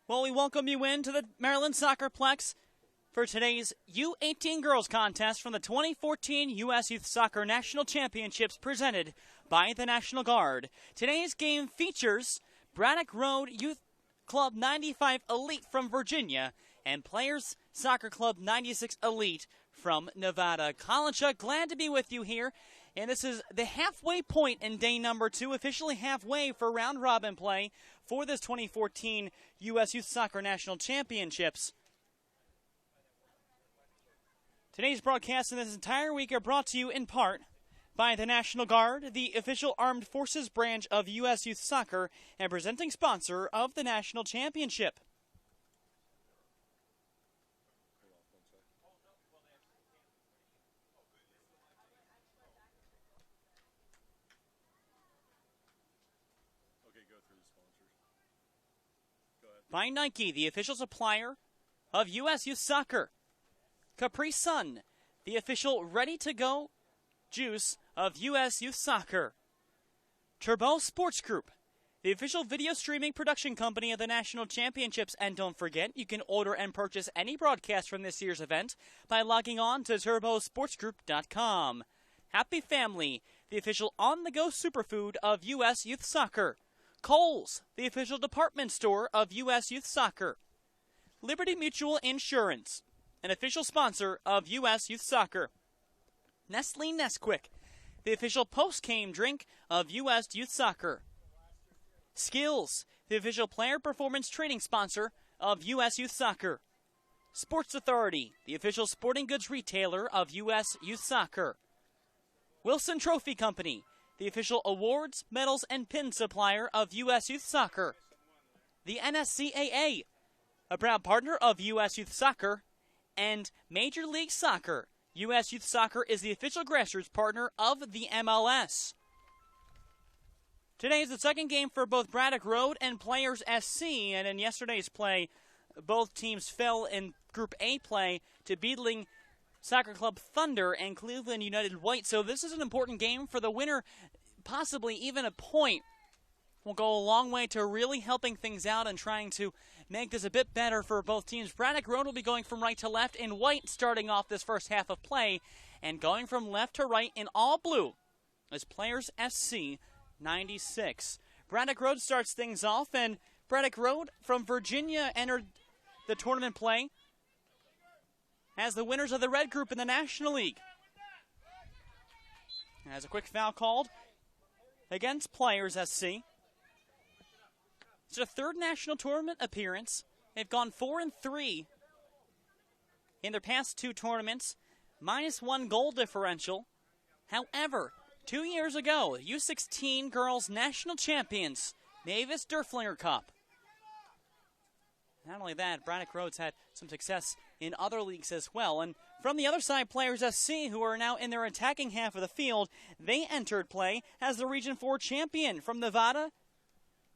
Well, we welcome you into the Maryland SoccerPlex for today's U18 Girls Contest from the 2014 U.S. Youth Soccer National Championships presented by the National Guard. Today's game features Braddock Road Youth Club 95 Elite from Virginia and Players Soccer Club 96 Elite from Nevada. Colin Chuck, glad to be with you here. And this is the halfway point in day number 2, officially halfway for round-robin play for this 2014 U.S. Youth Soccer National Championships. Today's broadcasts and this entire week are brought to you in part by the National Guard, the official armed forces branch of U.S. Youth Soccer, and presenting sponsor of the National Championship. By Nike, the official supplier of U.S. Youth Soccer. Capri Sun, the official ready-to-go juice of U.S. Youth Soccer. Turbo Sports Group, the official video streaming production company of the National Championships. And don't forget, you can order and purchase any broadcast from this year's event by logging on to turbosportsgroup.com. Happy Family, the official on-the-go superfood of U.S. Youth Soccer. Kohl's, the official department store of U.S. Youth Soccer. Liberty Mutual Insurance, an official sponsor of U.S. Youth Soccer. Nestle Nesquik, the official post-game drink of U.S. Youth Soccer. Skills, the official player performance training sponsor of U.S. Youth Soccer. Sports Authority, the official sporting goods retailer of U.S. Youth Soccer. Wilson Trophy Company, the official awards, medals, and pin supplier of U.S. Youth Soccer. The NSCAA, a proud partner of U.S. Youth Soccer. And Major League Soccer. U.S. Youth Soccer is the official grassroots partner of the MLS. Today is the second game for both Braddock Road and Players SC, and in yesterday's play, both teams fell in Group A play to Beadling Soccer Club Thunder and Cleveland United White. So this is an important game for the winner. Possibly even a point will go a long way to really helping things out and trying to make this a bit better for both teams. Braddock Road will be going from right to left in white starting off this first half of play, and going from left to right in all blue as Players SC 96. Braddock Road starts things off, and Braddock Road from Virginia entered the tournament play as the winners of the red group in the National League. As a quick foul called against Players SC. It's their third national tournament appearance. They've gone 4-3 in their past 2 tournaments, -1 goal differential. However, 2 years ago, U16 Girls National Champions, Mavis Derflinger Cup. Not only that, Braddock Road's had some success in other leagues as well. And from the other side, Players SC, who are now in their attacking half of the field, they entered play as the Region 4 champion from Nevada,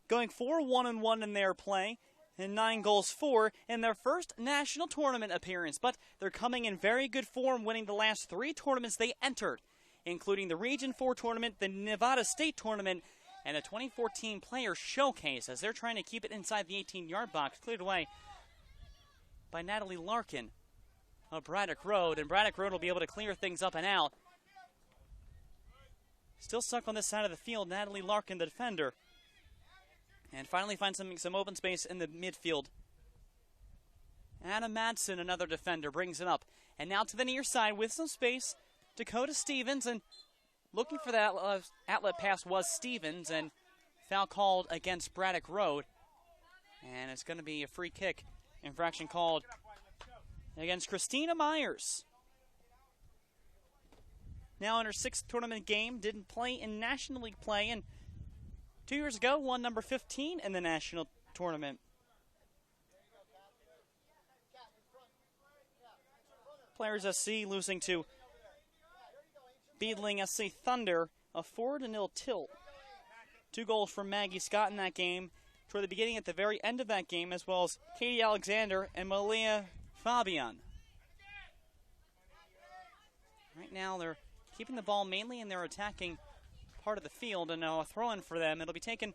going 4-1-1 in their play, and 9 goals for in their first national tournament appearance. But they're coming in very good form, winning the last 3 tournaments they entered, including the Region 4 tournament, the Nevada State tournament, and the 2014 Player Showcase, as they're trying to keep it inside the 18-yard box, cleared away by Natalie Larkin of Braddock Road. And Braddock Road will be able to clear things up and out. Still stuck on this side of the field, Natalie Larkin, the defender. And finally find some open space in the midfield. Anna Madsen, another defender, brings it up. And now to the near side with some space, Dakota Stevens, and looking for that outlet pass was Stevens, and foul called against Braddock Road. And it's going to be a free kick infraction called against Christina Myers. Now in her 6th tournament game, didn't play in National League play, and 2 years ago won number 15 in the national tournament. Players SC losing to Beadling SC Thunder, a 4-0 tilt. 2 goals from Maggie Scott in that game, toward the beginning at the very end of that game, as well as Katie Alexander and Malia Fabian. Right now they're keeping the ball mainly in their attacking part of the field, and now a throw-in for them. It'll be taken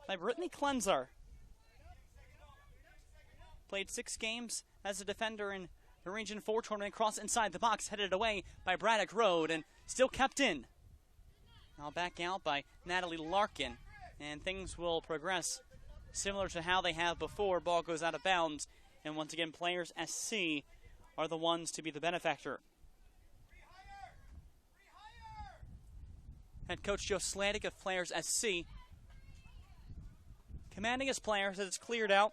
by Brittany Klenzer. Played 6 games as a defender in the Region 4 tournament. Cross inside the box, headed away by Braddock Road, and still kept in. Now back out by Natalie Larkin, and things will progress similar to how they have before. Ball goes out of bounds, and once again, Players SC are the ones to be the benefactor. Head coach Joe Slantic of Players SC commanding his players as it's cleared out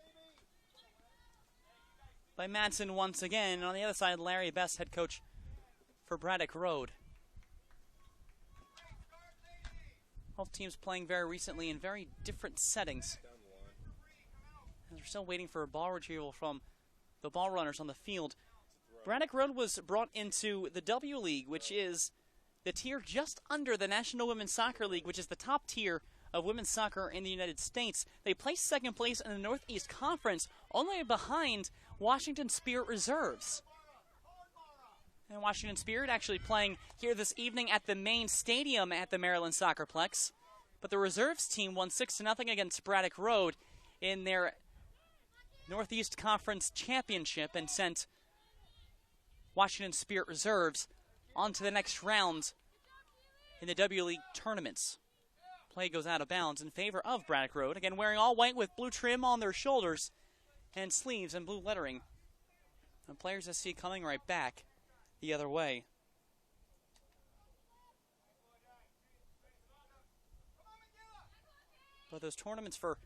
by Madsen once again. And on the other side, Larry Best, head coach for Braddock Road. Both teams playing very recently in very different settings. And they're still waiting for a ball retrieval from the ball runners on the field. Braddock Road was brought into the W League, which is the tier just under the National Women's Soccer League, which is the top tier of women's soccer in the United States. They placed second place in the Northeast Conference, only behind Washington Spirit Reserves. And Washington Spirit actually playing here this evening at the main stadium at the Maryland SoccerPlex. But the Reserves team won 6-0 against Braddock Road in their Northeast Conference Championship and sent Washington Spirit Reserves on to the next round in the W League tournaments. Play goes out of bounds in favor of Braddock Road. Again, wearing all white with blue trim on their shoulders and sleeves and blue lettering. And Players SC coming right back the other way. But those tournaments for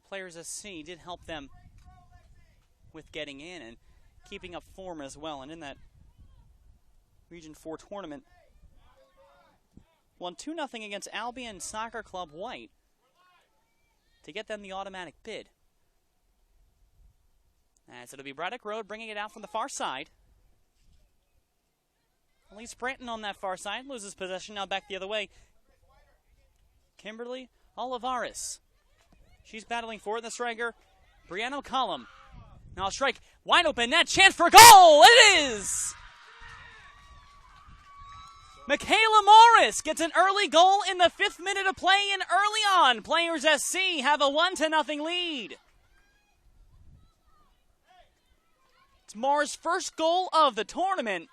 Players SC did help them with getting in and keeping up form as well. And in that Region 4 tournament, won 2-0 against Albion Soccer Club White to get them the automatic bid. As it'll be Braddock Road bringing it out from the far side. Elise Branton on that far side loses possession, now back the other way. Kimberly Olivares. She's battling for it. The striker, Brianna Collum. Now a strike, wide open net, chance for a goal! It is! Michaela Morris gets an early goal in the 5th minute of play, and early on, Players SC have a 1-0 lead. It's Morris' first goal of the tournament.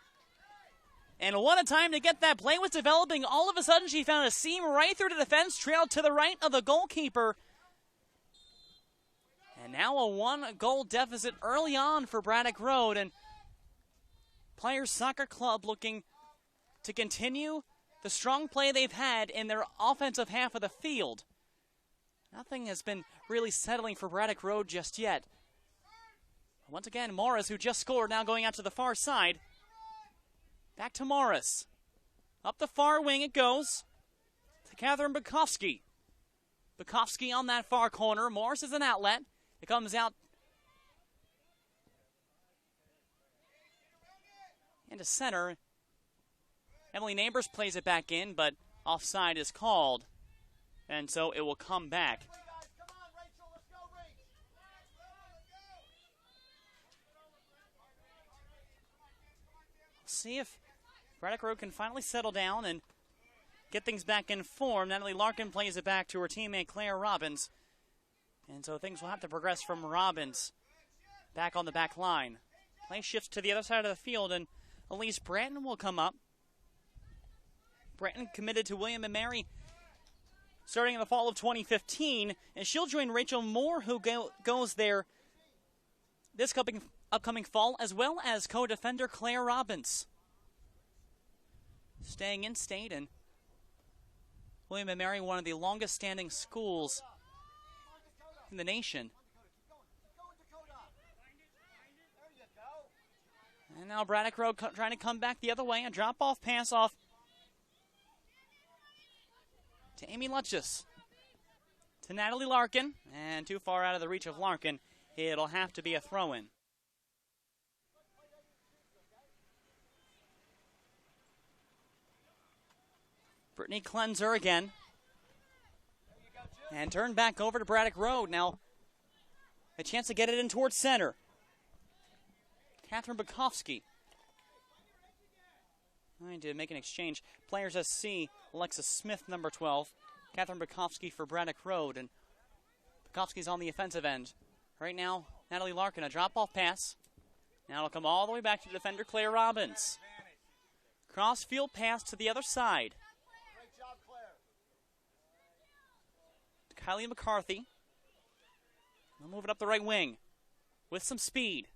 And what a time to get that. Play was developing. All of a sudden, she found a seam right through the defense, trailed to the right of the goalkeeper. And now a 1-goal deficit early on for Braddock Road. And Players Soccer Club looking to continue the strong play they've had in their offensive half of the field. Nothing has been really settling for Braddock Road just yet. Once again, Morris, who just scored, now going out to the far side. Back to Morris. Up the far wing it goes to Catherine Bukowski. Bukowski on that far corner. Morris is an outlet. It comes out into center. Emily Neighbors plays it back in, but offside is called. And so it will come back. See if Braddock Road can finally settle down and get things back in form. Natalie Larkin plays it back to her teammate Claire Robbins. And so things will have to progress from Robbins back on the back line. Play shifts to the other side of the field, and Elise Branton will come up. Branton committed to William & Mary starting in the fall of 2015, and she'll join Rachel Moore, who goes there this upcoming fall, as well as co-defender Claire Robbins. Staying in state, and William & Mary, one of the longest-standing schools in the nation. And now Braddock Road trying to come back the other way. A drop-off pass off to Amy Lutchus. To Natalie Larkin. And too far out of the reach of Larkin. It'll have to be a throw-in. Brittany Klenzer again. And turn back over to Braddock Road. Now, a chance to get it in towards center. Catherine Bukowski. Trying to make an exchange. Players SC, Alexis Smith, number 12. Catherine Bukowski for Braddock Road. And Bukowski's on the offensive end. Right now, Natalie Larkin, a drop-off pass. Now it'll come all the way back to defender Claire Robbins. Cross-field pass to the other side. Kylie McCarthy. They'll move it up the right wing with some speed.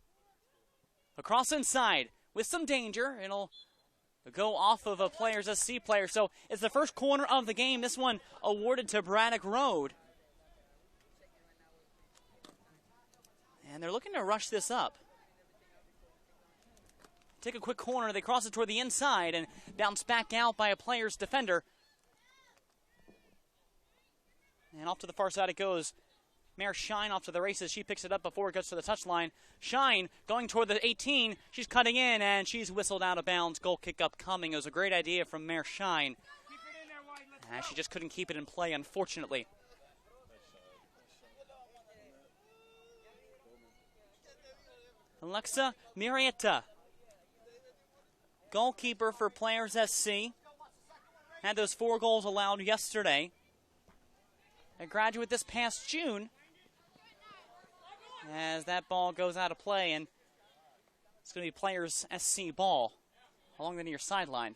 Across inside with some danger. It'll go off of a Players SC player. So it's the first corner of the game. This one awarded to Braddock Road. And they're looking to rush this up. Take a quick corner. They cross it toward the inside and bounce back out by a Players defender. And off to the far side it goes. Mare Shine off to the races. She picks it up before it gets to the touchline. Shine going toward the 18. She's cutting in, and she's whistled out of bounds. Goal kick upcoming. It was a great idea from Mare Shine. And she just couldn't keep it in play, unfortunately. Alexa Murieta, goalkeeper for Players SC. Had those 4 goals allowed yesterday. A graduate this past June. As that ball goes out of play, and it's going to be Players SC ball along the near sideline.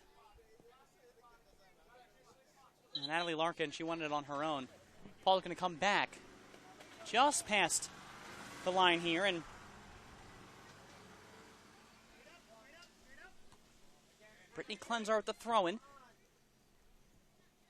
And Natalie Larkin, she wanted it on her own. Paul's going to come back just past the line here, and Brittany Cleansar with the throw-in.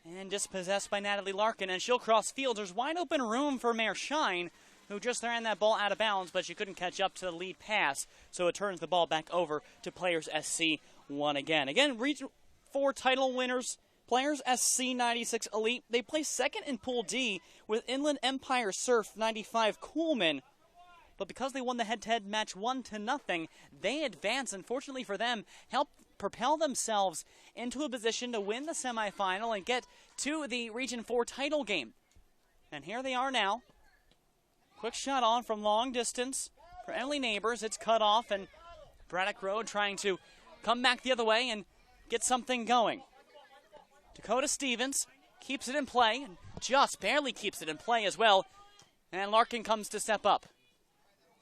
And dispossessed by Natalie Larkin, and she'll cross field. There's wide open room for Mare Shine, who just ran that ball out of bounds, but she couldn't catch up to the lead pass, so it turns the ball back over to Players SC one again. Again, Region 4 title winners, Players SC 96 Elite. They play second in Pool D with Inland Empire Surf 95 Coolman. But because they won the head-to-head match 1-0, they advance, and fortunately for them, help propel themselves into a position to win the semifinal and get to the Region 4 title game. And here they are now. Quick shot on from long distance for Emily Neighbors. It's cut off, and Braddock Road trying to come back the other way and get something going. Dakota Stevens keeps it in play, and just barely keeps it in play as well. And Larkin comes to step up.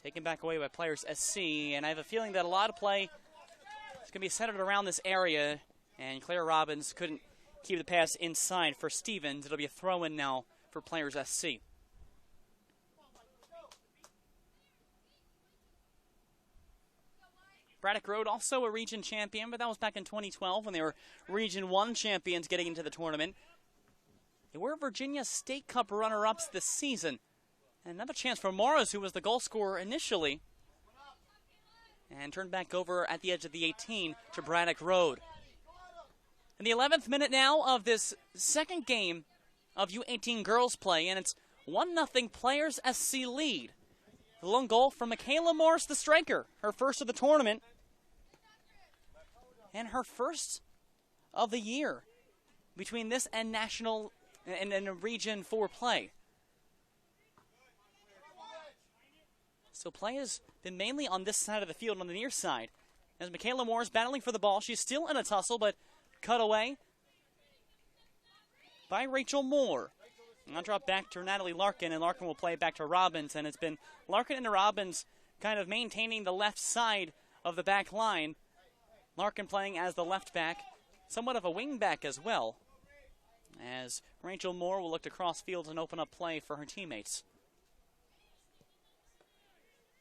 Taken back away by Players SC, and I have a feeling that a lot of play is going to be centered around this area, and Claire Robbins couldn't keep the pass inside for Stevens. It'll be a throw-in now for Players SC. Braddock Road also a region champion, but that was back in 2012 when they were Region 1 champions getting into the tournament. They were Virginia State Cup runner-ups this season. And another chance for Morris, who was the goal scorer initially. And turned back over at the edge of the 18 to Braddock Road. In the 11th minute now of this second game of U18 girls play, and it's 1-0 Players SC lead. The lone goal from Michaela Morris, the striker, her first of the tournament. And her first of the year between this and national and Region 4 play. So play has been mainly on this side of the field, on the near side. As Michaela Moore is battling for the ball, she's still in a tussle, but cut away by Rachel Moore. And I'll drop back to Natalie Larkin, and Larkin will play it back to Robbins. And it's been Larkin and Robbins kind of maintaining the left side of the back line. Larkin playing as the left back, somewhat of a wing back as well. As Rachel Moore will look to cross field and open up play for her teammates.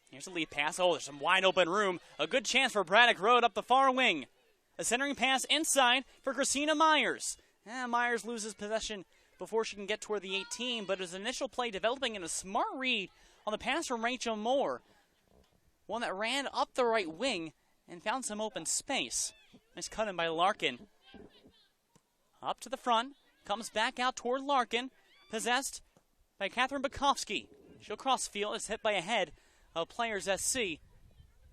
Here's a lead pass. Oh, there's some wide open room. A good chance for Braddock Road up the far wing. A centering pass inside for Christina Myers. Myers loses possession before she can get toward the 18, but his initial play developing in a smart read on the pass from Rachel Moore. One that ran up the right wing and found some open space. Nice cut in by Larkin. Up to the front. Comes back out toward Larkin. Possessed by Catherine Bukowski. She'll cross field. It's hit by a head of Players SC.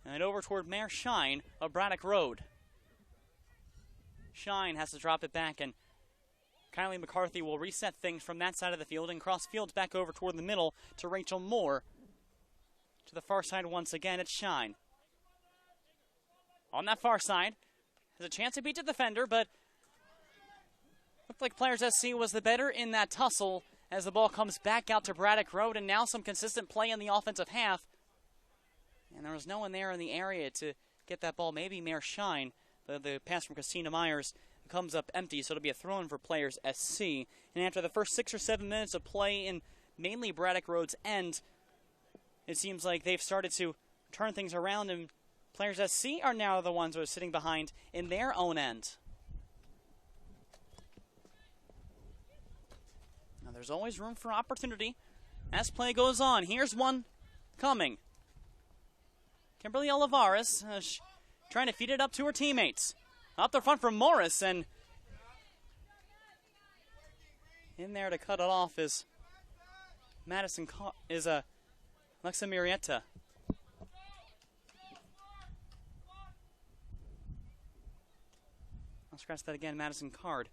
And over toward Mare Shine of Braddock Road. Shine has to drop it back, and Kylie McCarthy will reset things from that side of the field and cross field back over toward the middle to Rachel Moore. To the far side once again, it's Shine. On that far side, has a chance to beat the defender, but looked like Players SC was the better in that tussle as the ball comes back out to Braddock Road, and now some consistent play in the offensive half. And there was no one there in the area to get that ball. Maybe Mayor Shine. The pass from Christina Myers comes up empty, so it'll be a throw-in for Players SC. And after the first 6 or 7 minutes of play in mainly Braddock Road's end, it seems like they've started to turn things around, and Players SC are now the ones who are sitting behind in their own end. Now there's always room for opportunity as play goes on. Here's one coming. Kimberly Olivares trying to feed it up to her teammates. Up the front from Morris, and in there to cut it off is Alexa Murietta. I'll scratch that again, Madison Card.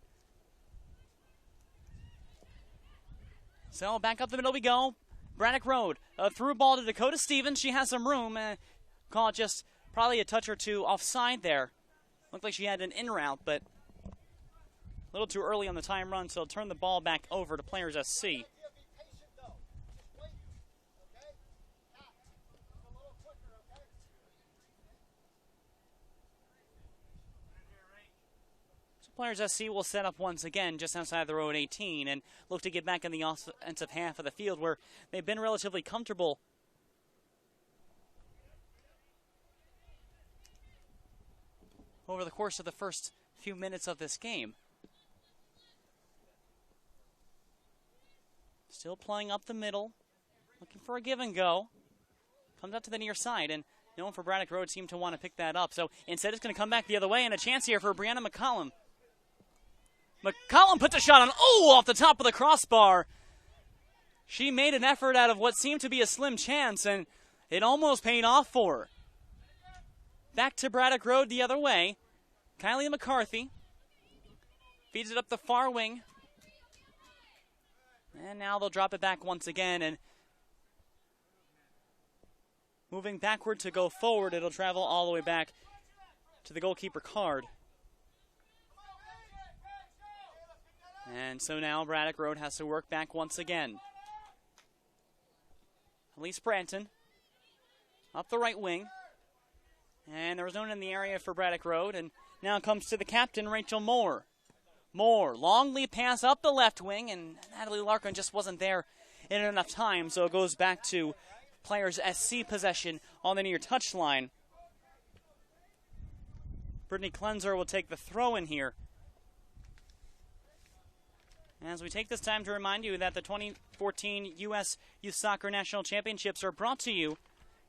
So back up the middle we go. Braddock Road, a through ball to Dakota Stevens. She has some room. Call it just probably a touch or two offside there. Looked like she had an in route, but a little too early on the time run, so it'll turn the ball back over to Players SC. Players SC will set up once again just outside the road 18 and look to get back in the offensive half of the field where they've been relatively comfortable over the course of the first few minutes of this game. Still playing up the middle, looking for a give and go. Comes out to the near side, and no one for Braddock Road seemed to want to pick that up. So instead it's going to come back the other way, and a chance here for Brianna McCollum. McCollum puts a shot on, off the top of the crossbar. She made an effort out of what seemed to be a slim chance, and it almost paid off for her. Back to Braddock Road the other way. Kylie McCarthy feeds it up the far wing. And now they'll drop it back once again, and moving backward to go forward, it'll travel all the way back to the goalkeeper Card. And so now Braddock Road has to work back once again. Elise Branton up the right wing. And there was no one in the area for Braddock Road. And now it comes to the captain, Rachel Moore. Moore, long lead pass up the left wing. And Natalie Larkin just wasn't there in enough time. So it goes back to Players SC possession on the near touchline. Brittany Klenzer will take the throw in here. As we take this time to remind you that the 2014 U.S. Youth Soccer National Championships are brought to you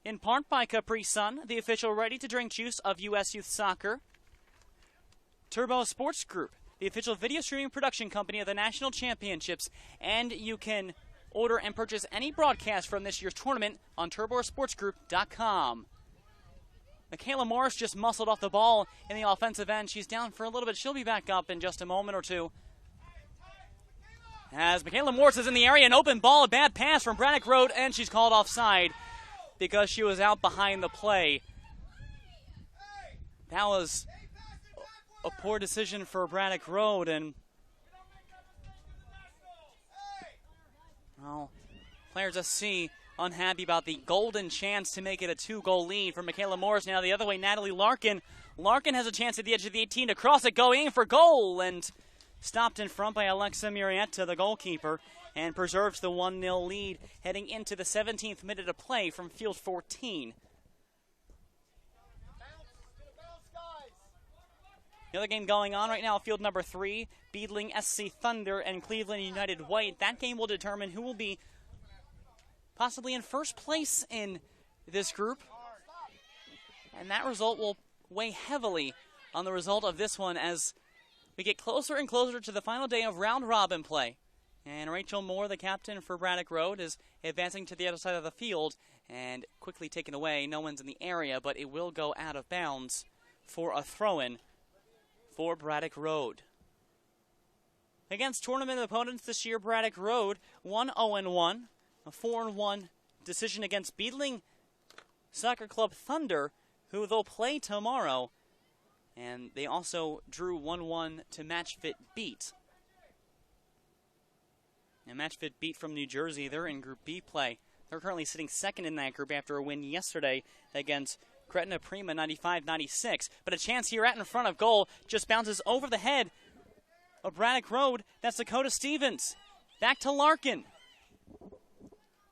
in part by Capri Sun, the official ready-to-drink juice of U.S. Youth Soccer. Turbo Sports Group, the official video streaming production company of the National Championships. And you can order and purchase any broadcast from this year's tournament on turbosportsgroup.com. Michaela Morris just muscled off the ball in the offensive end. She's down for a little bit. She'll be back up in just a moment or two. As Michaela Morris is in the area, an open ball, a bad pass from Braddock Road, and she's called offside because she was out behind the play. That was a poor decision for Braddock Road, and well, Players SC unhappy about the golden chance to make it a 2-goal lead for Michaela Morris. Now the other way, Natalie Larkin. Larkin has a chance at the edge of the 18 to cross it, going for goal, and stopped in front by Alexa Murietta, the goalkeeper, and preserves the 1-0 lead heading into the 17th minute of play from field 14. The other game going on right now, field number 3, Beadling SC Thunder and Cleveland United White. That game will determine who will be possibly in first place in this group, and that result will weigh heavily on the result of this one as we get closer and closer to the final day of round-robin play. And Rachel Moore, the captain for Braddock Road, is advancing to the other side of the field and quickly taken away. No one's in the area, but it will go out of bounds for a throw-in for Braddock Road. Against tournament opponents this year, Braddock Road 1-0-1, a 4-1 decision against Beadling Soccer Club Thunder, who they'll play tomorrow. And they also drew 1-1 to Match Fit beat A match fit beat from New Jersey. They're in Group B play. They're currently sitting second in that group after a win yesterday against Gretna Prima 95-96. But a chance here in front of goal just bounces over the head of Braddock Road. That's Dakota Stevens. Back to Larkin.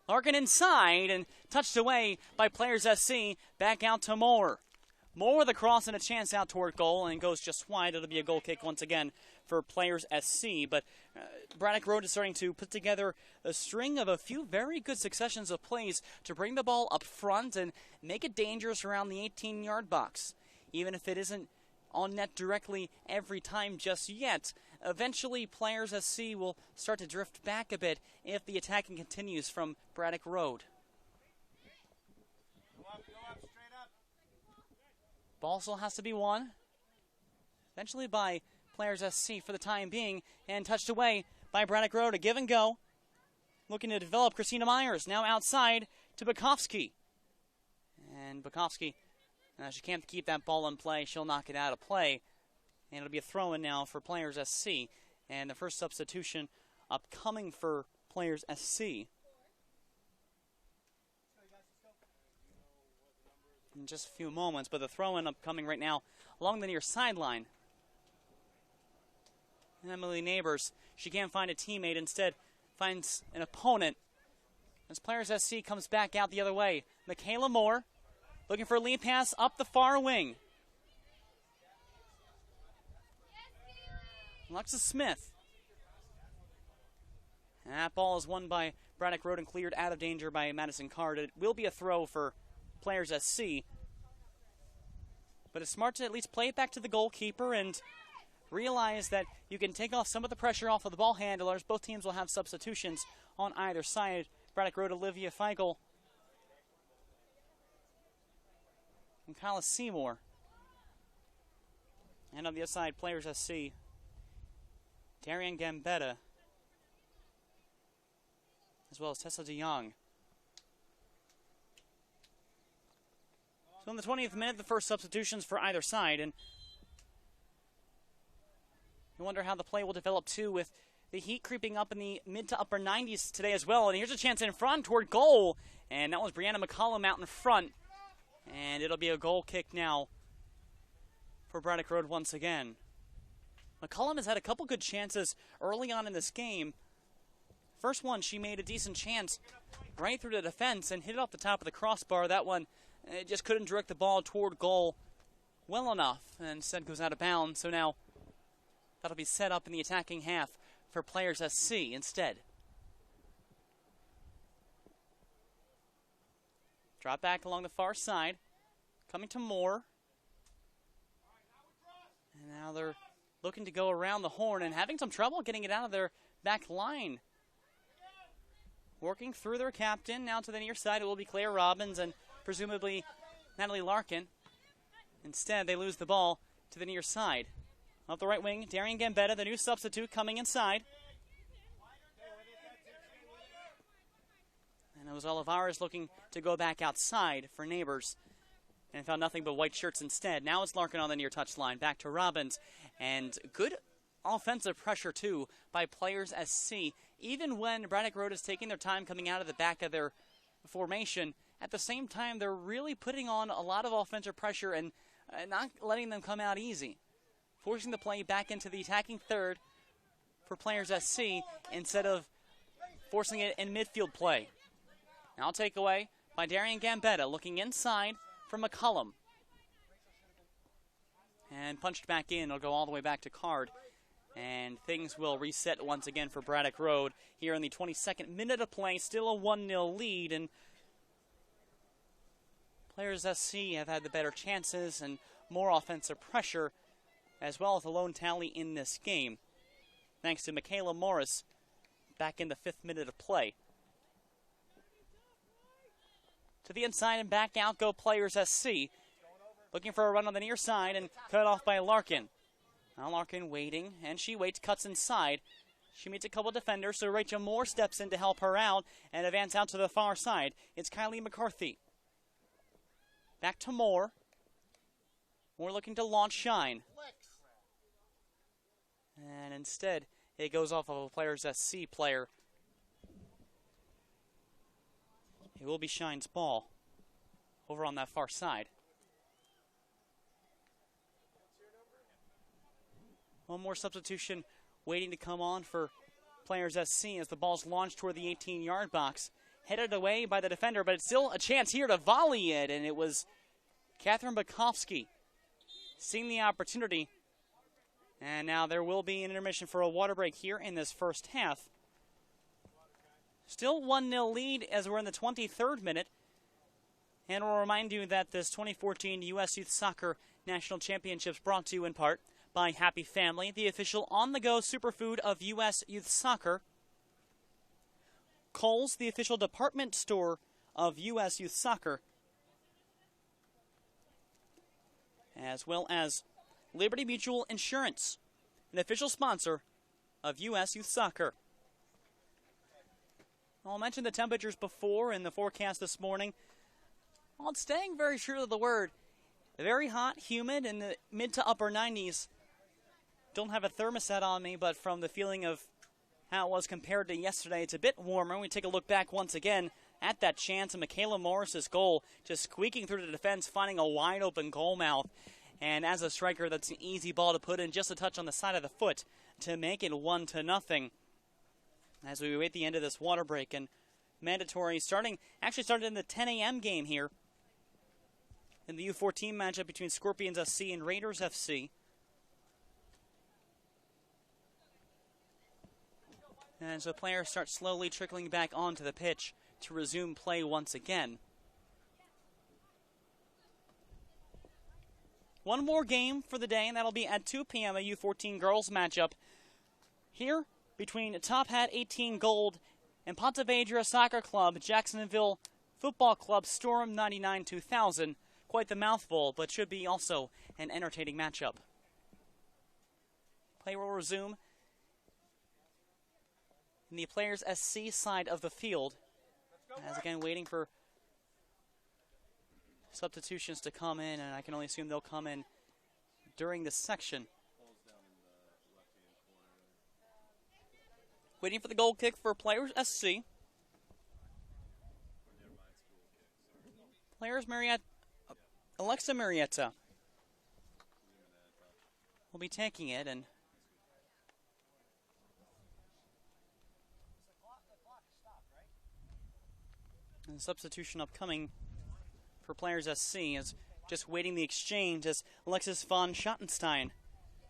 Larkin inside and touched away by Players SC. Back out to Moore. Moore with a cross and a chance out toward goal, and goes just wide. It'll be a goal kick once again for Players SC. But Braddock Road is starting to put together a string of a few very good successions of plays to bring the ball up front and make it dangerous around the 18-yard box. Even if it isn't on net directly every time just yet, eventually Players SC will start to drift back a bit if the attacking continues from Braddock Road. Ball still has to be won, eventually by Players SC for the time being, and touched away by Braddock Road. A give and go. Looking to develop, Christina Myers now outside to Bukowski. And Bukowski, she can't keep that ball in play. She'll knock it out of play. And it'll be a throw-in now for Players SC. And the first substitution upcoming for Players SC. In just a few moments, but the throw-in upcoming right now along the near sideline. And Emily Neighbors, she can't find a teammate, instead finds an opponent. As Players SC comes back out the other way. Michaela Moore looking for a lead pass up the far wing. Alexis Smith. And that ball is won by Braddock Road and cleared out of danger by Madison Card. It will be a throw for Players SC. But it's smart to at least play it back to the goalkeeper and realize that you can take off some of the pressure off of the ball handlers. Both teams will have substitutions on either side. Braddock Road, Olivia Feigl and Kyla Seymour. And on the other side, Players SC, Darian Gambetta, as well as Tessa DeYoung. So in the 20th minute, the first substitutions for either side, and you wonder how the play will develop too, with the heat creeping up in the mid to upper 90s today as well. And here's a chance in front toward goal, and that was Brianna McCollum out in front, and it'll be a goal kick now for Braddock Road once again. McCollum has had a couple good chances early on in this game. First one, she made a decent chance right through the defense and hit it off the top of the crossbar. That one, it just couldn't direct the ball toward goal well enough, and instead goes out of bounds. So now that'll be set up in the attacking half for Players SC instead. Drop back along the far side, coming to Moore. And now they're looking to go around the horn and having some trouble getting it out of their back line. Working through their captain, now to the near side it will be Claire Robbins and presumably Natalie Larkin. Instead, they lose the ball to the near side. Off the right wing, Darian Gambetta, the new substitute, coming inside. And it was Olivares looking to go back outside for Neighbors, and found nothing but white shirts instead. Now it's Larkin on the near touchline, back to Robbins. And good offensive pressure, too, by Players SC. Even when Braddock Road is taking their time coming out of the back of their formation, at the same time, they're really putting on a lot of offensive pressure and not letting them come out easy. Forcing the play back into the attacking third for Players SC instead of forcing it in midfield play. Now takeaway by Darian Gambetta, looking inside for McCollum. And punched back in. It'll go all the way back to Card. And things will reset once again for Braddock Road here in the 22nd minute of play. Still a 1-0 lead, and Players SC have had the better chances and more offensive pressure, as well as a lone tally in this game, thanks to Michaela Morris back in the 5th minute of play. To the inside and back out go Players SC, looking for a run on the near side and cut off by Larkin. Now Larkin waiting, and she waits, cuts inside. She meets a couple defenders, so Rachel Moore steps in to help her out and advance out to the far side. It's Kylie McCarthy. Back to Moore. Moore looking to launch shine. And instead, it goes off of a Players SC player It will be Shine's ball over on that far side. One more substitution waiting to come on for Players SC as the ball's launched toward the 18-yard box. Headed away by the defender, but it's still a chance here to volley it, and it was Catherine Bukowski seeing the opportunity. And now there will be an intermission for a water break here in this first half. Still 1-0 lead as we're in the 23rd minute. And we'll remind you that this 2014 U.S. Youth Soccer National Championships brought to you in part by Happy Family, the official on-the-go superfood of U.S. Youth Soccer. Kohl's, the official department store of U.S. Youth Soccer. As well as Liberty Mutual Insurance, an official sponsor of U.S. Youth Soccer. I'll mention the temperatures before in the forecast this morning. Well, it's staying very true to the word. Very hot, humid, in the mid to upper 90s. Don't have a thermostat on me, but from the feeling of how it was compared to yesterday, it's a bit warmer. We take a look back once again at that chance, and Michaela Morris's goal, just squeaking through the defense, finding a wide-open goal mouth. And as a striker, that's an easy ball to put in, just a touch on the side of the foot to make it 1-0. As we await the end of this water break, and mandatory started in the 10 a.m. game here in the U14 matchup between Scorpions SC and Raiders FC. And so players start slowly trickling back onto the pitch to resume play once again. One more game for the day, and that'll be at 2 p.m. a U14 Girls matchup here between Tophat 18 Gold and Ponte Vedra Soccer Club, Jacksonville Football Club Storm 99-2000. Quite the mouthful, but should be also an entertaining matchup. Play will resume in the Players SC side of the field. As again, waiting for substitutions to come in, and I can only assume they'll come in during this section. Waiting for the goal kick for Players SC. Players Alexa Marietta will be taking it, and substitution upcoming for Players SC is just waiting the exchange as Alexis von Schottenstein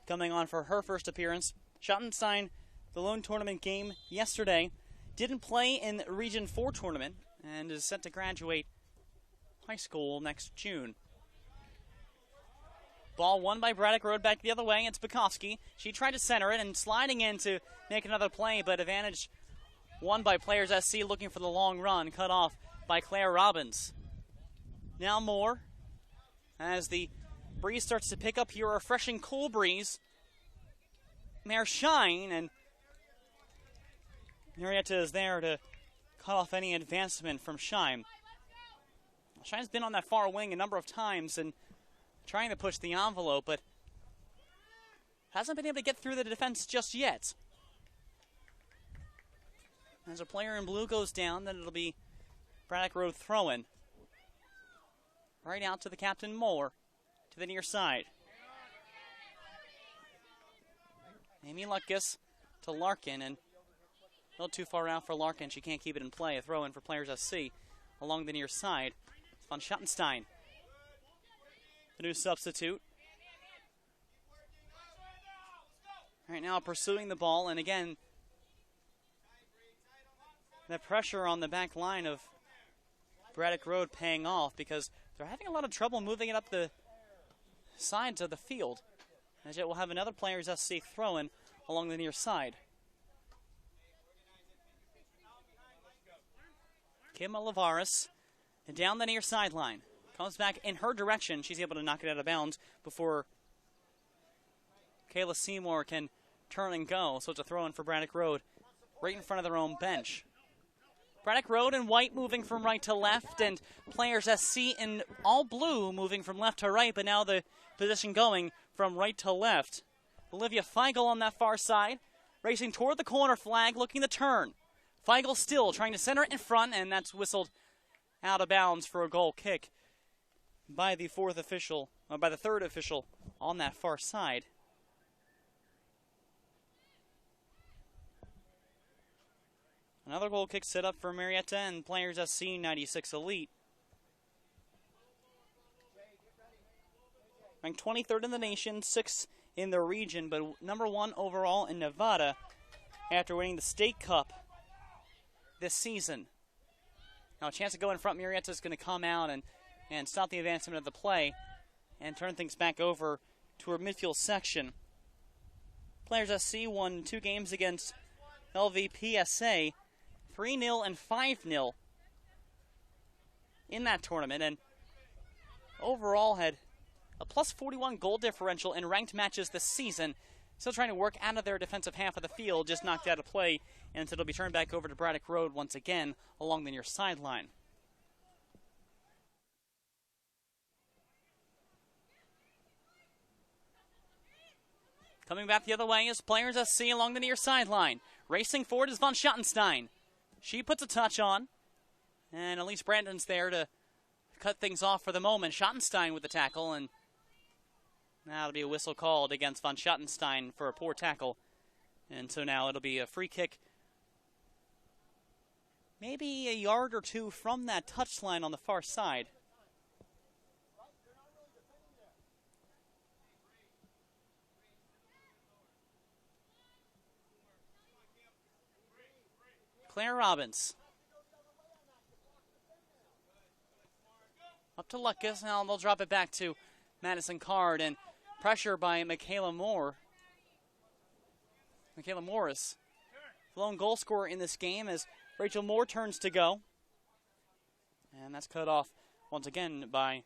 coming on for her first appearance. Schottenstein, the lone tournament game yesterday, didn't play in the Region 4 tournament and is set to graduate high school next June. Ball won by Braddock Road back the other way. It's Bukowski. She tried to center it and sliding in to make another play, but advantage won by Players SC looking for the long run, cut off by Claire Robbins. Now Moore, as the breeze starts to pick up here, a refreshing cool breeze. Mayor Shine, and Marietta is there to cut off any advancement from Shine. Shine's been on that far wing a number of times and trying to push the envelope, but hasn't been able to get through the defense just yet. As a player in blue goes down, then it'll be Braddock Road throw-in. Right out to the captain, Moore, to the near side. Amy Luckus to Larkin, and a little too far out for Larkin. She can't keep it in play. A throw-in for Players SC along the near side. Von Schottenstein, the new substitute. Right now pursuing the ball, and again, the pressure on the back line of Braddock Road paying off because they're having a lot of trouble moving it up the sides of the field. As yet we'll have another Players SC throw-in along the near side. Kim Olivares down the near sideline. Comes back in her direction. She's able to knock it out of bounds before Kayla Seymour can turn and go. So it's a throw-in for Braddock Road right in front of their own bench. Braddock Road in white moving from right to left, and Players SC in all blue moving from left to right, but now the position going from right to left. Olivia Feigl on that far side, racing toward the corner flag, looking to turn. Feigl still trying to center it in front, and that's whistled out of bounds for a goal kick by the third official on that far side. Another goal kick set up for Marietta and Players SC 96 Elite. Ranked 23rd in the nation, 6th in the region, but number 1 overall in Nevada after winning the State Cup this season. Now a chance to go in front. Marietta is going to come out and stop the advancement of the play and turn things back over to our midfield section. Players SC won 2 games against LVPSA, 3-0 and 5-0 in that tournament, and overall had a plus 41 goal differential in ranked matches this season. Still trying to work out of their defensive half of the field, just knocked out of play, and so it'll be turned back over to Braddock Road once again along the near sideline. Coming back the other way is Players SC along the near sideline. Racing forward is von Schottenstein. She puts a touch on, and Elise Brandon's there to cut things off for the moment. Schottenstein with the tackle, and that'll be a whistle called against von Schottenstein for a poor tackle. And so now it'll be a free kick, maybe a yard or two from that touchline on the far side. Claire Robbins. Up to Lucas. Now they'll drop it back to Madison Card, and pressure by Michaela Morris. The lone goal scorer in this game as Rachel Moore turns to go. And that's cut off once again by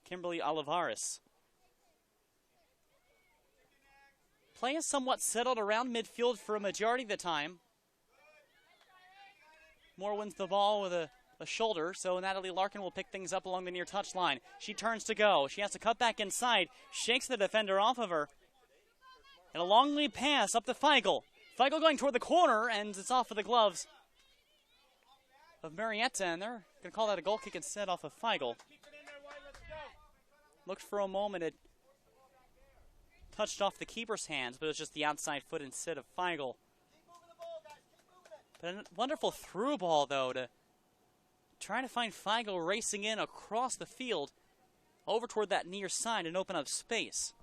Kimberly Olivares. Play is somewhat settled around midfield for a majority of the time. Moore wins the ball with a shoulder, so Natalie Larkin will pick things up along the near touchline. She turns to go. She has to cut back inside, shakes the defender off of her. And a long lead pass up to Feigl. Feigl going toward the corner, and it's off of the gloves of Marietta, and they're going to call that a goal kick instead off of Feigl. Looked for a moment, it touched off the keeper's hands, but it was just the outside foot instead of Feigl. But a wonderful through ball, though, to try to find Feigl racing in across the field over toward that near side and open up space.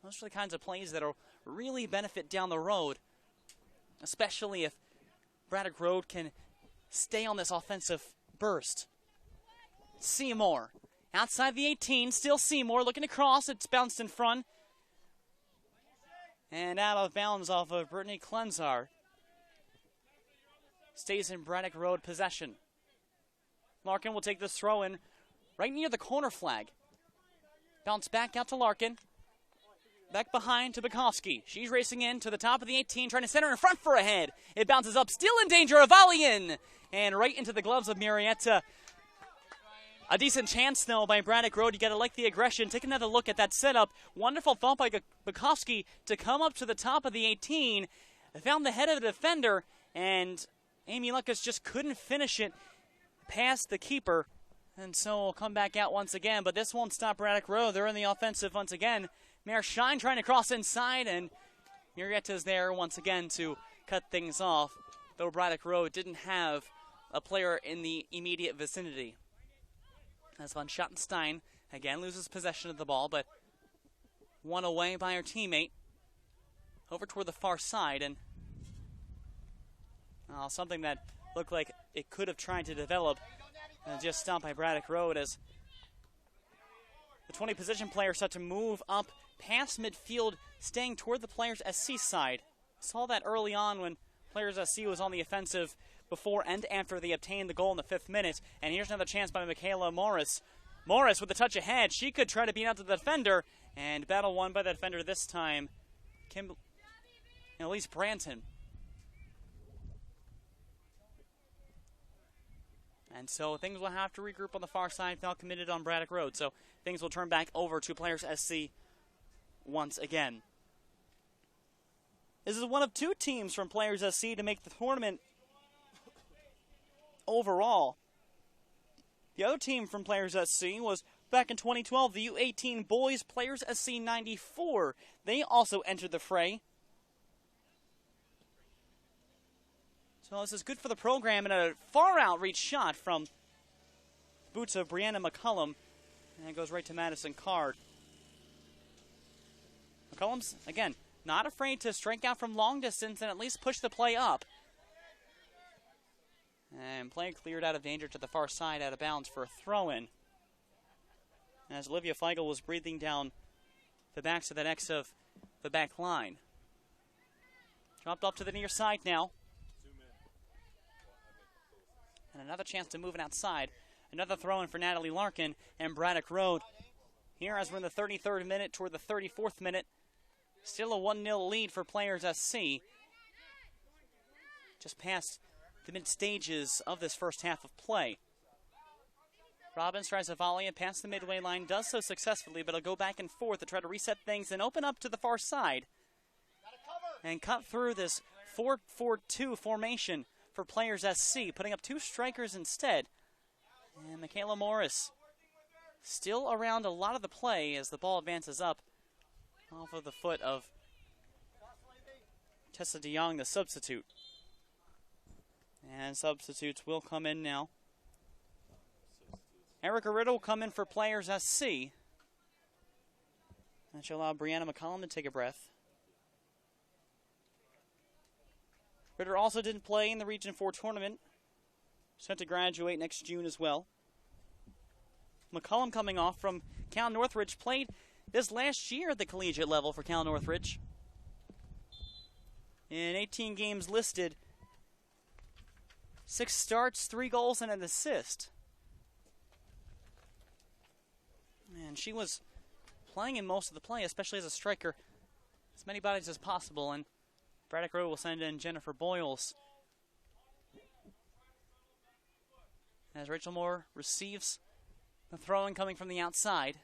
Those are the kinds of plays that will really benefit down the road, especially if Braddock Road can stay on this offensive burst. Seymour, outside the 18, still Seymour looking to cross. It's bounced in front. And out of bounds off of Brittany Klenzar. Stays in Braddock Road possession. Larkin will take this throw in right near the corner flag. Bounce back out to Larkin. Back behind to Bukowski. She's racing in to the top of the 18, trying to center in front for a head. It bounces up, still in danger, a volley in. And right into the gloves of Marietta. A decent chance, though, by Braddock Road. You got to like the aggression. Take another look at that setup. Wonderful thought by Bukowski to come up to the top of the 18. Found the head of the defender, and Amy Lucas just couldn't finish it past the keeper. And so we'll come back out once again, but this won't stop Braddock Road. They're in the offensive once again. Mayor Shine trying to cross inside, and Marietta's there once again to cut things off, though Braddock Road didn't have a player in the immediate vicinity. As von Schottenstein again loses possession of the ball, but won away by her teammate over toward the far side, and something that looked like it could have tried to develop and just stopped by Braddock Road as the 20 position player start to move up past midfield, staying toward the Players SC side. Saw that early on when Players SC was on the offensive before and after they obtained the goal in the 5th minute. And here's another chance by Michaela Morris. Morris with a touch ahead. She could try to beat out to the defender, and battle won by the defender this time, Elise Branton. And so things will have to regroup on the far side, now committed on Braddock Road. So things will turn back over to Players SC once again. This is one of 2 teams from Players SC to make the tournament overall. The other team from Players SC was back in 2012, the U18 Boys Players SC 94. They also entered the fray. So this is good for the program, and a far outreach shot from boots of Brianna McCullum. And it goes right to Madison Card. McCullum's, again, not afraid to strike out from long distance and at least push the play up. And play cleared out of danger to the far side, out of bounds for a throw-in. As Olivia Feigl was breathing down the backs of the necks of the back line. Dropped off to the near side now. And another chance to move it outside. Another throw-in for Natalie Larkin and Braddock Road. Here as we're in the 33rd minute toward the 34th minute. Still a 1-0 lead for Players SC. Just past the mid-stages of this first half of play. Robbins tries a volley and past the midway line, does so successfully, but he'll go back and forth to try to reset things and open up to the far side. And cut through this 4-4-2 formation for Players SC, putting up two strikers instead. And Michaela Morris still around a lot of the play as the ball advances up off of the foot of Tessa DeYoung, the substitute. And substitutes will come in now. Erica Riddle will come in for Players SC. That should allow Brianna McCollum to take a breath. Ritter also didn't play in the Region 4 tournament. Set to graduate next June as well. McCollum coming off from Cal Northridge, played this last year at the collegiate level for Cal Northridge. In 18 games listed, 6 starts, 3 goals, and an assist. And she was playing in most of the play, especially as a striker, as many bodies as possible. And Braddock Road will send in Jennifer Boyles as Rachel Moore receives the throw-in coming from the outside.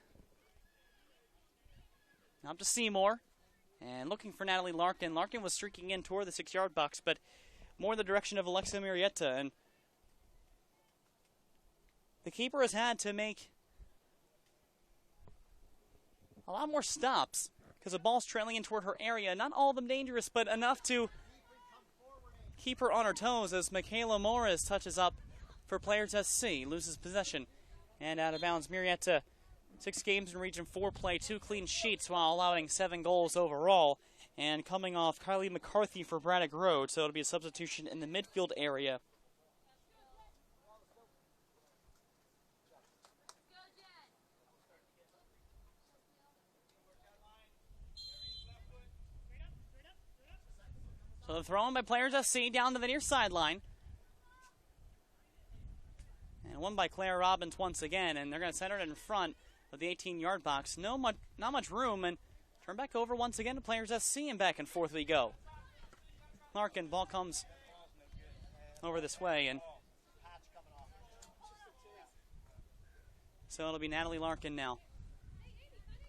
Up to Seymour, and looking for Natalie Larkin. Larkin was streaking in toward the 6-yard box, but more in the direction of Alexa Murietta. And the keeper has had to make a lot more stops because the ball's trailing in toward her area. Not all of them dangerous, but enough to keep her on her toes as Michaela Morris touches up for Players SC, loses possession. And out of bounds, Murietta, 6 games in Region 4 play, 2 clean sheets while allowing 7 goals overall. And coming off Kylie McCarthy for Braddock Road, so it'll be a substitution in the midfield area. So the throw in by Players SC down to the near sideline. And one by Claire Robbins once again, and they're going to center it in front of the 18-yard box. Not much room, and turn back over once again to Players SC, and back and forth we go. Larkin, ball comes over this way, and so it'll be Natalie Larkin now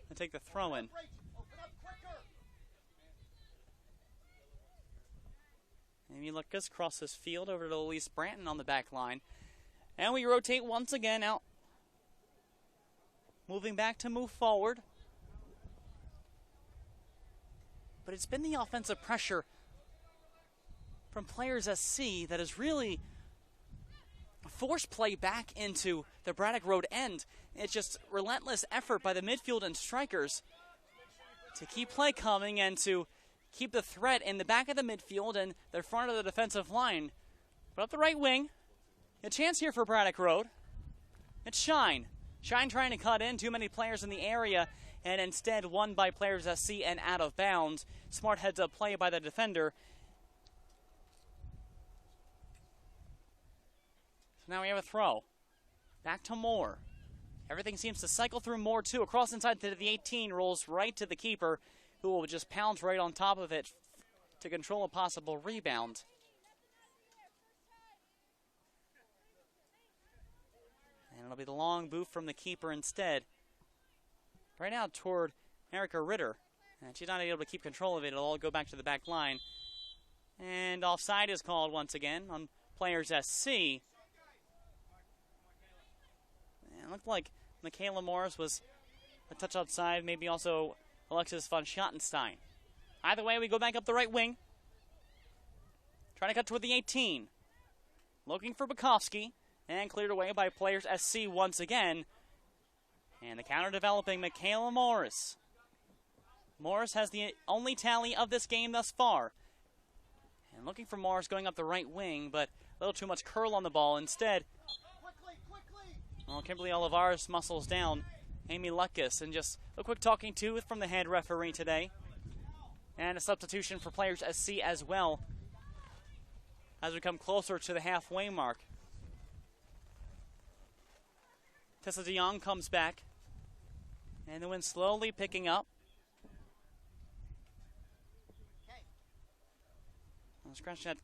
to take the throw-in. Amy Lucas crosses field over to Elise Branton on the back line. And we rotate once again out. Moving back to move forward. But it's been the offensive pressure from Players SC that has really forced play back into the Braddock Road end. It's just relentless effort by the midfield and strikers to keep play coming and to keep the threat in the back of the midfield and the front of the defensive line. But up the right wing, a chance here for Braddock Road. It's Shine. Shine trying to cut in, too many players in the area, and instead won by Players SC and out of bounds. Smart heads-up play by the defender. So now we have a throw. Back to Moore. Everything seems to cycle through Moore, too. Across inside to the 18, rolls right to the keeper, who will just pounce right on top of it to control a possible rebound. And it'll be the long boot from the keeper instead. Right now toward Erica Ritter. And she's not able to keep control of it. It'll all go back to the back line. And offside is called once again on Players SC. And it looked like Michaela Morris was a touch outside, maybe also Alexis von Schottenstein. Either way, we go back up the right wing. Trying to cut toward the 18. Looking for Bukowski, and cleared away by players SC once again. And the counter developing, Michaela Morris. Morris has the only tally of this game thus far. And looking for Morris going up the right wing, but a little too much curl on the ball. Instead, well, Kimberly Olivares muscles down Amy Lucas, and just a quick talking to from the head referee today. And a substitution for players SC as well as we come closer to the halfway mark. Tessa DeYoung comes back, and the wind slowly picking up. Scratch that.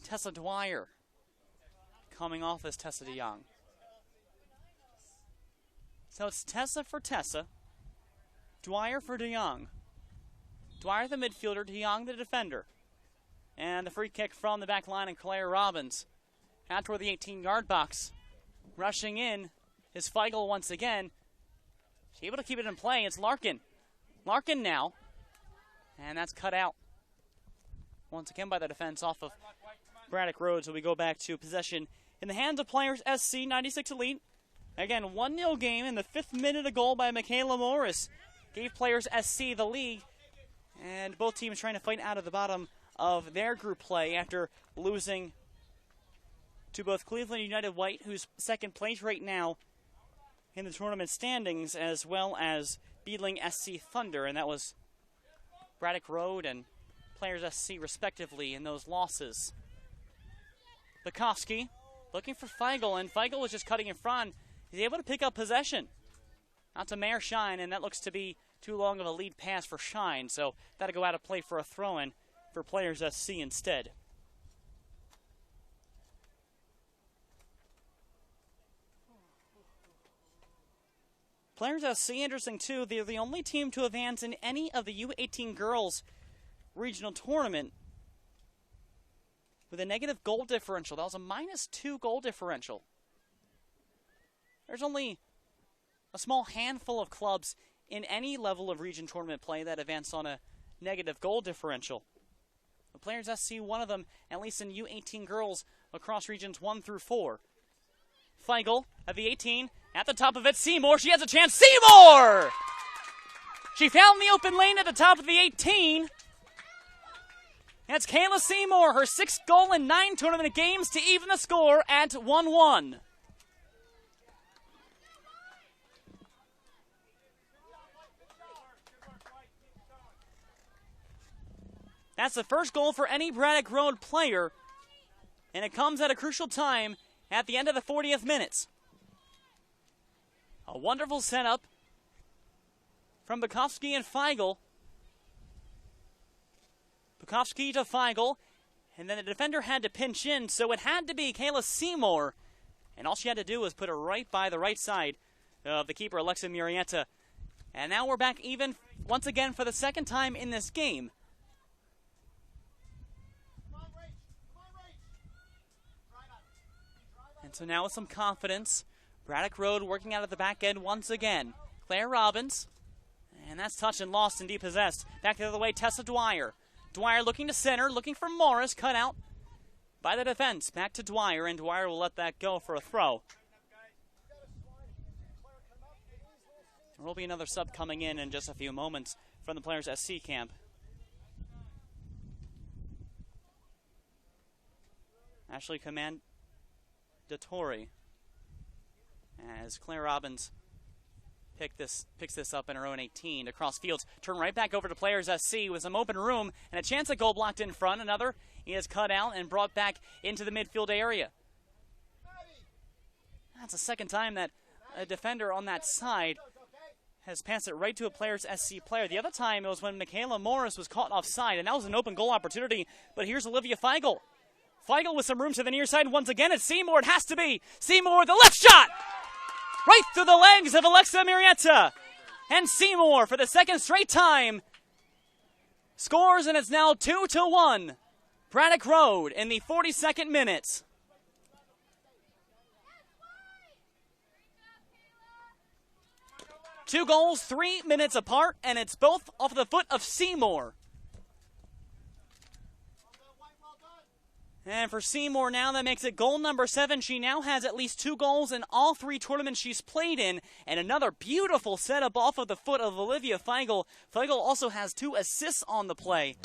Tessa Dwyer coming off as Tessa DeYoung. So it's Tessa for Tessa, Dwyer for DeYoung. Dwyer the midfielder, DeYoung the defender. And the free kick from the back line, and Claire Robbins out toward the 18-yard box. Rushing in is Feigl once again. She's able to keep it in play. It's Larkin. Larkin now. And that's cut out once again by the defense off of Braddock Road. So we go back to possession in the hands of players SC 96 Elite. Again, 1-0 game. In the 5th minute, a goal by Michaela Morris gave players SC the lead. And both teams trying to fight out of the bottom of their group play after losing to both Cleveland United White, who's second place right now in the tournament standings, as well as beating SC Thunder. And that was Braddock Road and players SC respectively in those losses. Bukowski looking for Feigl, and Feigl was just cutting in front. He's able to pick up possession. Out to Mayor Shine, and that looks to be too long of a lead pass for Shine, so that'll go out of play for a throw-in for players SC instead. Players SC, interesting too, they're the only team to advance in any of the U18 Girls regional tournament with a negative goal differential. That was a -2 goal differential. There's only a small handful of clubs in any level of region tournament play that advance on a negative goal differential. The players SC, one of them, at least in U18 Girls across regions 1 through 4. Feigl at the 18, at the top of it, Seymour, she has a chance, Seymour! She found the open lane at the top of the 18. That's Kayla Seymour, her 6th goal in 9 tournament games to even the score at 1-1. That's the first goal for any Braddock Road player, and it comes at a crucial time at the end of the 40th minute. A wonderful setup from Bukowski and Feigl. Bukowski to Feigl, and then the defender had to pinch in, so it had to be Kayla Seymour, and all she had to do was put it right by the right side of the keeper, Alexa Murrieta. And now we're back even once again for the second time in this game. And so now with some confidence, Braddock Road working out of the back end once again. Claire Robbins, and that's touched and lost and depossessed. Back the other way, Tessa Dwyer. Dwyer looking to center, looking for Morris, cut out by the defense. Back to Dwyer, and Dwyer will let that go for a throw. There will be another sub coming in just a few moments from the players at SC camp. Ashley Commandatori, as Claire Robbins picks this up in her own 18 across fields. Turn right back over to players SC with some open room and a chance at goal blocked in front. Another is cut out and brought back into the midfield area. That's the second time that a defender on that side has passed it right to a player's SC player. The other time it was when Michaela Morris was caught offside, and that was an open goal opportunity. But here's Olivia Feigl. Feigl with some room to the near side. Once again, it's Seymour. It has to be Seymour with the left shot! Right through the legs of Alexa Murrieta. And Seymour, for the second straight time, scores, and it's now 2-1. Braddock Road in the 42nd minute. 2 goals, 3 minutes apart, and it's both off the foot of Seymour. And for Seymour now, that makes it goal number 7. She now has at least 2 goals in all 3 tournaments she's played in. And another beautiful setup off of the foot of Olivia Feigl. Feigl also has 2 assists on the play.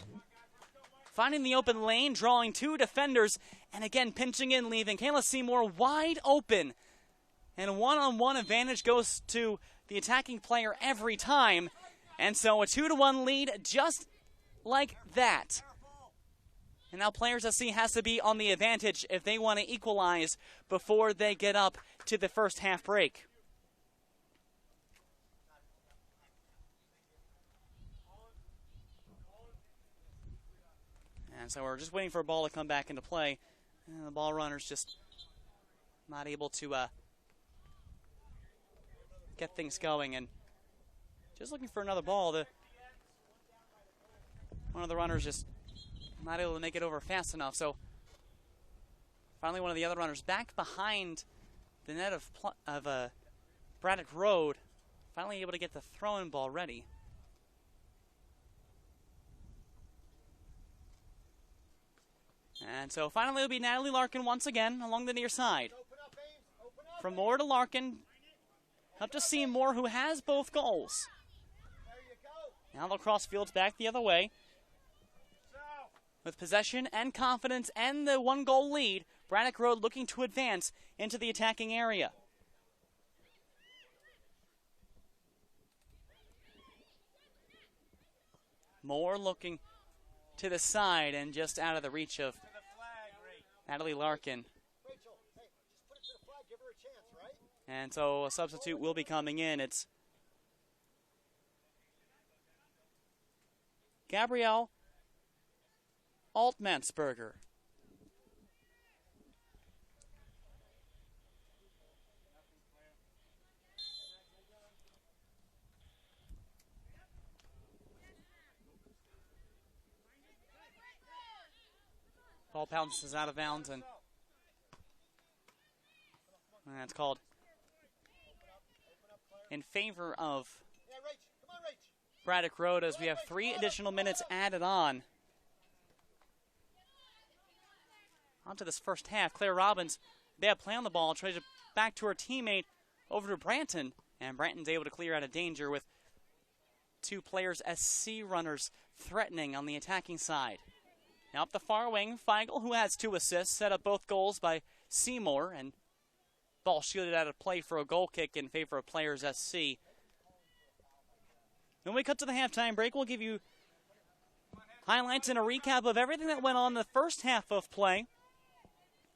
Finding the open lane, drawing 2 defenders, and again pinching in, leaving Kayla Seymour wide open. And one-on-one advantage goes to the attacking player every time. And so a 2-1 lead just like that. And now Players SC has to be on the advantage if they want to equalize before they get up to the first half break. And so we're just waiting for a ball to come back into play. And the ball runner's just not able to get things going. And just looking for another ball. One of the runners just not able to make it over fast enough. So finally one of the other runners back behind the net of Braddock Road, finally able to get the throw-in ball ready. And so finally it'll be Natalie Larkin once again along the near side. From Moore to Larkin, up to Seymour, who has both goals. Now they'll cross fields back the other way. With possession and confidence and the 1-goal lead, Braddock Road looking to advance into the attacking area. Moore looking to the side and just out of the reach of Natalie Larkin. And so a substitute will be coming in. It's Gabrielle Altmansberger. Ball bounces out of bounds, and that's called in favor of Braddock Road as we have 3 additional minutes added on. Onto this first half, Claire Robbins, bad play on the ball, tries it back to her teammate over to Branton, and Branton's able to clear out of danger with 2 Players SC runners threatening on the attacking side. Now up the far wing, Feigl, who has 2 assists, set up both goals by Seymour, and ball shielded out of play for a goal kick in favor of Players SC. When we cut to the halftime break, we'll give you highlights and a recap of everything that went on in the first half of play.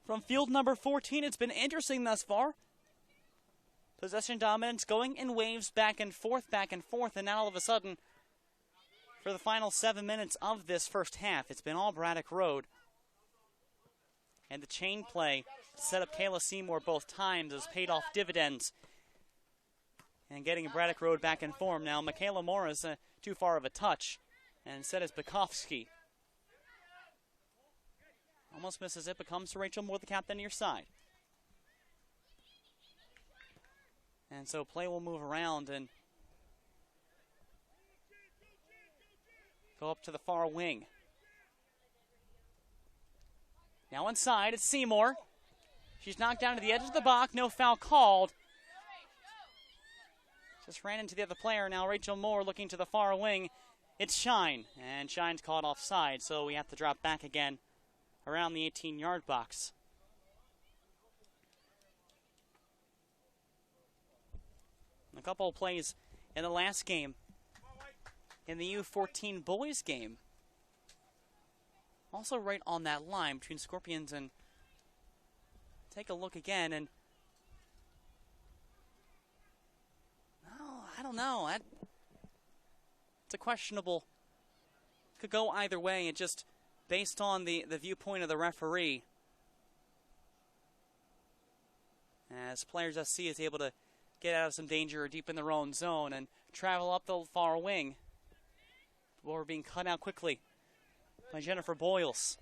From field number 14, it's been interesting thus far. Possession dominance going in waves back and forth, and now all of a sudden, for the final 7 minutes of this first half, it's been all Braddock Road. And the chain play to set up Kayla Seymour both times has paid off dividends. And getting Braddock Road back in form. Now, Michaela Morris, too far of a touch. And instead it's Bukowski. Almost misses it, but comes to Rachel Moore, the captain, near side. And so play will move around and go up to the far wing. Now inside, it's Seymour. She's knocked down to the edge of the box, no foul called. Just ran into the other player. Now Rachel Moore looking to the far wing. It's Shine, and Shine's caught offside, so we have to drop back again around the 18-yard box. A couple of plays in the last game, in the U14 boys game. Also right on that line between Scorpions and... Take a look again, and... Oh, I don't know. It's a questionable... Could go either way, and just... based on the viewpoint of the referee, as Players SC is able to get out of some danger deep in their own zone and travel up the far wing. Before being cut out quickly by Jennifer Boyles.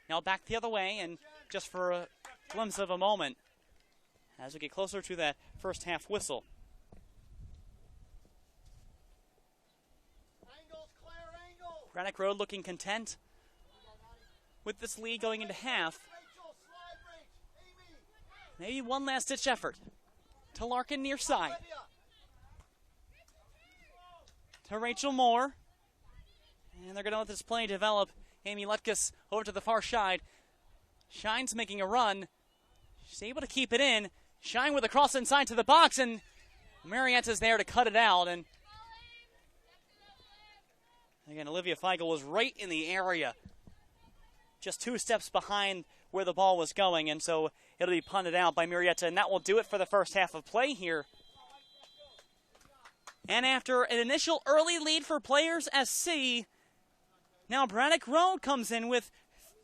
Now back the other way, and just for a glimpse of a moment as we get closer to that first half whistle. Braddock Road looking content with this lead going into half. Maybe one last-ditch effort to Larkin near side. To Rachel Moore. And they're going to let this play develop. Amy Lutkus over to the far side. Shine's making a run. She's able to keep it in. Shine with a cross inside to the box, and Marietta's there to cut it out. And again, Olivia Feigl was right in the area, just 2 steps behind where the ball was going, and so it'll be punted out by Marietta, and that will do it for the first half of play here. And after an initial early lead for Players SC, now Braddock Road comes in with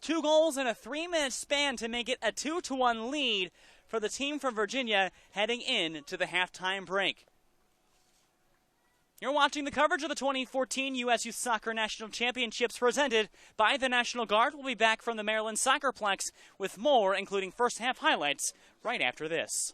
2 goals in a 3-minute span to make it a 2-1 lead for the team from Virginia heading into the halftime break. You're watching the coverage of the 2014 U.S. Youth Soccer National Championships presented by the National Guard. We'll be back from the Maryland SoccerPlex with more, including first half highlights, right after this.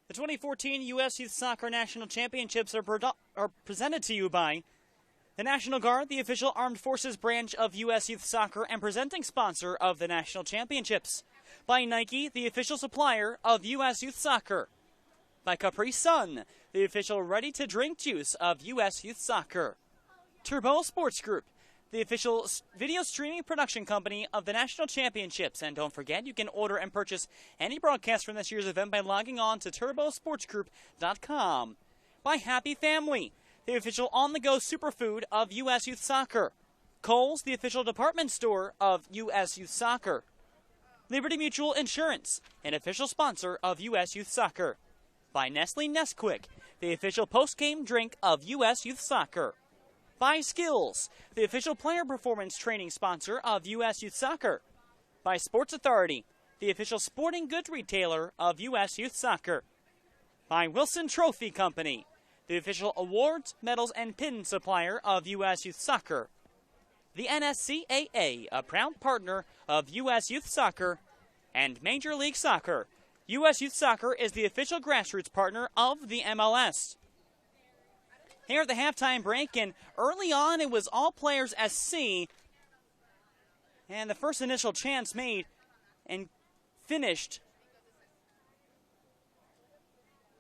The 2014 U.S. Youth Soccer National Championships are presented to you by the National Guard, the official armed forces branch of U.S. Youth Soccer and presenting sponsor of the National Championships. By Nike, the official supplier of U.S. Youth Soccer. By Capri Sun, the official ready-to-drink juice of U.S. Youth Soccer. Turbo Sports Group, the official video streaming production company of the National Championships. And don't forget, you can order and purchase any broadcast from this year's event by logging on to turbosportsgroup.com. By Happy Family, the official on-the-go superfood of U.S. Youth Soccer. Kohl's, the official department store of U.S. Youth Soccer. Liberty Mutual Insurance, an official sponsor of U.S. Youth Soccer. By Nestle Nesquik, the official post-game drink of U.S. Youth Soccer. By Skills, the official player performance training sponsor of U.S. Youth Soccer. By Sports Authority, the official sporting goods retailer of U.S. Youth Soccer. By Wilson Trophy Company, the official awards, medals, and pin supplier of U.S. Youth Soccer. The NSCAA, a proud partner of U.S. Youth Soccer. And Major League Soccer. U.S. Youth Soccer is the official grassroots partner of the MLS. Here at the halftime break, and early on it was all players SC. And the first initial chance made and finished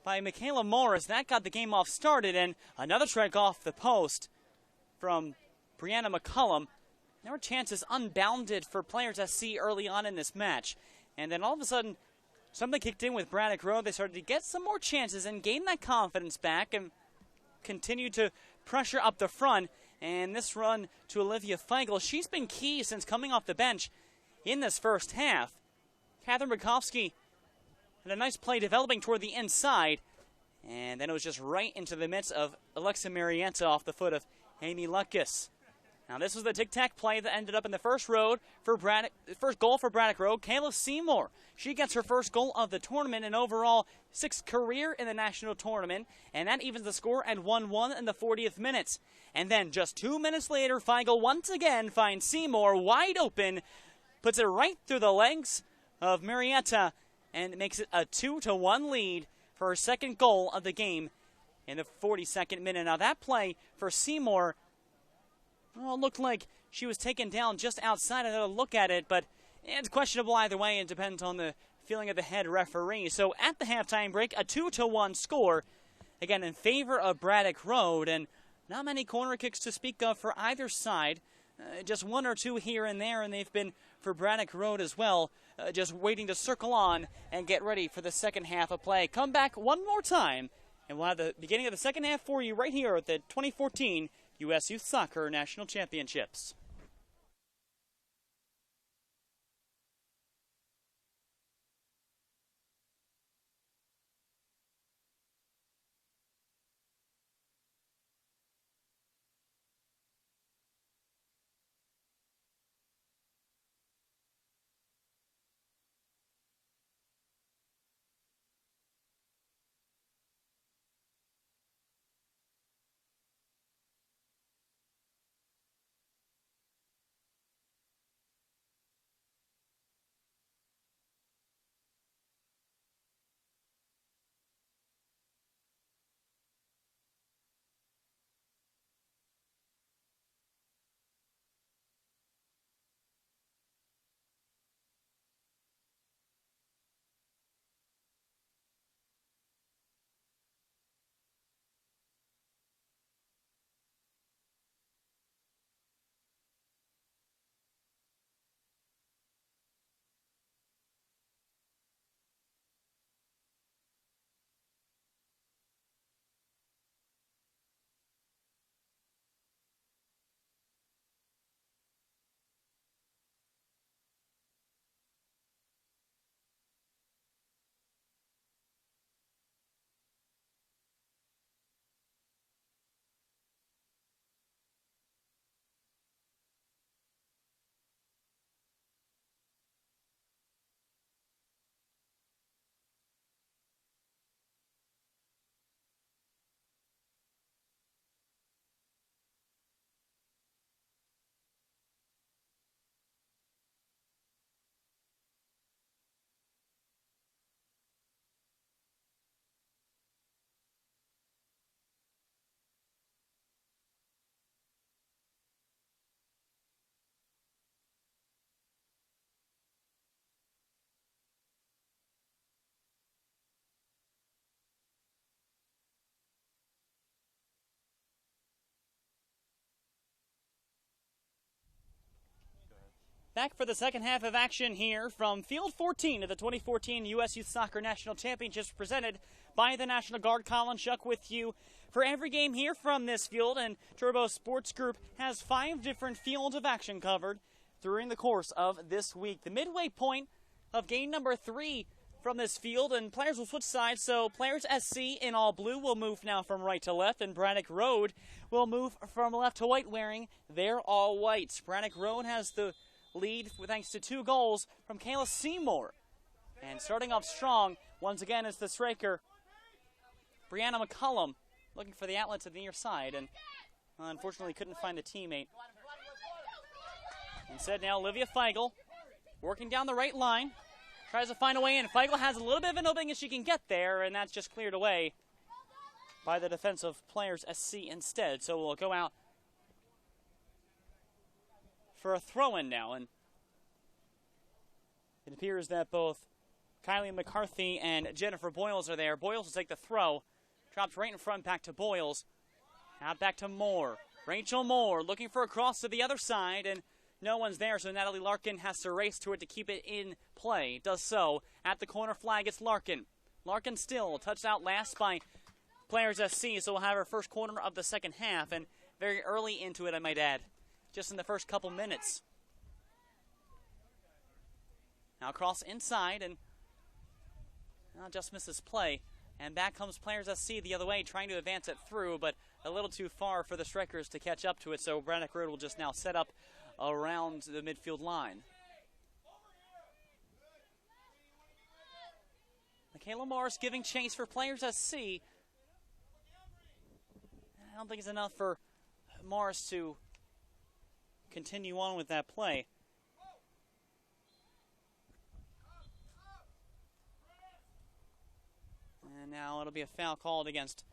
by Michaela Morris. That got the game off started, and another strike off the post from Brianna McCullum. There were chances unbounded for players SC early on in this match. And then all of a sudden, something kicked in with Braddock Road. They started to get some more chances and gain that confidence back and continue to pressure up the front. And this run to Olivia Feigl, she's been key since coming off the bench in this first half. Catherine Bukowski had a nice play developing toward the inside. And then it was just right into the midst of Alexa Marietta off the foot of Amy Lucas. Now this was the tic-tac play that ended up in the first goal for Braddock Road. Kayla Seymour, she gets her first goal of the tournament and overall sixth career in the national tournament, and that evens the score at 1-1 in the 40th minutes. And then just 2 minutes later, Feigl once again finds Seymour wide open, puts it right through the legs of Marietta, and makes it a 2-1 lead for her second goal of the game in the 42nd minute. Now that play for Seymour, well, it looked like she was taken down just outside. I had a look at it, but it's questionable either way. It depends on the feeling of the head referee. So at the halftime break, a 2-1 score, again in favor of Braddock Road, and not many corner kicks to speak of for either side. Just one or two here and there, and they've been for Braddock Road as well, just waiting to circle on and get ready for the second half of play. Come back one more time, and we'll have the beginning of the second half for you right here at the 2014 U.S. Youth Soccer National Championships. Back for the second half of action here from Field 14 of the 2014 U.S. Youth Soccer National Championships presented by the National Guard. Colin Shuck with you for every game here from this field, and Turbo Sports Group has 5 different fields of action covered during the course of this week. The midway point of game number 3 from this field, and players will switch sides, so players SC in all blue will move now from right to left, and Braddock Road will move from left to right wearing their all whites. Braddock Road has the lead thanks to 2 goals from Kayla Seymour. And starting off strong, once again, is the striker, Brianna McCullum, looking for the outlet to the near side, and unfortunately couldn't find a teammate. Instead now, Olivia Feigl, working down the right line, tries to find a way in. Feigl has a little bit of an opening as she can get there, and that's just cleared away by the defensive players SC instead. So we'll go out for a throw-in now, and it appears that both Kylie McCarthy and Jennifer Boyles are there. Boyles will take the throw, drops right in front, back to Boyles. Out back to Moore. Rachel Moore looking for a cross to the other side, and no one's there, so Natalie Larkin has to race to it to keep it in play. Does so. At the corner flag, it's Larkin. Larkin still touched out last by players SC, so we'll have our first corner of the second half, and very early into it, I might add. Just in the first couple minutes. Now cross inside, and just misses play. And back comes players SC the other way, trying to advance it through, but a little too far for the strikers to catch up to it, so Braddock Road will just now set up around the midfield line. Michaela Morris giving chase for players SC. I don't think it's enough for Morris to continue on with that play. And now it'll be a foul called against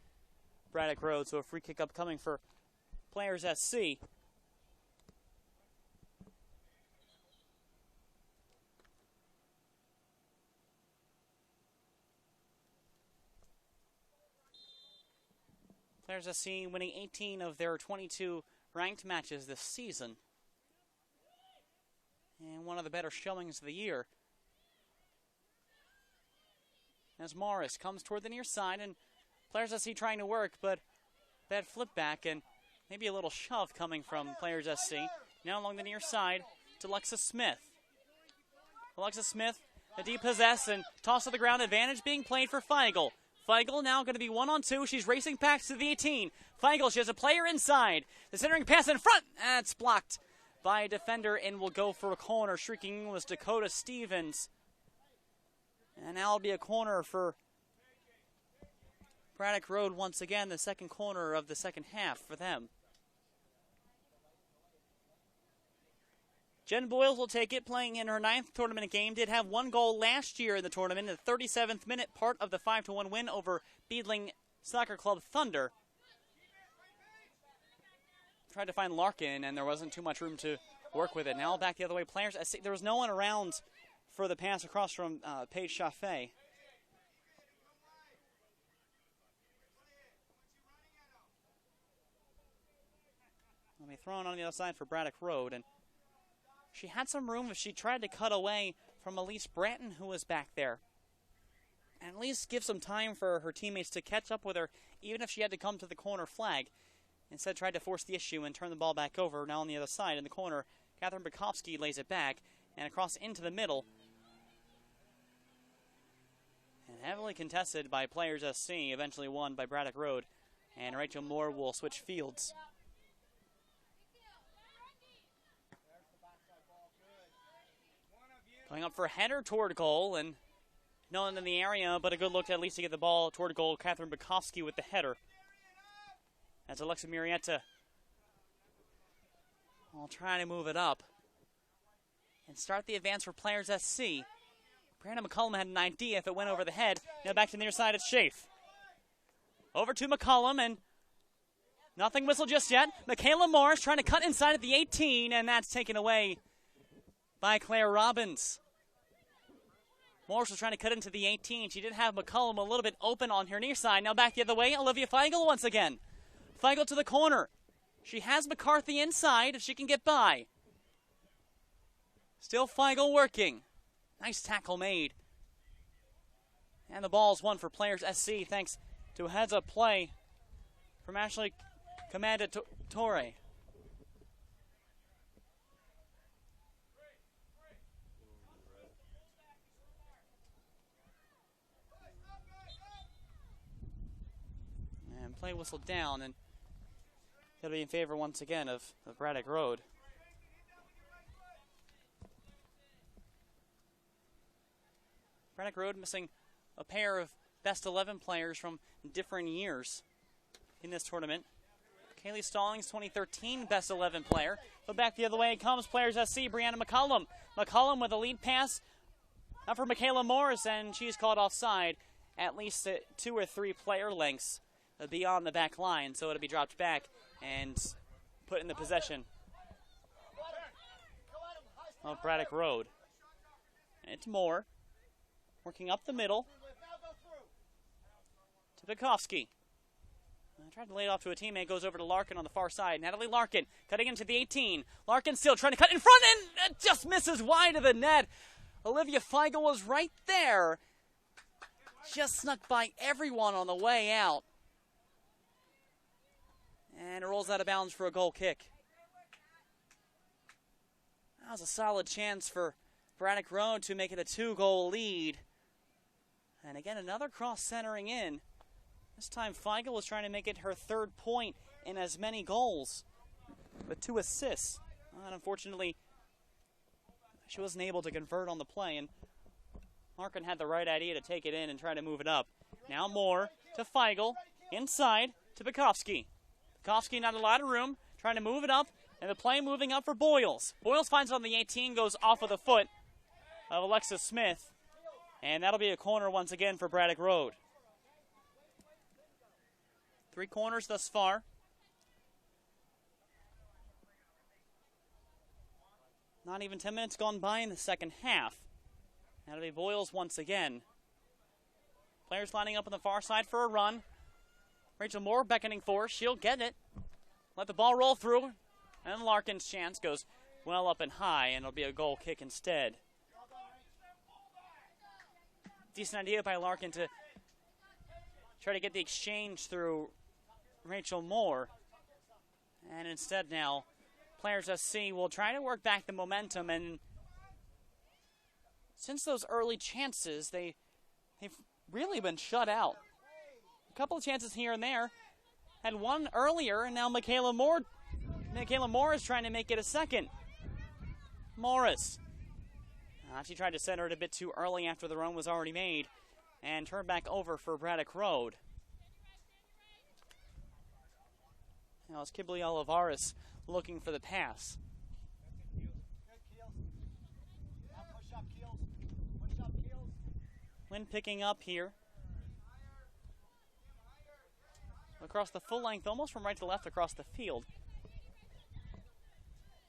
Braddock Road, so a free kick upcoming for players SC. Players SC winning 18 of their 22 ranked matches this season. And one of the better showings of the year. As Morris comes toward the near side, and players SC trying to work, but bad flip back and maybe a little shove coming from players SC. Now along the near side to Alexa Smith. Alexa Smith, a deep possess and toss to the ground, advantage being played for Feigl. Feigl now going to be 1-on-2. She's racing back to the 18. Feigl, she has a player inside. The centering pass in front. That's blocked by a defender and will go for a corner. Shrieking was Dakota Stevens. And now it'll be a corner for Braddock Road once again, the second corner of the second half for them. Jen Boyles will take it, playing in her 9th tournament game. Did have 1 goal last year in the tournament, in the 37th minute, part of the 5-1 win over Beadling Soccer Club Thunder. Tried to find Larkin, and there wasn't too much room to work with it. Now back the other way. Players, there was no one around for the pass across from Paige Chaffee. Will be thrown on the other side for Braddock Road, and she had some room if she tried to cut away from Elise Bratton, who was back there. And at least give some time for her teammates to catch up with her, even if she had to come to the corner flag. Instead, tried to force the issue and turn the ball back over. Now on the other side, in the corner, Catherine Bukowski lays it back, and across into the middle. And heavily contested by players SC, eventually won by Braddock Road. And Rachel Moore will switch fields. Going up for a header toward goal, and no one in the area, but a good look at least to get the ball toward goal. Catherine Bukowski with the header. As Alexa Murrieta will try to move it up and start the advance for players SC. Brandon McCullum had an idea if it went over the head. Now back to the near side, it's Schaaf. Over to McCullum, and nothing whistled just yet. Michaela Morris trying to cut inside at the 18, and that's taken away by Claire Robbins. Morris was trying to cut into the 18. She did have McCullum a little bit open on her near side. Now back the other way, Olivia Feigl once again. Feigl to the corner. She has McCarthy inside if she can get by. Still Feigl working. Nice tackle made. And the ball's won for Players SC thanks to a heads-up play from Ashley Commandatore. And play whistled down, and it'll be in favor once again of Braddock Road. Braddock Road missing a pair of best 11 players from different years in this tournament. Kaylee Stallings, 2013 best 11 player. But back the other way it comes, Players SC, Brianna McCollum. McCollum with a lead pass up for Michaela Morris, and she's called offside at least 2 or 3 player lengths beyond the back line, so it'll be dropped back and put in the possession of Braddock Road. It's Moore working up the middle to Bukowski. Tried to lay it off to a teammate, goes over to Larkin on the far side. Natalie Larkin cutting into the 18. Larkin still trying to cut in front, and it just misses wide of the net. Olivia Feigl was right there. Just snuck by everyone on the way out. And it rolls out of bounds for a goal kick. That was a solid chance for Braddock Road to make it a 2-goal lead. And again, another cross centering in. This time Feigl was trying to make it her 3rd point in as many goals with 2 assists. And unfortunately, she wasn't able to convert on the play, and Larkin had the right idea to take it in and try to move it up. Now Moore to Feigl, inside to Bukowski. Bukowski not a lot of room, trying to move it up, and the play moving up for Boyles. Boyles finds it on the 18, goes off of the foot of Alexis Smith, and that'll be a corner once again for Braddock Road. 3 corners thus far. Not even 10 minutes gone by in the second half. That'll be Boyles once again. Players lining up on the far side for a run. Rachel Moore beckoning for her. She'll get it. Let the ball roll through. And Larkin's chance goes well up and high, and it'll be a goal kick instead. Decent idea by Larkin to try to get the exchange through Rachel Moore. And instead now, Players SC will try to work back the momentum, and since those early chances, they've really been shut out. A couple of chances here and there. Had one earlier, and now Michaela Moore is trying to make it a second. Morris. She tried to center it a bit too early after the run was already made, and turned back over for Braddock Road. Now it's Kimberly Olivares looking for the pass. Wind picking up here. Across the full length, almost from right to left across the field.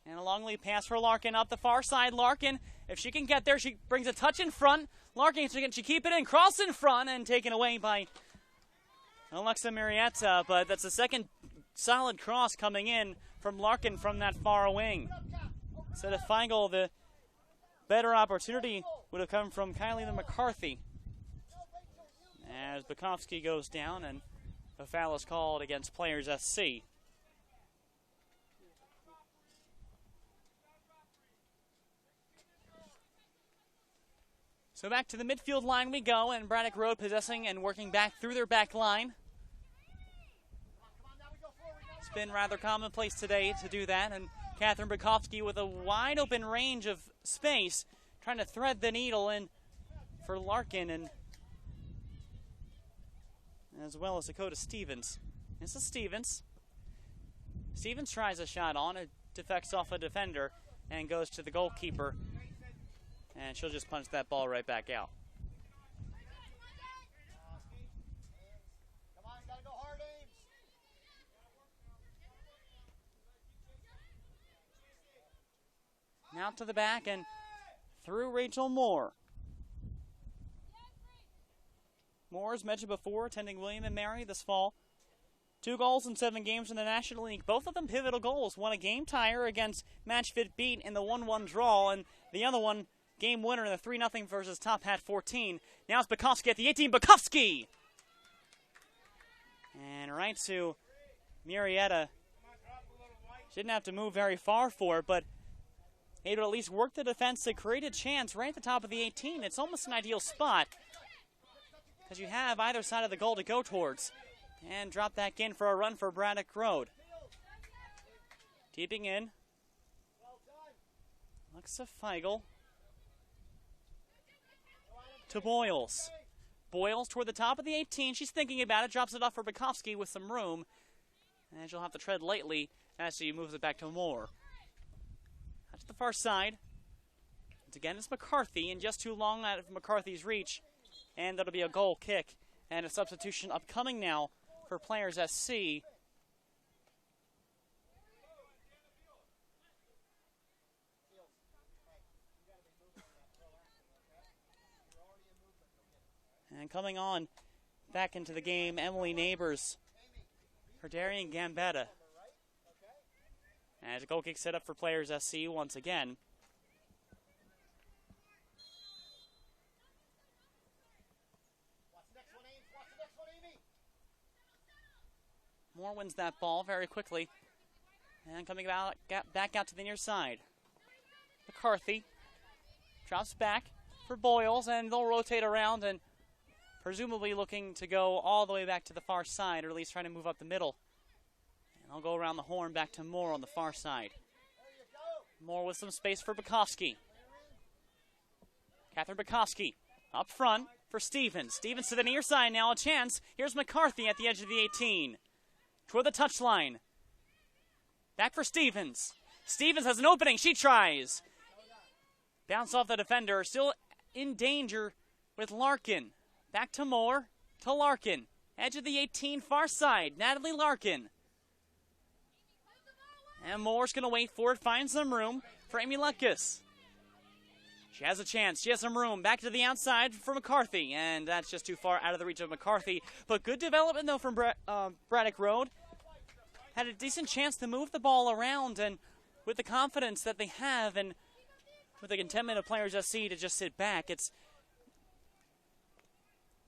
And a long lead pass for Larkin up the far side. Larkin, if she can get there, she brings a touch in front. Larkin, she keep it in, cross in front, and taken away by Alexa Marietta. But that's the second solid cross coming in from Larkin from that far wing. Instead of Feigl, the better opportunity would have come from Kylie McCarthy. As Bukowski goes down, and a foul is called against Players SC. So back to the midfield line we go, and Braddock Road possessing and working back through their back line. It's been rather commonplace today to do that, and Catherine Bukowski with a wide open range of space, trying to thread the needle in for Larkin, and as well as Dakota Stevens. This is Stevens. Stevens tries a shot on, it defects off a defender, and goes to the goalkeeper. And she'll just punch that ball right back out. Now to the back and through Rachel Moore. Moore, as mentioned before, attending William & Mary this fall. 2 goals in 7 games in the National League. Both of them pivotal goals. Won a game tire against Matchfit Beat in the 1-1 draw, and the other one, game winner in the 3-0 versus Tophat 14. Now it's Bukowski at the 18. Bukowski! And right to Murrieta. She didn't have to move very far for it, but able to at least work the defense to create a chance right at the top of the 18. It's almost an ideal spot because you have either side of the goal to go towards. And drop back in for a run for Braddock Road. Deeping in. Alexa Feigl to Boyles. Boyles toward the top of the 18. She's thinking about it. Drops it off for Bukowski with some room. And she'll have to tread lightly as she moves it back to Moore. Out to the far side. Once again, it's McCarthy, and just too long out of McCarthy's reach. And that'll be a goal kick. And a substitution upcoming now for Players SC. And coming on back into the game, Emily Neighbors for Darian Gambetta. As a goal kick set up for Players SC once again. Moore wins that ball very quickly. And coming back out to the near side. McCarthy drops back for Boyles, and they'll rotate around and presumably looking to go all the way back to the far side, or at least trying to move up the middle. And they'll go around the horn back to Moore on the far side. Moore with some space for Bukowski. Catherine Bukowski up front for Stevens. Stevens to the near side now, a chance. Here's McCarthy at the edge of the 18. Toward the touchline. Back for Stevens. Stevens has an opening. She tries. Bounce off the defender. Still in danger with Larkin. Back to Moore. To Larkin. Edge of the 18, far side. Natalie Larkin. And Moore's going to wait for it. Finds some room for Amy Lucas. She has a chance. She has some room. Back to the outside for McCarthy. And that's just too far out of the reach of McCarthy. But good development, though, from Braddock Road. Had a decent chance to move the ball around. And with the confidence that they have and with the contentment of Players SC to just sit back, it's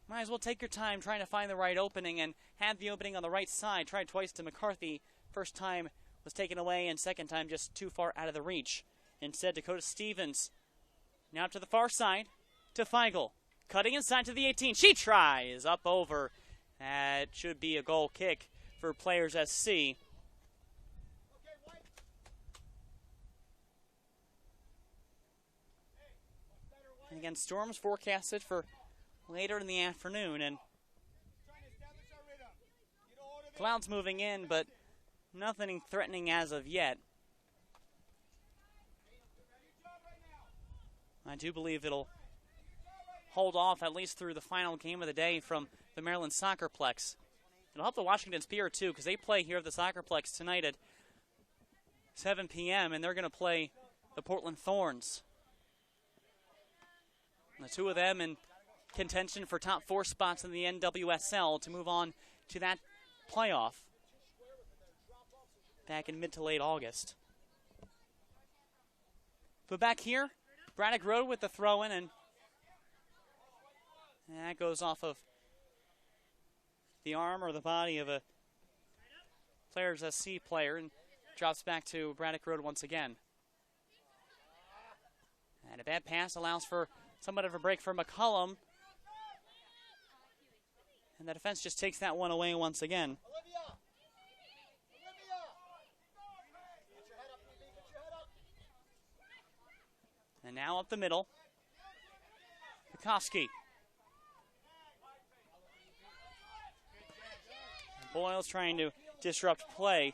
might as well take your time trying to find the right opening, and had the opening on the right side. Tried twice to McCarthy. First time was taken away, and second time just too far out of the reach. Instead, Dakota Stevens now to the far side to Feigl. Cutting inside to the 18. She tries up over. That should be a goal kick for Players SC. And again, storms forecasted for later in the afternoon, and clouds moving in, but nothing threatening as of yet. I do believe it'll hold off at least through the final game of the day from the Maryland SoccerPlex. It'll help the Washington Spirit, too, because they play here at the SoccerPlex tonight at 7 p.m., and they're going to play the Portland Thorns. The two of them in contention for top 4 spots in the NWSL to move on to that playoff back in mid to late August. But back here, Braddock Road with the throw-in, and that goes off of the arm or the body of a Players SC player and drops back to Braddock Road once again. And a bad pass allows for somewhat of a break for McCullum. And the defense just takes that one away once again. And now up the middle. Bukowski. Boyle's trying to disrupt play.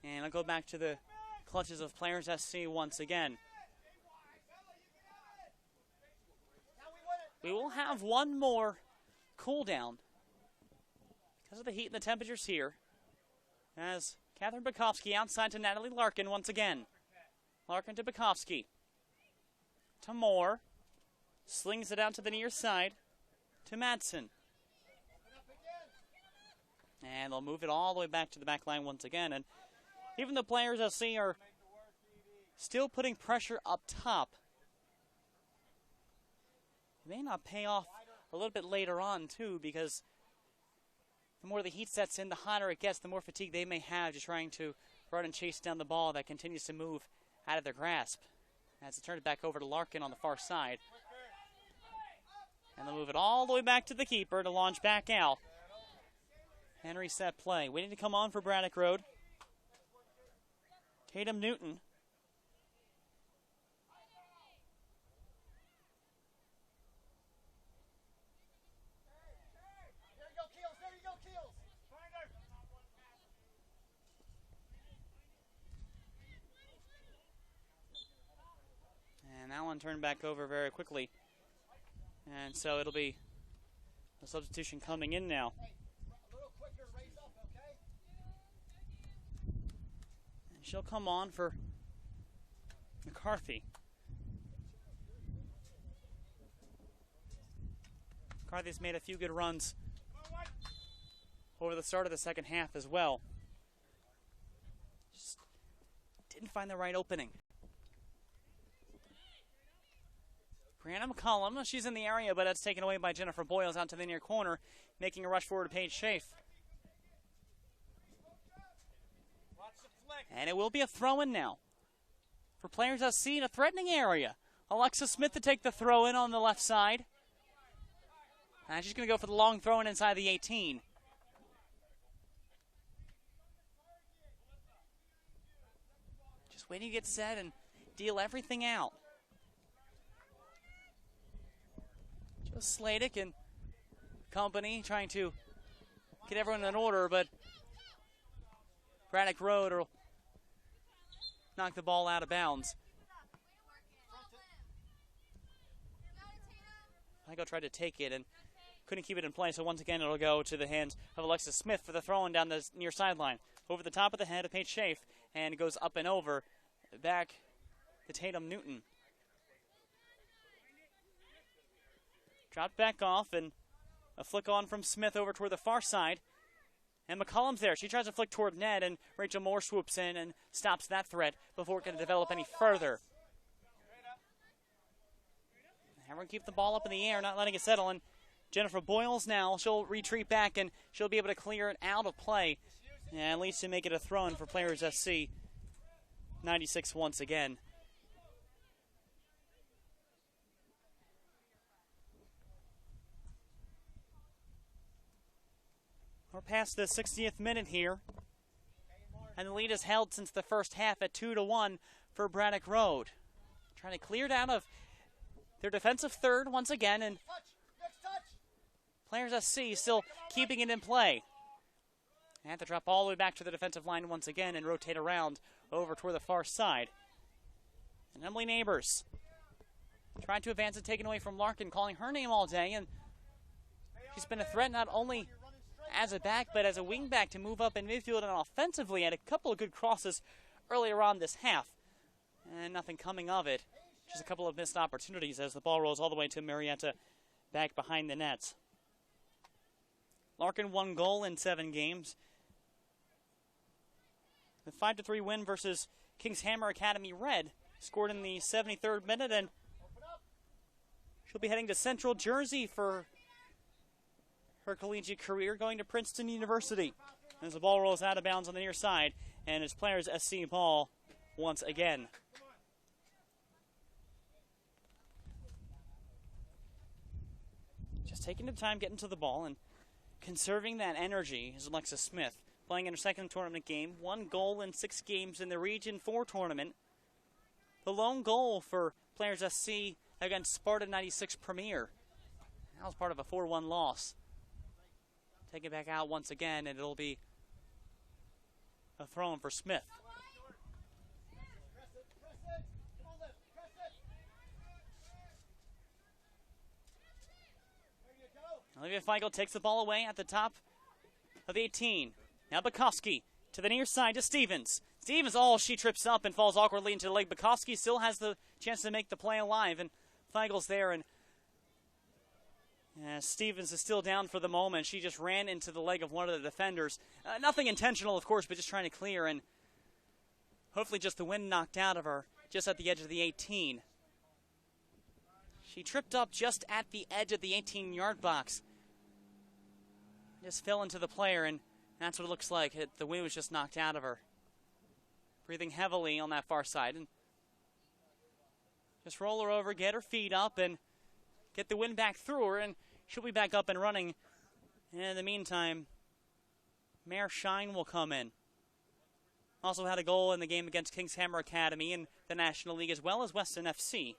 And I'll go back to the clutches of Players SC once again. We will have one more cool down because of the heat and the temperatures here. As Catherine Bukowski outside to Natalie Larkin once again. Larkin to Bukowski. To Moore. Slings it out to the near side to Madsen. And they'll move it all the way back to the back line once again. And even the Players SC are still putting pressure up top. It may not pay off a little bit later on, too, because the more the heat sets in, the hotter it gets, the more fatigue they may have just trying to run and chase down the ball that continues to move out of their grasp. As it turns back over to Larkin on the far side. And they'll move it all the way back to the keeper to launch back out. Henry set play. Waiting to come on for Braddock Road. Tatum Newton. And that one turned back over very quickly. And so it'll be a substitution coming in now. And she'll come on for McCarthy. McCarthy's made a few good runs over the start of the second half as well. Just didn't find the right opening. Brianna McCollum, she's in the area, but that's taken away by Jennifer Boyles out to the near corner, making a rush forward to Paige Schaaf. And it will be a throw-in now for Players SC in a threatening area. Alexis Smith to take the throw-in on the left side. And she's going to go for the long throw-in inside the 18. Just waiting to get set and deal everything out. Sladek and company trying to get everyone in order, but Braddock Road will knock the ball out of bounds. Michael tried to take it and couldn't keep it in place, so once again it'll go to the hands of Alexis Smith for the throw-in down the near sideline. Over the top of the head of Paige Schaaf, and it goes up and over, back to Tatum Newton. Dropped back off, and a flick on from Smith over toward the far side. And McCollum's there. She tries to flick toward Ned, and Rachel Moore swoops in and stops that threat before it can develop any further. Everyone keep the ball up in the air, not letting it settle. And Jennifer Boyles now, she'll retreat back, and she'll be able to clear it out of play. And at least to make it a throw-in for Players SC. 96 once again. We're past the 60th minute here, and the lead is held since the first half at 2-1 for Braddock Road. Trying to clear it out of their defensive third once again, and Players SC still keeping it in play. They have to drop all the way back to the defensive line once again and rotate around over toward the far side. And Emily Neighbors trying to advance and taken away from Larkin, calling her name all day, and she's been a threat not only as a back, but as a wing back to move up in midfield and offensively. Had a couple of good crosses earlier on this half, and nothing coming of it. Just a couple of missed opportunities as the ball rolls all the way to Marietta back behind the nets. Larkin 1 goal in 7 games. The 5-3 win versus Kings Hammer Academy Red, scored in the 73rd minute, and she'll be heading to Central Jersey for her collegiate career, going to Princeton University. As the ball rolls out of bounds on the near side, and it's Players SC ball once again. Just taking the time getting to the ball and conserving that energy is Alexis Smith, playing in her second tournament game. 1 goal in 6 games in the Region 4 tournament. The lone goal for Players SC against Sparta 96 Premier. That was part of a 4-1 loss. Take it back out once again, and it'll be a throw-in for Smith. Olivia Feigl takes the ball away at the top of 18. Now Bukowski to the near side to Stevens. Stevens, she trips up and falls awkwardly into the leg. Bukowski still has the chance to make the play alive, and Feigl's there, and Stevens is still down for the moment. She just ran into the leg of one of the defenders. Nothing intentional, of course, but just trying to clear, and hopefully just the wind knocked out of her just at the edge of the 18. She tripped up just at the edge of the 18-yard box. Just fell into the player, and that's what it looks like. The wind was just knocked out of her. Breathing heavily on that far side. And just roll her over, get her feet up, and get the wind back through her, and she'll be back up and running. And in the meantime, Mare Shine will come in. Also had a goal in the game against Kings Hammer Academy in the National League, as well as Weston FC.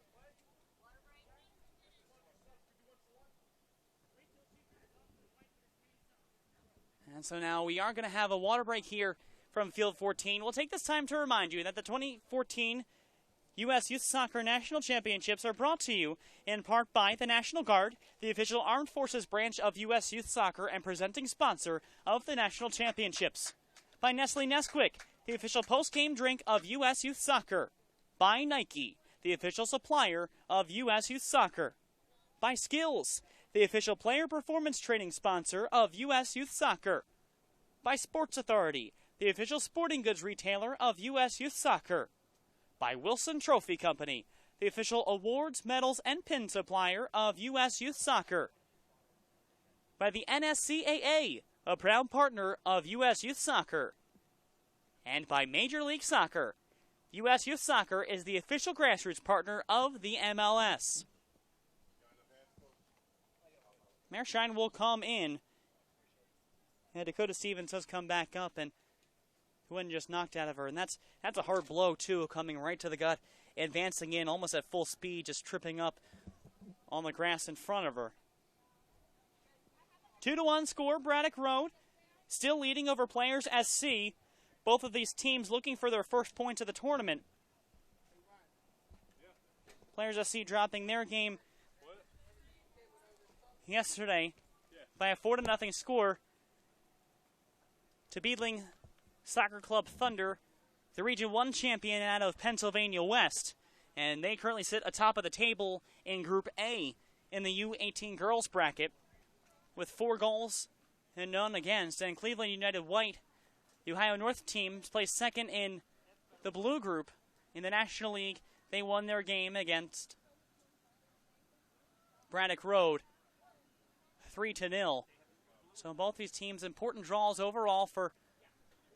And so now we are going to have a water break here from Field 14. We'll take this time to remind you that the 2014 U.S. Youth Soccer National Championships are brought to you in part by the National Guard, the official armed forces branch of U.S. Youth Soccer and presenting sponsor of the National Championships. By Nestle Nesquik, the official post-game drink of U.S. Youth Soccer. By Nike, the official supplier of U.S. Youth Soccer. By Skills, the official player performance training sponsor of U.S. Youth Soccer. By Sports Authority, the official sporting goods retailer of U.S. Youth Soccer. By Wilson Trophy Company, the official awards, medals, and pin supplier of U.S. Youth Soccer. By the NSCAA, a proud partner of U.S. Youth Soccer. And by Major League Soccer, U.S. Youth Soccer is the official grassroots partner of the MLS. Mare Shine will come in. And Dakota Stevens does come back up, and the wind just knocked out of her. And that's a hard blow, too, coming right to the gut, advancing in almost at full speed, just tripping up on the grass in front of her. 2-1 score, Braddock Road, still leading over Players SC. Both of these teams looking for their first points of the tournament. Players SC dropping their game yesterday by a 4-0 score to Beadling Soccer Club Thunder, the Region 1 champion out of Pennsylvania West. And they currently sit atop of the table in Group A in the U18 girls bracket with 4 goals and none against. And Cleveland United White, the Ohio North team, placed second in the blue group in the National League. They won their game against Braddock Road 3-0. So both these teams important draws overall for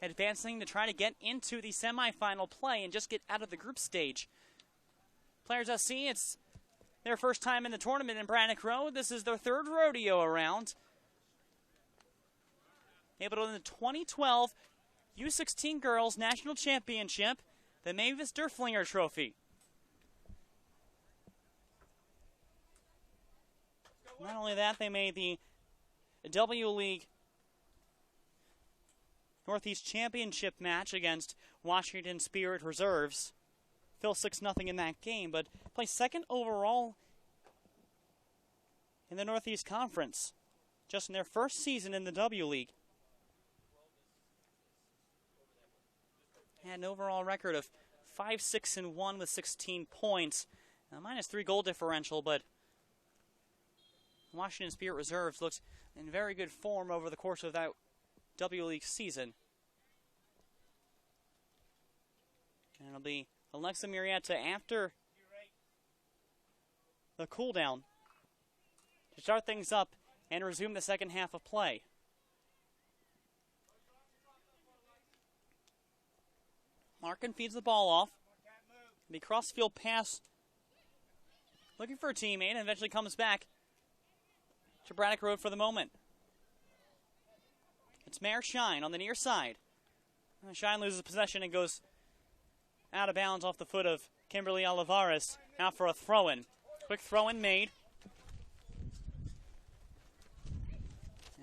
advancing to try to get into the semifinal play and just get out of the group stage. Players SC, it's their first time in the tournament in Braddock Road. This is their 3rd rodeo around. Able to win the 2012 U16 Girls National Championship, the Mavis Derflinger Trophy. Not only that, they made the W League Northeast Championship match against Washington Spirit Reserves. Fell 6-0 in that game, but placed second overall in the Northeast Conference, just in their first season in the W League. Had an overall record of 5-6-1 with 16 points. Minus 3 goal differential, but Washington Spirit Reserves looked in very good form over the course of that W League season. And it'll be Alexa Murrieta after the cool down to start things up and resume the second half of play. Larkin feeds the ball off. The cross-field pass looking for a teammate and eventually comes back to Braddock Road for the moment. It's Mare Shine on the near side. Shine loses possession and goes out of bounds off the foot of Kimberly Olivares. Now for a throw-in. Quick throw-in made.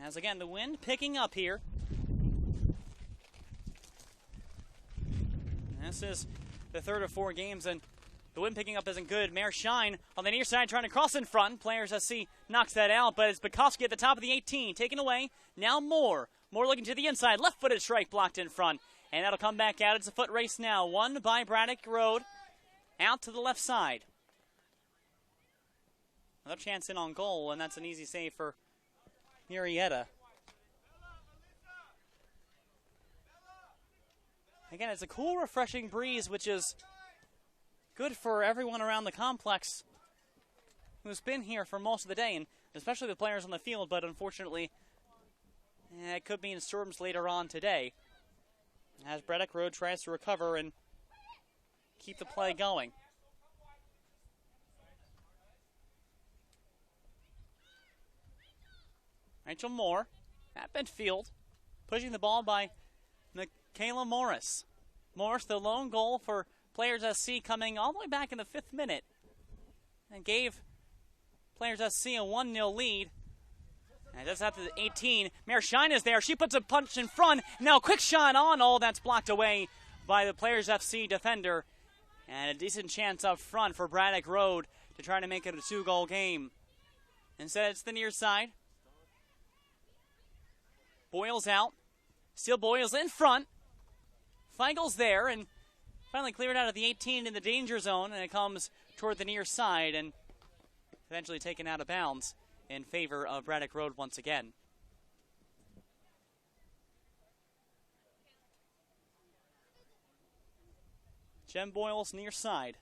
As again, the wind picking up here. This is the 3rd of 4 games, and the wind picking up isn't good. Mare Shine on the near side trying to cross in front. Players SC knocks that out, but it's Bukowski at the top of the 18. Taken away. Now Moore. Moore looking to the inside. Left-footed strike blocked in front. And that'll come back out. It's a foot race now. Won by Braddock Road. Out to the left side. Another chance in on goal, and that's an easy save for Murrieta. Again, it's a cool, refreshing breeze, which is good for everyone around the complex who's been here for most of the day, and especially the players on the field, but unfortunately, it could mean storms later on today as Braddock Road tries to recover and keep the play going. Rachel Moore at midfield, pushing the ball by Michaela Morris. Morris, the lone goal for Players SC, coming all the way back in the 5th minute and gave Players SC a 1-0 lead. And just after the 18, Mare Shine is there. She puts a punch in front. Now a quick shot on. Oh, that's blocked away by the Players FC defender. And a decent chance up front for Braddock Road to try to make it a 2-goal game. Instead, it's the near side. Boyles out. Still Boyles in front. Feigel's there and finally cleared out of the 18 in the danger zone, and it comes toward the near side and eventually taken out of bounds in favor of Braddock Road once again. Jem Boyles near side.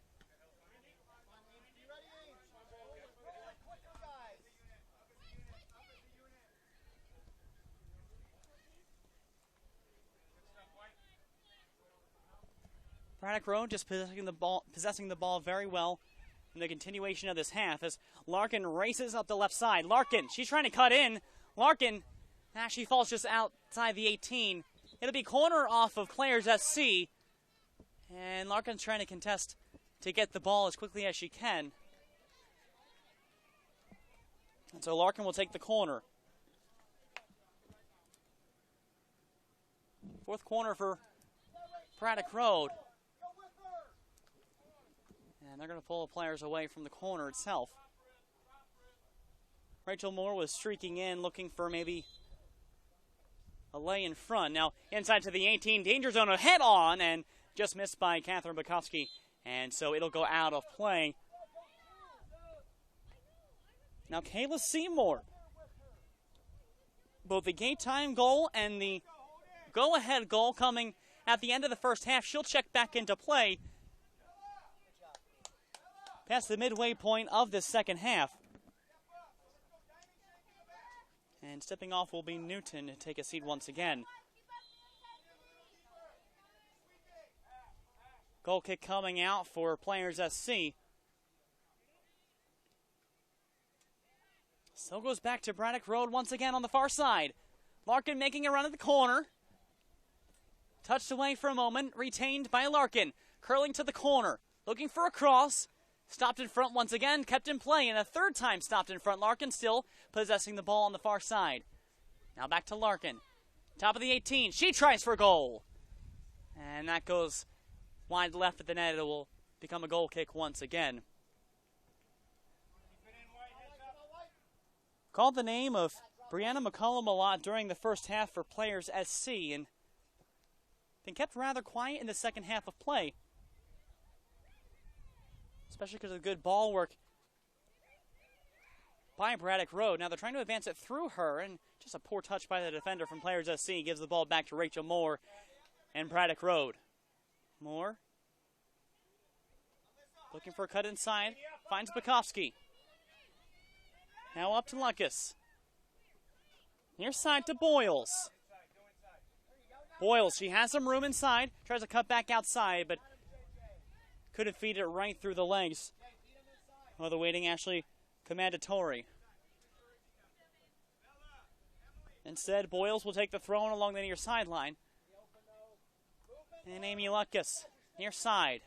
Braddock Road just possessing the ball very well in the continuation of this half as Larkin races up the left side. Larkin, she's trying to cut in. Larkin actually falls just outside the 18. It'll be corner off of Players SC. And Larkin's trying to contest to get the ball as quickly as she can. And so Larkin will take the corner. 4th corner for Braddock Road. And they're going to pull the players away from the corner itself. Rachel Moore was streaking in, looking for maybe a lay in front. Now inside to the 18, danger zone, a head on, and just missed by Catherine Bukowski. And so it'll go out of play. Now Kayla Seymour. Both the gate time goal and the go-ahead goal coming at the end of the first half. She'll check back into play past the midway point of the second half. And stepping off will be Newton to take a seat once again. Goal kick coming out for Players SC. So goes back to Braddock Road once again on the far side. Larkin making a run at the corner. Touched away for a moment, retained by Larkin. Curling to the corner, looking for a cross. Stopped in front once again, kept in play, and a third time stopped in front. Larkin still possessing the ball on the far side. Now back to Larkin. Top of the 18, she tries for goal. And that goes wide left at the net. It will become a goal kick once again. Called the name of Brianna McCollum a lot during the first half for Players SC, and been kept rather quiet in the second half of play. Especially because of the good ball work by Braddock Road. Now they're trying to advance it through her, and just a poor touch by the defender from Players SC gives the ball back to Rachel Moore and Braddock Road. Moore looking for a cut inside, finds Bukowski. Now up to Lucas. Near side to Boyles. Boyles, she has some room inside, tries to cut back outside, but couldn't feed it right through the legs of the waiting Ashley Commandatori. Instead, Boyles will take the throw in along the near sideline. And Amy Lucas, near side.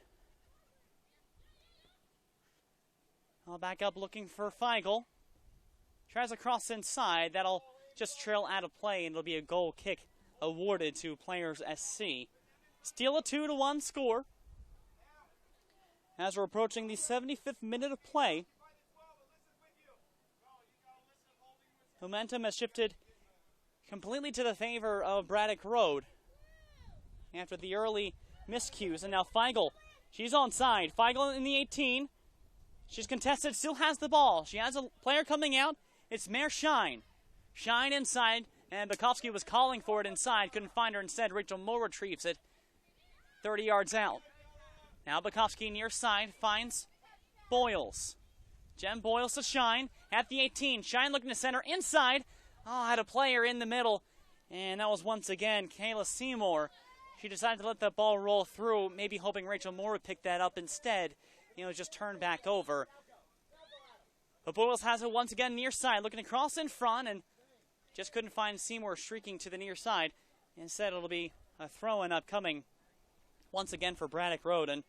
I'll back up looking for Feigl. Tries a cross inside. That'll just trail out of play, and it'll be a goal kick awarded to Players SC. Still a 2-1 score. As we're approaching the 75th minute of play, momentum has shifted completely to the favor of Braddock Road after the early miscues. And now Feigl, she's onside. Feigl in the 18. She's contested, still has the ball. She has a player coming out. It's Mare Shine. Shine inside, and Bukowski was calling for it inside. Couldn't find her. Instead, Rachel Moore retrieves it 30 yards out. Now Bukowski near side finds Boyles. Jen Boyles to Shine at the 18. Shine looking to center inside. Oh, had a player in the middle. And that was once again Kayla Seymour. She decided to let the ball roll through, maybe hoping Rachel Moore would pick that up instead. Just turned back over. But Boyles has it once again near side, looking to cross in front, and just couldn't find Seymour streaking to the near side. Instead, it'll be a throw-in upcoming once again for Braddock Road. And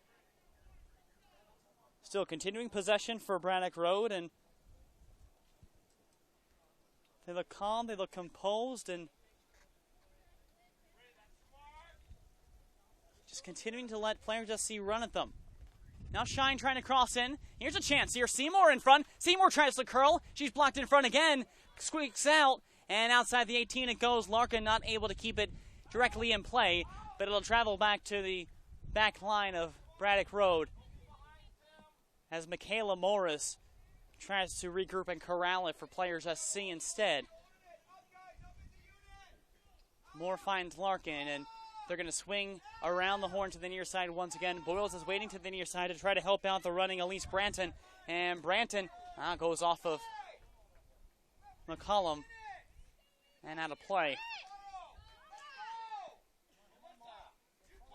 still continuing possession for Braddock Road, and they look calm, they look composed, and just continuing to let players SC run at them. Now Shine trying to cross in. Here's a chance here. Seymour in front. Seymour tries to curl. She's blocked in front again. Squeaks out. And outside the 18 it goes. Larkin not able to keep it directly in play. But it'll travel back to the back line of Braddock Road as Michaela Morris tries to regroup and corral it for players SC instead. Moore finds Larkin, and they're going to swing around the horn to the near side once again. Boyles is waiting to the near side to try to help out the running Elise Branton. And Branton goes off of McCollum and out of play.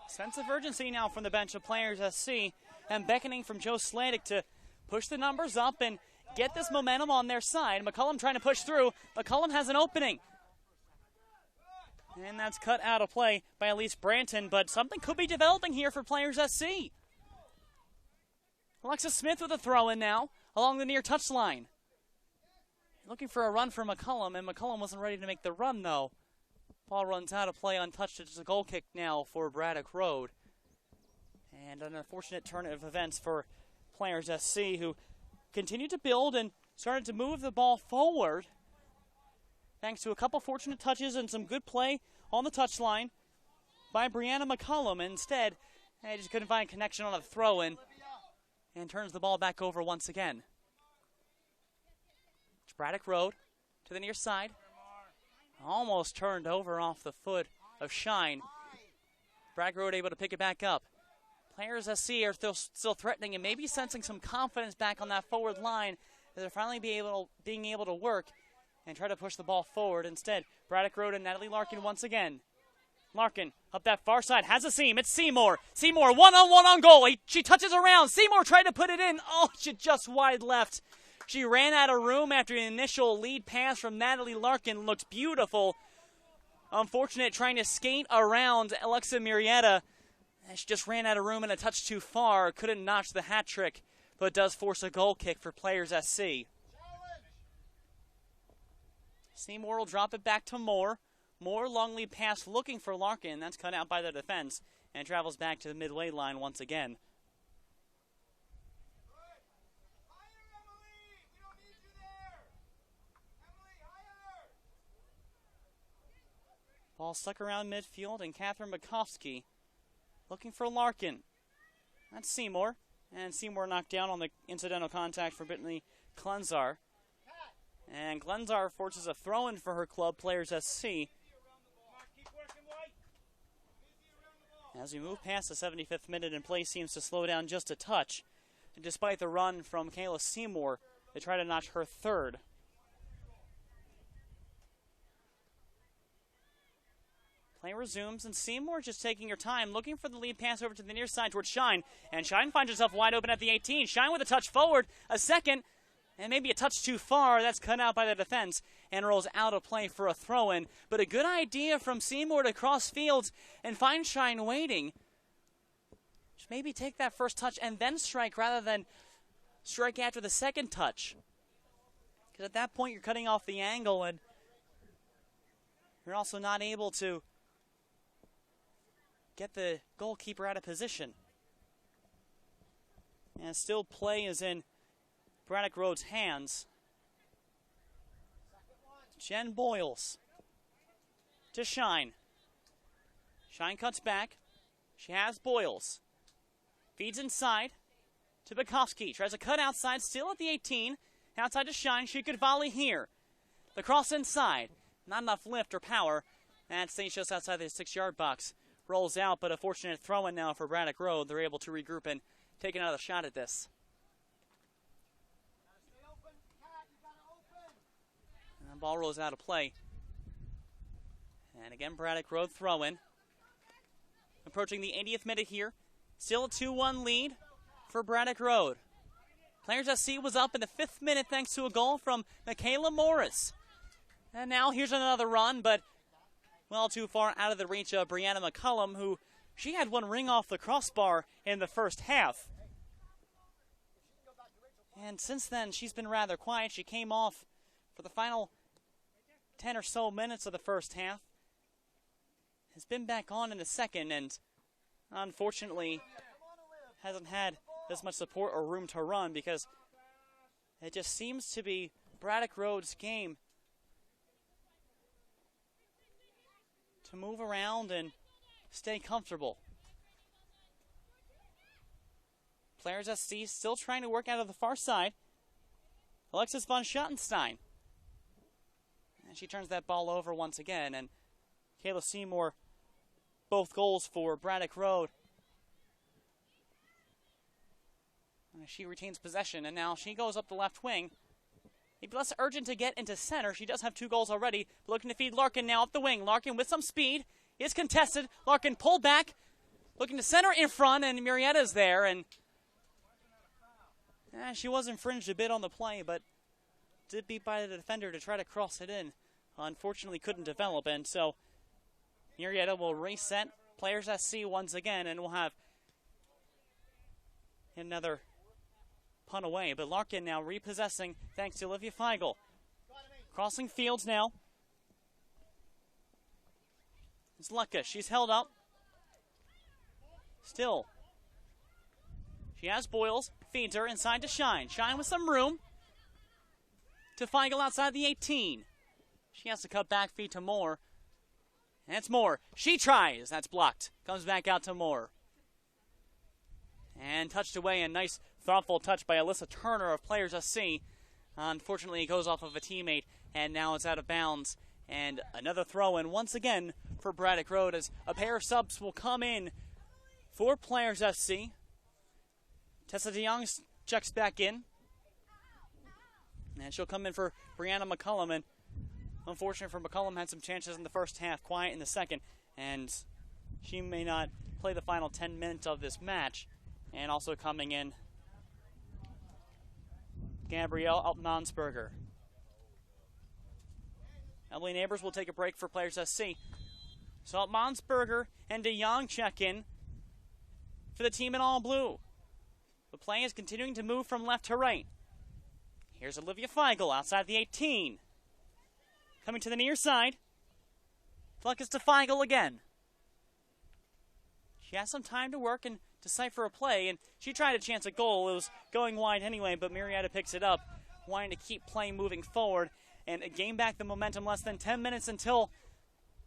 Sense of urgency now from the bench of players SC, and beckoning from Joe Sladek to push the numbers up and get this momentum on their side. McCollum trying to push through. McCollum has an opening. And that's cut out of play by Elise Branton, but something could be developing here for players SC. Alexis Smith with a throw-in now along the near touchline. Looking for a run for McCollum, and McCollum wasn't ready to make the run, though. Ball runs out of play untouched. It's a goal kick now for Braddock Road. And an unfortunate turn of events for players SC, who continued to build and started to move the ball forward, thanks to a couple fortunate touches and some good play on the touchline by Brianna McCollum. Instead, they just couldn't find a connection on a throw-in and turns the ball back over once again. It's Braddock Road to the near side. Almost turned over off the foot of Shine. Braddock Road able to pick it back up. Players SC are still threatening and maybe sensing some confidence back on that forward line as they're finally being able to work and try to push the ball forward. Instead, Braddock Road and Natalie Larkin once again. Larkin up that far side, has a seam. It's Seymour. Seymour one-on-one on goal. She touches around. Seymour tried to put it in. Oh, she just wide left. She ran out of room after the initial lead pass from Natalie Larkin. Looked beautiful. Unfortunate trying to skate around Alexa Murrieta. She just ran out of room and a touch too far. Couldn't notch the hat trick, but does force a goal kick for players SC. Seymour will drop it back to Moore. Moore long lead pass looking for Larkin. That's cut out by the defense and travels back to the midway line once again. Ball stuck around midfield, and Catherine Bukowski looking for Larkin. That's Seymour. And Seymour knocked down on the incidental contact for Brittany Glenzar. And Glenzar forces a throw-in for her club, players SC. As we move past the 75th minute and play seems to slow down just a touch, despite the run from Kayla Seymour to try to notch her third. Play resumes, and Seymour just taking her time, looking for the lead pass over to the near side towards Shine. And Shine finds herself wide open at the 18. Shine with a touch forward, a second, and maybe a touch too far. That's cut out by the defense and rolls out of play for a throw-in. But a good idea from Seymour to cross fields and find Shine waiting. Just maybe take that first touch and then strike rather than strike after the second touch. Because at that point you're cutting off the angle and you're also not able to get the goalkeeper out of position. And still play is in Braddock Road's hands. Jen Boyles to Shine. Shine cuts back. She has Boyles. Feeds inside to Bukowski. Tries a cut outside, still at the 18. Outside to Shine. She could volley here. The cross inside. Not enough lift or power. And it stays just outside the 6-yard box. rolls out, but a fortunate throw-in now for Braddock Road. They're able to regroup and take another shot at this. And the ball rolls out of play. And again, Braddock Road throw-in. Approaching the 80th minute here. Still a 2-1 lead for Braddock Road. Players SC was up in the 5th minute thanks to a goal from Michaela Morris. And now here's another run, but well too far out of the reach of Brianna McCullum, who she had one ring off the crossbar in the first half. And since then, she's been rather quiet. She came off for the final 10 or so minutes of the first half. Has been back on in the second, and unfortunately hasn't had as much support or room to run because it just seems to be Braddock Road's game to move around and stay comfortable. Players SC still trying to work out of the far side. Alexis von Schottenstein. And she turns that ball over once again, and Kayla Seymour, both goals for Braddock Road. She retains possession, and now she goes up the left wing. Maybe less urgent to get into center. She does have 2 goals already. Looking to feed Larkin now up the wing. Larkin with some speed is contested. Larkin pulled back, looking to center in front, and Murrieta's there. And she was infringed a bit on the play, but did beat by the defender to try to cross it in. Unfortunately, couldn't develop, and so Murrieta will reset Players SC once again, and we'll have another punt away. But Larkin now repossessing thanks to Olivia Feigl. Crossing fields now. It's Lucka. She's held up. Still. She has Boyles. Feeds her inside to Shine. Shine with some room. To Feigl outside the 18. She has to cut back, feed to Moore. And it's Moore. She tries. That's blocked. Comes back out to Moore. And touched away. A nice, thoughtful touch by Alyssa Turner of Players SC. Unfortunately, it goes off of a teammate, and now it's out of bounds. And another throw-in once again for Braddock Road as a pair of subs will come in for Players SC. Tessa DeYoung checks back in. And she'll come in for Brianna McCullum. And unfortunate for McCullum, had some chances in the first half, quiet in the second. And she may not play the final 10 minutes of this match. And also coming in, Gabrielle Altmansberger. Emily Neighbors will take a break for Players SC. So Altmansberger and DeYoung check in for the team in all blue. The play is continuing to move from left to right. Here's Olivia Feigl outside the 18. Coming to the near side. Fluck is to Feigl again. She has some time to work and decipher a play, and she tried a chance at goal. It was going wide anyway, but Murrieta picks it up, wanting to keep play moving forward and gain back the momentum. Less than 10 minutes until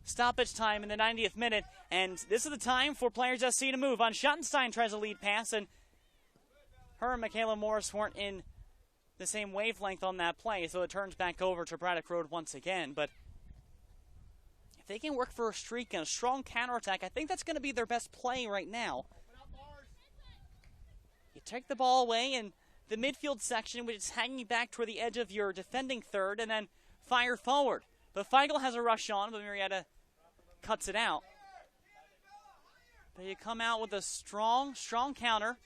stoppage time in the 90th minute, and this is the time for Players SC to move on. Schottenstein tries a lead pass, and her and Michaela Morris weren't in the same wavelength on that play, so it turns back over to Braddock Road once again. But if they can work for a streak and a strong counterattack, I think that's going to be their best play right now. You take the ball away in the midfield section, which is hanging back toward the edge of your defending third, and then fire forward. But Feigl has a rush on, but Murrieta cuts it out. But you come out with a strong counter.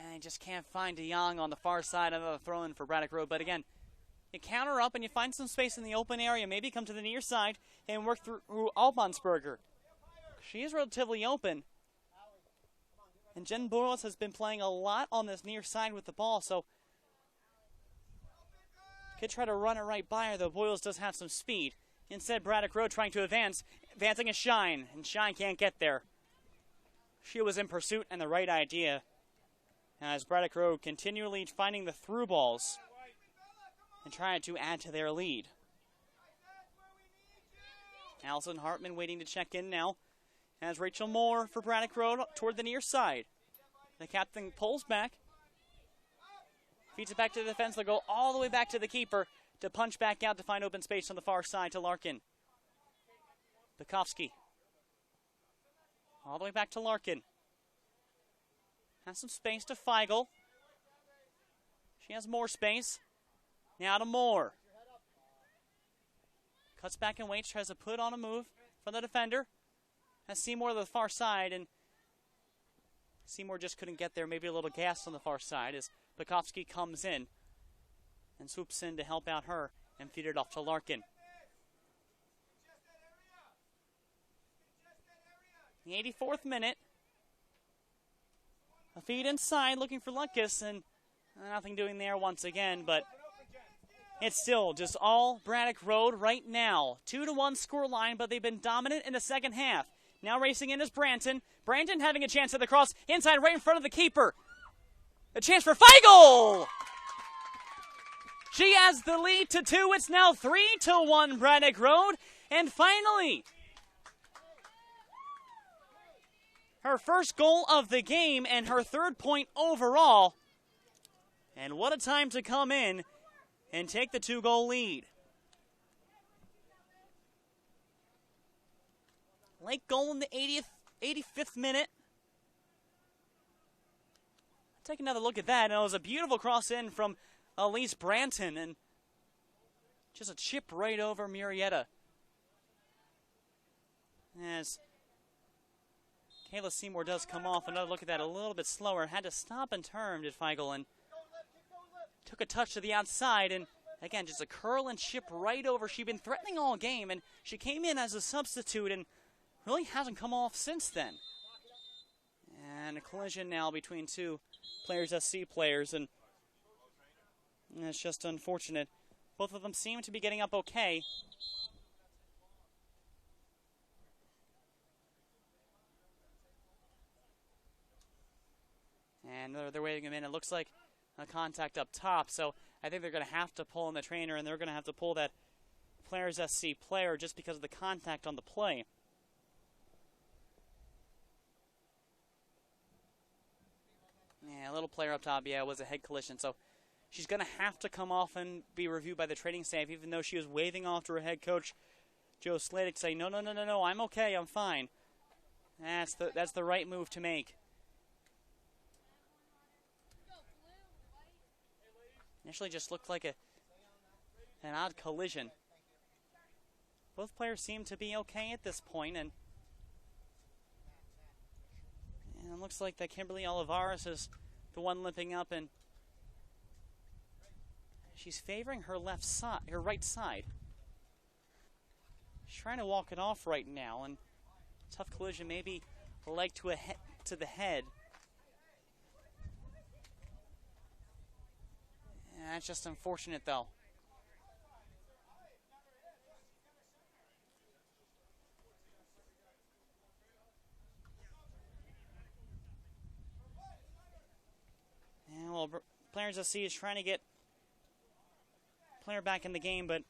And you just can't find DeYoung on the far side. Another throw-in for Braddock Road. But again, you counter up and you find some space in the open area. Maybe come to the near side and work through Altmansberger. She is relatively open. And Jen Boyles has been playing a lot on this near side with the ball, so could try to run it right by her, though Boyles does have some speed. Instead, Braddock Road trying to advance. Advancing is Shine, and Shine can't get there. She was in pursuit and the right idea, as Braddock Road continually finding the through balls and trying to add to their lead. Allison Hartman waiting to check in now, as Rachel Moore for Braddock Road toward the near side. The captain pulls back, feeds it back to the defense. They'll go all the way back to the keeper to punch back out to find open space on the far side to Larkin. Bukowski. All the way back to Larkin. Has some space to Feigl. She has more space. Now to Moore. Cuts back and waits, tries to put on a move from the defender. Has Seymour to the far side, and Seymour just couldn't get there. Maybe a little gas on the far side as Bukowski comes in and swoops in to help out her and feed it off to Larkin. The 84th minute. A feed inside looking for Lucas, and nothing doing there once again, but it's still just all Braddock Road right now. 2-1 score line, but they've been dominant in the second half. Now racing in is Branton. Branton having a chance at the cross inside right in front of the keeper. A chance for Feigl! She has the lead to 2. It's now 3-1 Braddock Road. And finally, her first goal of the game and her 3rd point overall. And what a time to come in and take the 2-goal lead. Late goal in the 85th minute. Take another look at that. And it was a beautiful cross in from Elise Branton. And just a chip right over Murrieta. As Kayla Seymour does come off. Another look at that a little bit slower. Had to stop and turn, did Feigl, and took a touch to the outside. And again, just a curl and chip right over. She'd been threatening all game, and she came in as a substitute and really hasn't come off since then. And a collision now between two Players SC players, and it's just unfortunate. Both of them seem to be getting up okay. And they're waving him in. It looks like a contact up top, so I think they're going to have to pull in the trainer, and they're going to have to pull that Players SC player just because of the contact on the play. Yeah, a little player up top, yeah, it was a head collision, so she's going to have to come off and be reviewed by the training staff, even though she was waving off to her head coach, Joe Sladik, saying, no, I'm okay, I'm fine. That's the right move to make. Initially just looked like an odd collision. Both players seem to be okay at this point, and it looks like that Kimberly Olivares is the one limping up, and she's favoring her left side, her right side. She's trying to walk it off right now, and tough collision, maybe a leg to the head. Yeah, that's just unfortunate, though. And well, Players SC is trying to get player back in the game, but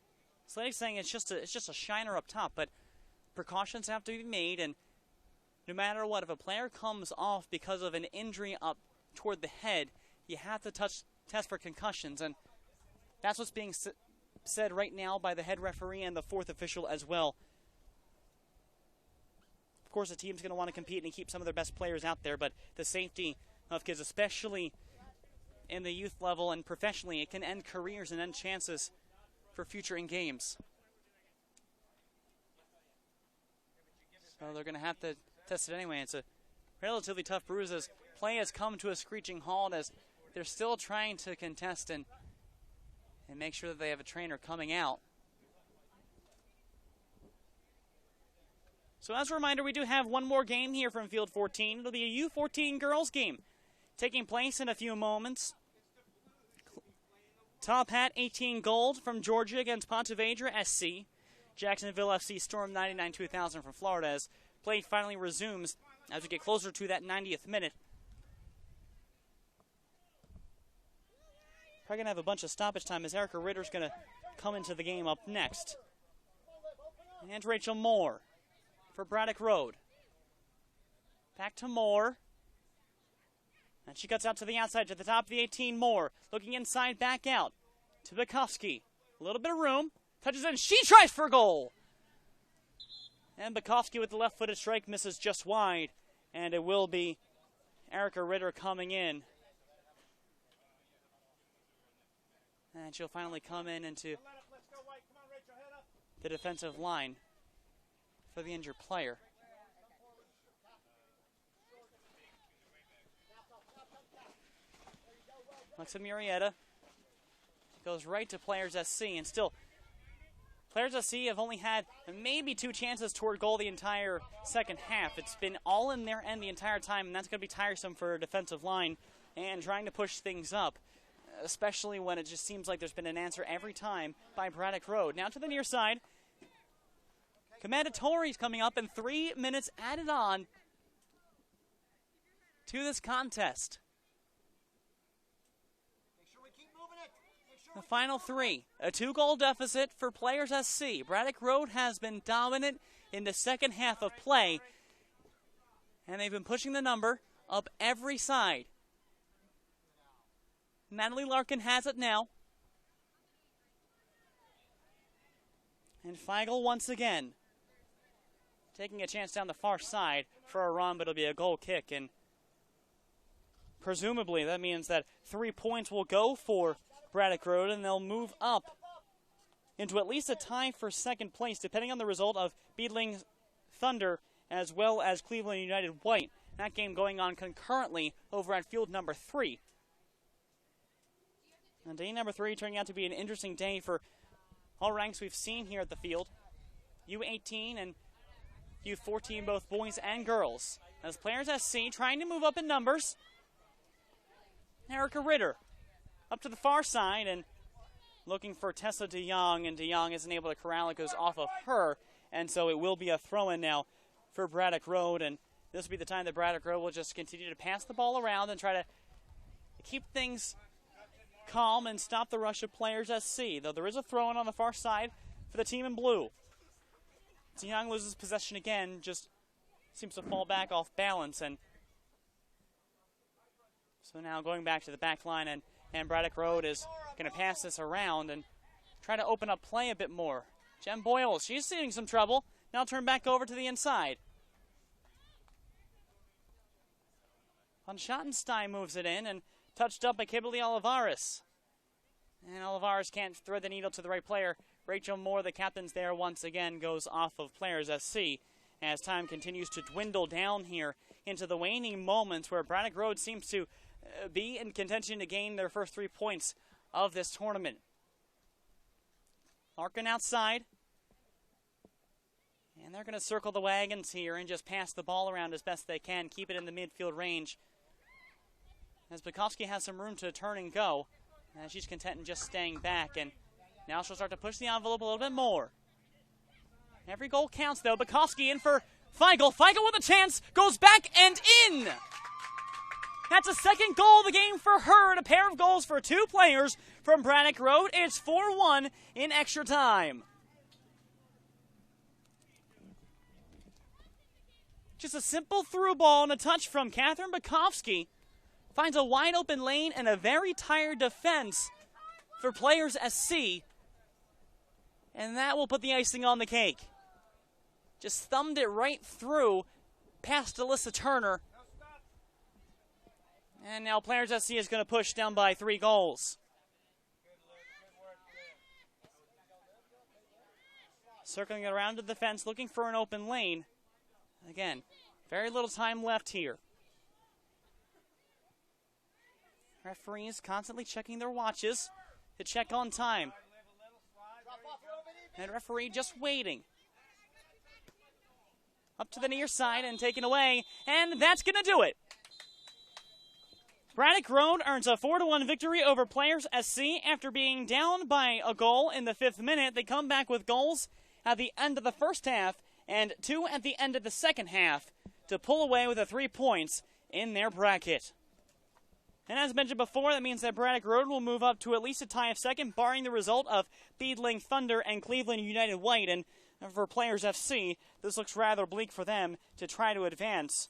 Sladik's saying it's just a shiner up top, but precautions have to be made, and no matter what, if a player comes off because of an injury up toward the head, you have to test for concussions, and that's what's being said right now by the head referee and the fourth official as well. Of course, the team's going to want to compete and keep some of their best players out there, but the safety of kids, especially in the youth level and professionally, it can end careers and end chances for future in games. So they're going to have to test it anyway. It's a relatively tough bruise as play has come to a screeching halt as they're still trying to contest and make sure that they have a trainer coming out. So as a reminder, we do have one more game here from Field 14. It'll be a U14 Girls game taking place in a few moments. Tophat 18 gold from Georgia against Ponte Vedra SC. Jacksonville FC Storm 99-2000 from Florida as play finally resumes as we get closer to that 90th minute. Probably going to have a bunch of stoppage time as Erica Ritter's going to come into the game up next. And Rachel Moore for Braddock Road. Back to Moore. And she cuts out to the outside to the top of the 18. Moore looking inside, back out to Bukowski. A little bit of room. Touches in. She tries for goal. And Bukowski with the left-footed strike misses just wide. And it will be Erica Ritter coming in. And she'll finally come in into the defensive line for the injured player. Alexa Murrieta goes right to Players SC, and still, Players SC have only had maybe 2 chances toward goal the entire second half. It's been all in their end the entire time, and that's going to be tiresome for a defensive line and trying to push things up, especially when it just seems like there's been an answer every time by Braddock Road. Now to the near side. Commandatori's coming up, and 3 minutes added on to this contest. The final 3, a 2-goal deficit for Players SC. Braddock Road has been dominant in the second half of play, and they've been pushing the number up every side. Natalie Larkin has it now. And Feigl once again taking a chance down the far side for a run, but it'll be a goal kick, and presumably that means that 3 points will go for Braddock Road, and they'll move up into at least a tie for second place, depending on the result of Beadling Thunder as well as Cleveland United White. That game going on concurrently over at field number 3. And day number 3 turning out to be an interesting day for all ranks we've seen here at the field. U18 and U14, both boys and girls. As Players SC trying to move up in numbers. Erica Ritter up to the far side and looking for Tessa DeYoung, and DeYoung isn't able to corral it, goes off of her, and so it will be a throw-in now for Braddock Road, and this will be the time that Braddock Road will just continue to pass the ball around and try to keep things calm and stop the rush of Players SC, though there is a throw-in on the far side for the team in blue. DeYoung loses possession again, just seems to fall back off balance, and so now going back to the back line, and Braddock Road is going to pass this around and try to open up play a bit more. Jem Boyle, she's seeing some trouble. Now turn back over to the inside. Von Schottenstein moves it in and touched up by Kimberly Olivares. And Olivares can't thread the needle to the right player. Rachel Moore, the captain's there once again, goes off of Players SC as time continues to dwindle down here into the waning moments where Braddock Road seems to be in contention to gain their first 3 points of this tournament. Larkin outside. And they're going to circle the wagons here and just pass the ball around as best they can, keep it in the midfield range. As Bukowski has some room to turn and go, and she's content in just staying back, and now she'll start to push the envelope a little bit more. Every goal counts, though. Bukowski in for Feigl. Feigl with a chance, goes back and in! That's a second goal of the game for her, and a pair of goals for 2 players from Braddock Road. It's 4-1 in extra time. Just a simple through ball and a touch from Catherine Bukowski. Finds a wide open lane and a very tired defense for Players SC. And that will put the icing on the cake. Just thumbed it right through past Alyssa Turner. And now Players SC is going to push down by 3 goals. Circling it around to the fence, looking for an open lane. Again, very little time left here. Referees constantly checking their watches to check on time. And referee just waiting. Up to the near side and taken away. And that's going to do it. Braddock Road earns a 4-1 victory over Players SC after being down by a goal in the 5th minute. They come back with goals at the end of the first half and 2 at the end of the second half to pull away with the 3 points in their bracket. And as mentioned before, that means that Braddock Road will move up to at least a tie of second, barring the result of Beadling Thunder and Cleveland United White. And for Players FC, this looks rather bleak for them to try to advance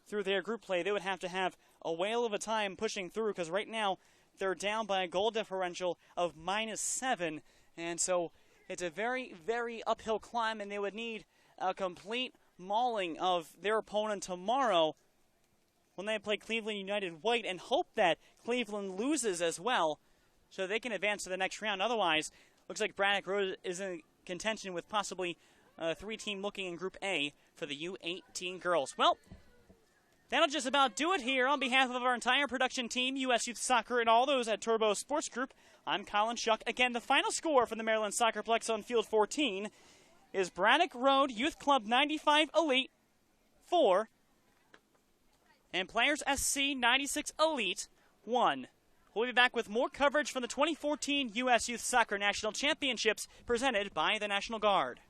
through their group play. They would have to have a whale of a time pushing through, because right now they're down by a goal differential of -7. And so it's a very, very uphill climb, and they would need a complete mauling of their opponent tomorrow when they play Cleveland United White, and hope that Cleveland loses as well so they can advance to the next round. Otherwise, looks like Braddock Road is in contention with possibly a 3-team looking in Group A for the U18 girls. Well, that'll just about do it here. On behalf of our entire production team, U.S. Youth Soccer, and all those at Turbo Sports Group, I'm Colin Shuck. Again, the final score for the Maryland SoccerPlex on Field 14 is Braddock Road Youth Club 95 Elite 4 and Players SC 96 Elite 1. We'll be back with more coverage from the 2014 U.S. Youth Soccer National Championships presented by the National Guard.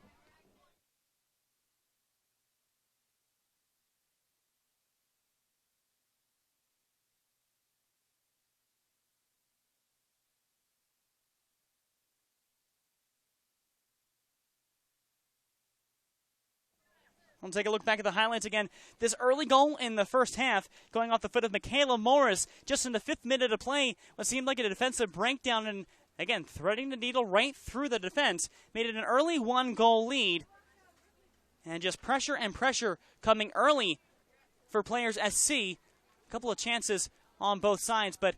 We'll take a look back at the highlights again. This early goal in the first half, going off the foot of Michaela Morris, just in the 5th minute of play, what seemed like a defensive breakdown, and again, threading the needle right through the defense, made it an early 1-goal lead. And just pressure and pressure coming early for Players SC. A couple of chances on both sides, but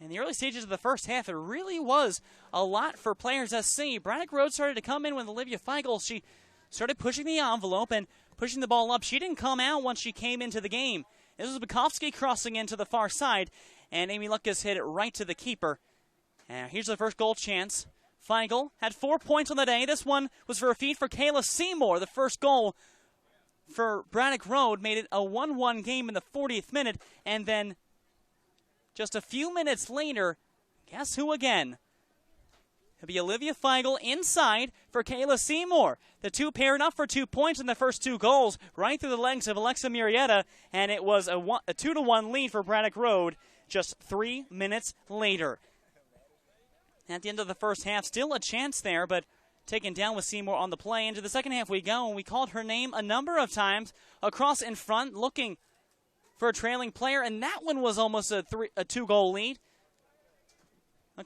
in the early stages of the first half, it really was a lot for Players SC. Braddock Road started to come in with Olivia Feigl. She started pushing the envelope and pushing the ball up. She didn't come out once she came into the game. This was Bukowski crossing into the far side, and Amy Lucas hit it right to the keeper. And here's the first goal chance. Feigl had 4 points on the day. This one was for a feed for Kayla Seymour. The first goal for Braddock Road made it a 1-1 game in the 40th minute, and then just a few minutes later, guess who again? It'll be Olivia Feigl inside for Kayla Seymour. The two paired up for 2 points in the first 2 goals, right through the legs of Alexa Murrieta, and it was a 2-1 lead for Braddock Road just 3 minutes later. At the end of the first half, still a chance there, but taken down with Seymour on the play. Into the second half we go, and we called her name a number of times across in front, looking for a trailing player, and that one was almost a 2-goal lead.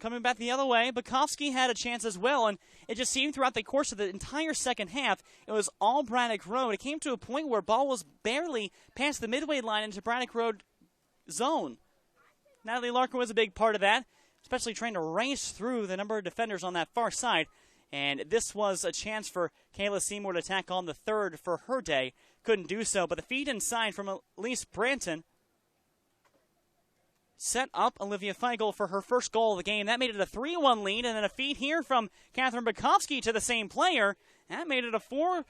Coming back the other way, Bukowski had a chance as well, and it just seemed throughout the course of the entire second half, it was all Braddock Road. It came to a point where ball was barely past the midway line into Braddock Road zone. Natalie Larkin was a big part of that, especially trying to race through the number of defenders on that far side, and this was a chance for Kayla Seymour to tack on the third for her day. Couldn't do so, but the feed inside from Elise Branton set up Olivia Feigl for her first goal of the game. That made it a 3-1 lead, and then a feed here from Catherine Bukowski to the same player. That made it a 4-1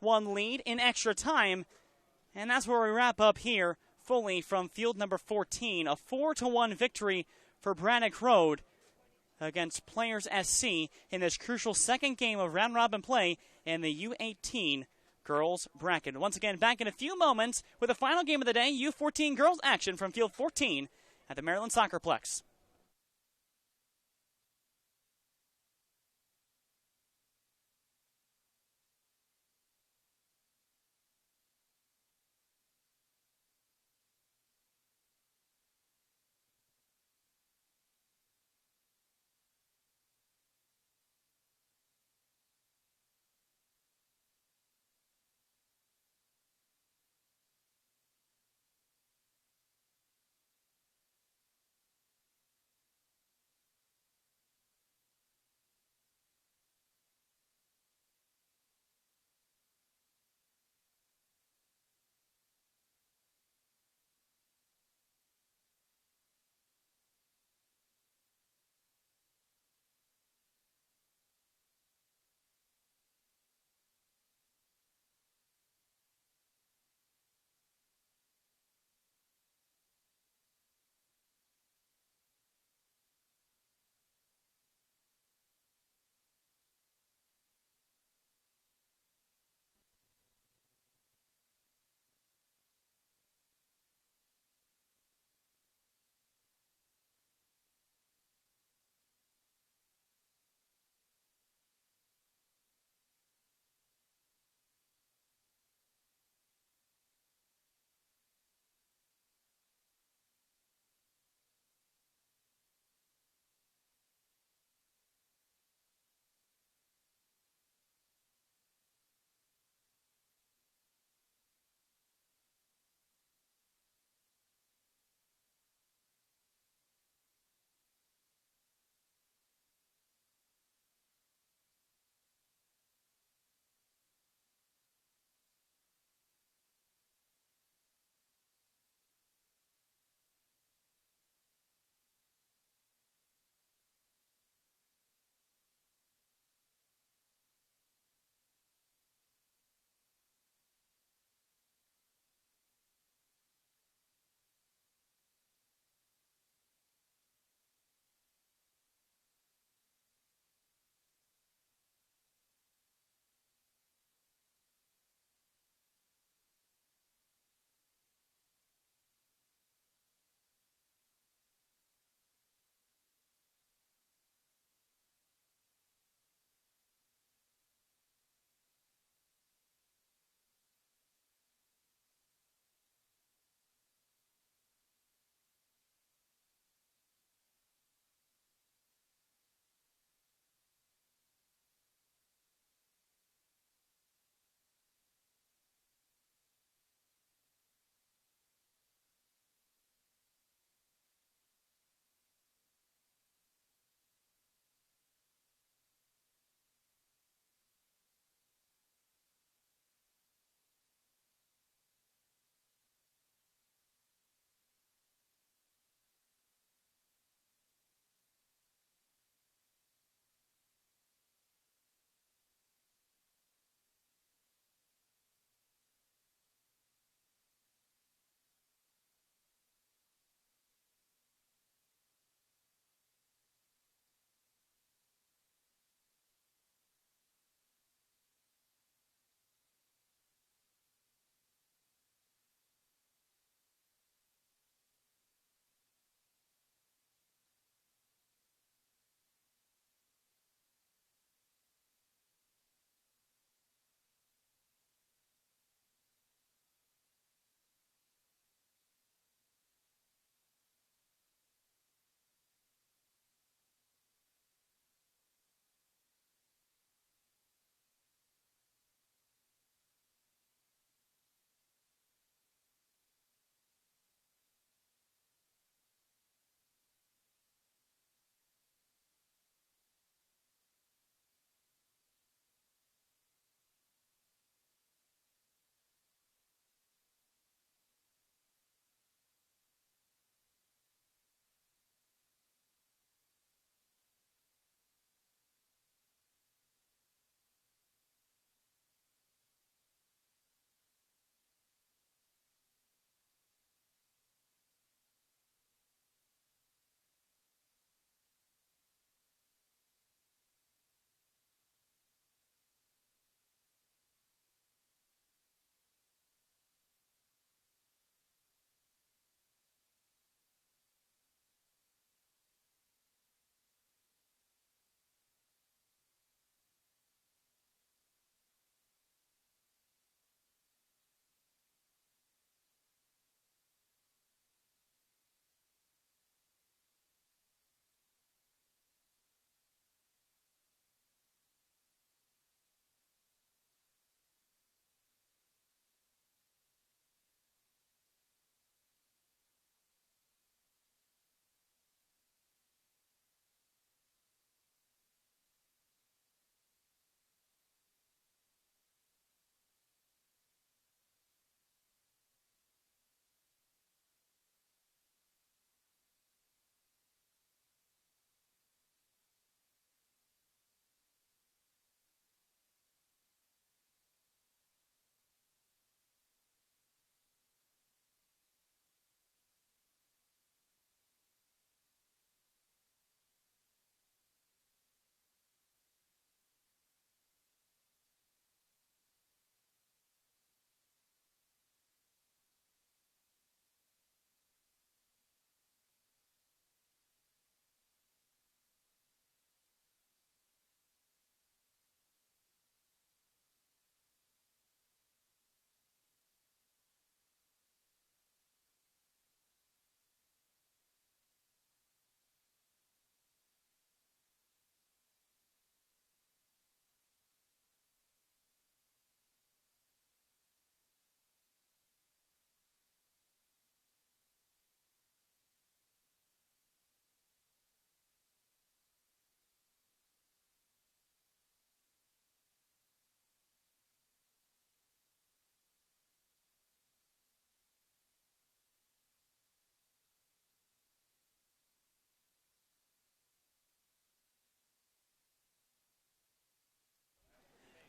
lead in extra time, and that's where we wrap up here fully from field number 14. A 4-1 victory for Braddock Road against Players SC in this crucial second game of round-robin play in the U18 girls bracket. Once again, back in a few moments with the final game of the day, U14 girls action from field 14 at the Maryland SoccerPlex.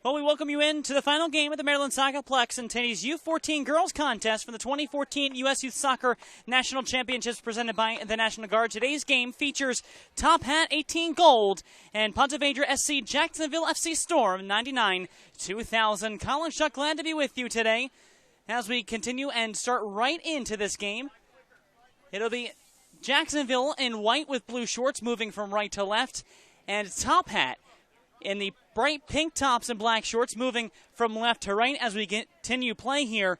Well, we welcome you in to the final game at the Maryland SoccerPlex in today's U14 Girls Contest for the 2014 U.S. Youth Soccer National Championships presented by the National Guard. Today's game features Tophat 18 Gold and Ponte Vedra SC Jacksonville FC Storm 99-2000. Colin Shuck, glad to be with you today as we continue and start right into this game. It'll be Jacksonville in white with blue shorts moving from right to left, and Tophat in the bright pink tops and black shorts moving from left to right as we continue play here.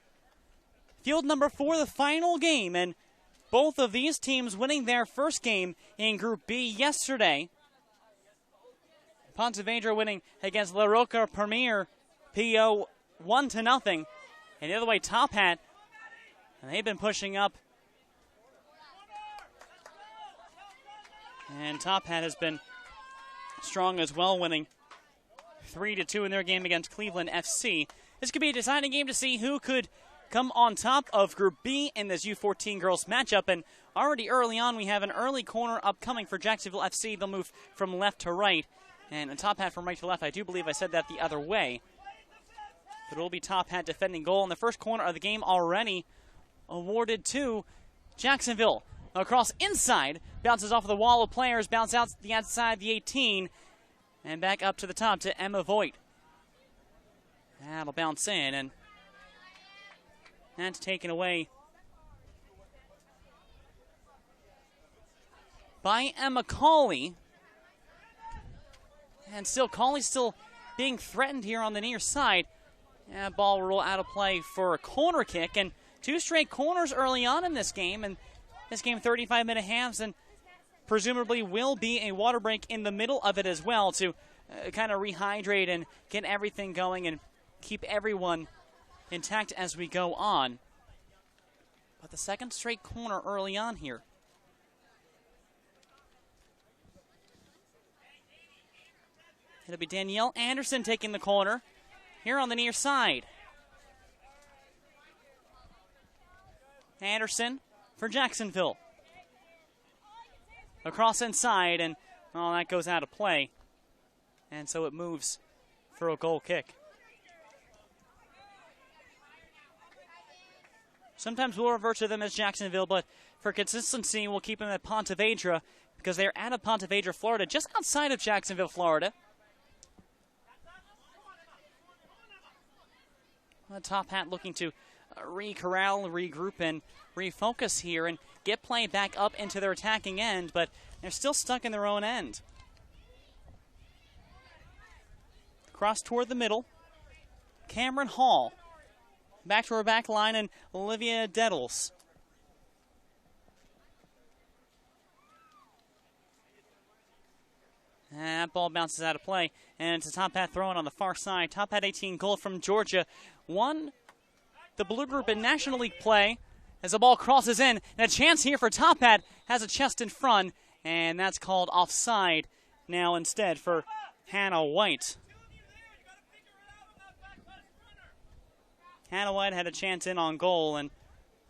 Field number 4, the final game, and both of these teams winning their first game in Group B yesterday. Ponte Vedra winning against La Roca Premier PO 1-0. And the other way, Tophat, and they've been pushing up. And Tophat has been strong as well, winning 3-2 in their game against Cleveland FC. This could be a deciding game to see who could come on top of Group B in this U14 girls matchup. And already early on, we have an early corner upcoming for Jacksonville FC. They'll move from left to right, and Tophat from right to left. I do believe I said that the other way. But it will be Tophat defending goal in the first corner of the game, already awarded to Jacksonville. Across inside, bounces off of the wall of players, bounce out the outside the 18, and back up to the top to Emma Voigt. That'll bounce in, and that's taken away by Emma Cawley. And still, Cawley's still being threatened here on the near side. And ball will roll out of play for a corner kick, and 2 straight corners early on in this game, and this game 35-minute halves, and presumably will be a water break in the middle of it as well to kind of rehydrate and get everything going and keep everyone intact as we go on. But the second straight corner early on here. It'll be Danielle Anderson taking the corner here on the near side. Anderson for Jacksonville. Across inside, and that goes out of play. And so it moves for a goal kick. Sometimes we'll revert to them as Jacksonville, but for consistency, we'll keep them at Ponte Vedra because they're out of Ponte Vedra, Florida, just outside of Jacksonville, Florida. Tophat looking to re-corral, regroup, and refocus here and get play back up into their attacking end, but they're still stuck in their own end. Cross toward the middle. Cameron Hall. Back to her back line, and Olivia Dettles. And that ball bounces out of play, and it's a Tophat throwing on the far side. Tophat 18 goal from Georgia. Won the blue group in National League play as the ball crosses in. And a chance here for Tophat, has a chest in front, and that's called offside now instead for Hannah White. Hannah White had a chance in on goal and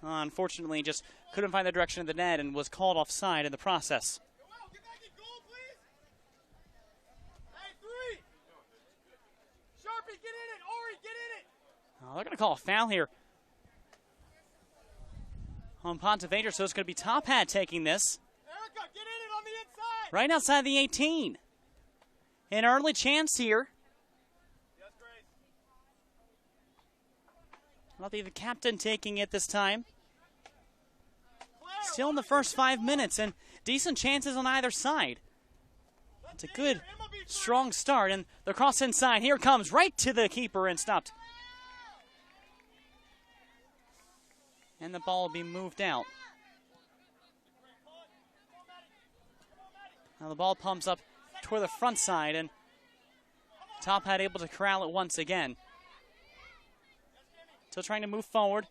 unfortunately just couldn't find the direction of the net and was called offside in the process. They're going to call a foul here on Ponte Vedra, so it's going to be Tophat taking this. Erica, get in it on the inside. Right outside the 18. An early chance here. Yes, Grace. That'll be the captain taking it this time. Still in the first 5 minutes, and decent chances on either side. It's a good, strong start, and the cross inside. Here it comes, right to the keeper and stopped. And the ball will be moved out. Now the ball pumps up toward the front side, and Tophat able to corral it once again. Still trying to move forward.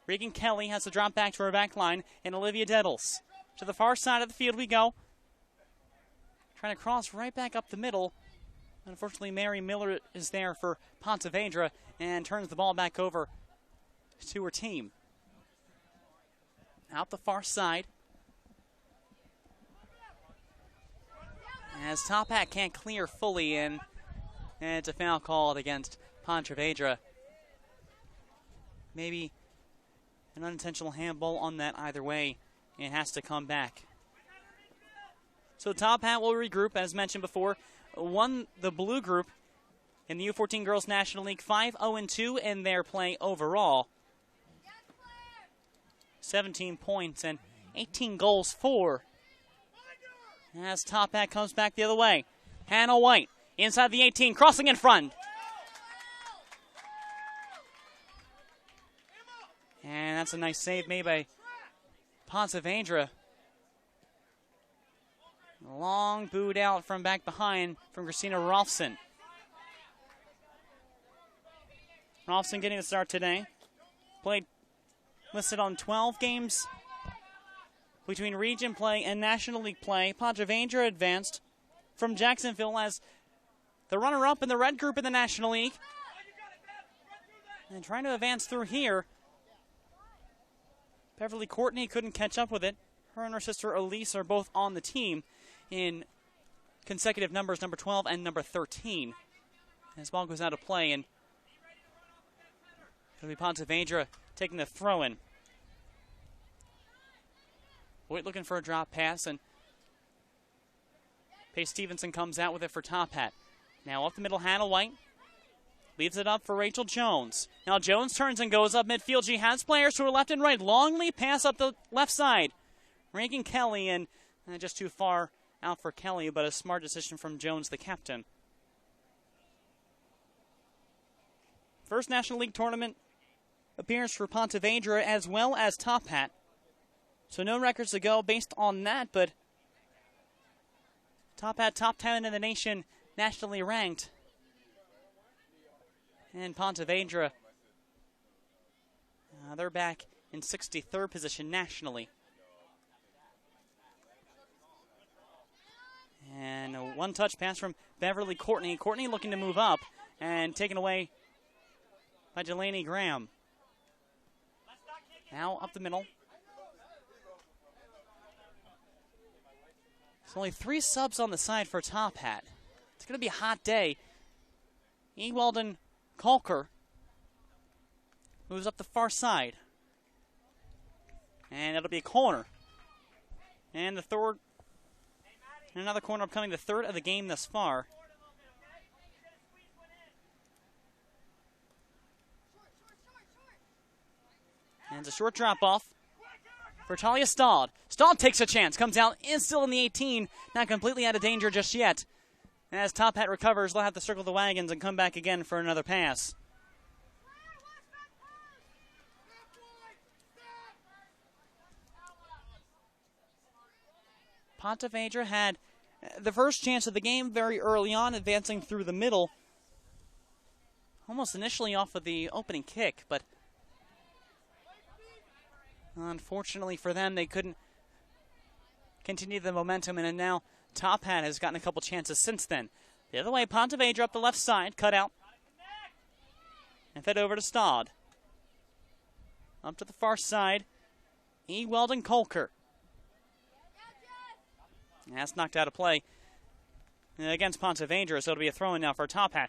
Regan Kelly has to drop back to her back line, and Olivia Dettles. To the far side of the field we go. Trying to cross right back up the middle. Unfortunately, Mary Miller is there for Ponte Vedra and turns the ball back over to her team. Out the far side. As Tophat can't clear fully, and And it's a foul called against Ponte Vedra. Maybe an unintentional handball on that either way. It has to come back. So Tophat will regroup, as mentioned before. Won the blue group in the U14 Girls National League, 5-0-2 in their play overall. 17 points and 18 goals for. As Tophat comes back the other way. Hannah White inside the 18, crossing in front. And that's a nice save made by Ponte Vedra. Long boot out from back behind from Christina Rolfson. Rolfson getting the start today. Played listed on 12 games between region play and National League play. Ponte Vedra advanced from Jacksonville as the runner-up in the red group in the National League. And trying to advance through here. Beverly Courtney couldn't catch up with it. Her and her sister Elise are both on the team in consecutive numbers, number 12 and number 13. As ball goes out of play, and it'll be Ponte Vedra taking the throw-in. White looking for a drop pass, and Pace Stevenson comes out with it for Tophat. Now up the middle, Hannah White leaves it up for Rachel Jones. Now Jones turns and goes up midfield. She has players to her left and right. Long lead pass up the left side. Reagan Kelly, and just too far out for Kelly, but a smart decision from Jones, the captain. First National League tournament appearance for Ponte Vedra as well as Tophat. So no records to go based on that, but Tophat top 10 in the nation, nationally ranked. And Ponte Vedra, they're back in 63rd position nationally. And a one-touch pass from Beverly Courtney. Courtney looking to move up and taken away by Delaney Graham. Now up the middle. There's only 3 subs on the side for Tophat. It's going to be a hot day. E. Weldon Colker moves up the far side. And it'll be a corner. And the third, and another corner upcoming, the third of the game thus far. And it's a short drop-off for Talia Staud. Staud takes a chance, comes out, is still in the 18, not completely out of danger just yet. As Tophat recovers, they'll have to circle the wagons and come back again for another pass. Ponte Vedra had the first chance of the game very early on, advancing through the middle. Almost initially off of the opening kick, but unfortunately for them, they couldn't continue the momentum, and now Tophat has gotten a couple chances since then. The other way, Ponte Vedra up the left side, cut out, and fed over to Staud. Up to the far side, E. Weldon Colker. That's knocked out of play against Ponte Vedra, so it'll be a throw-in now for Tophat.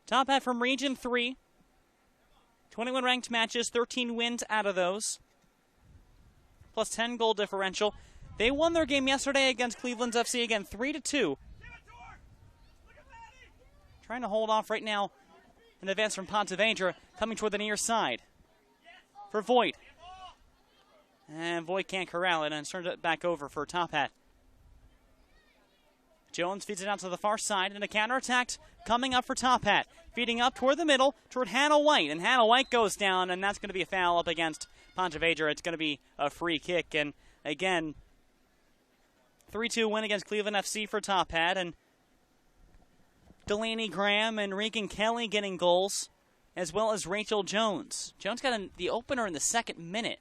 Tophat from Region 3. 21 ranked matches, 13 wins out of those. Plus 10 goal differential. They won their game yesterday against Cleveland's FC, again 3-2. Trying to hold off right now. An advance from Ponte Vedra coming toward the near side. For Voigt. And Voigt can't corral it and turns it back over for Tophat. Jones feeds it out to the far side, and a counterattack coming up for Tophat. Feeding up toward the middle, toward Hannah White. And Hannah White goes down, and that's going to be a foul up against Ponte Vedra. It's going to be a free kick. And again, 3-2 win against Cleveland FC for Tophat. And Delaney Graham and Regan Kelly getting goals, as well as Rachel Jones. Jones got the opener in the second minute.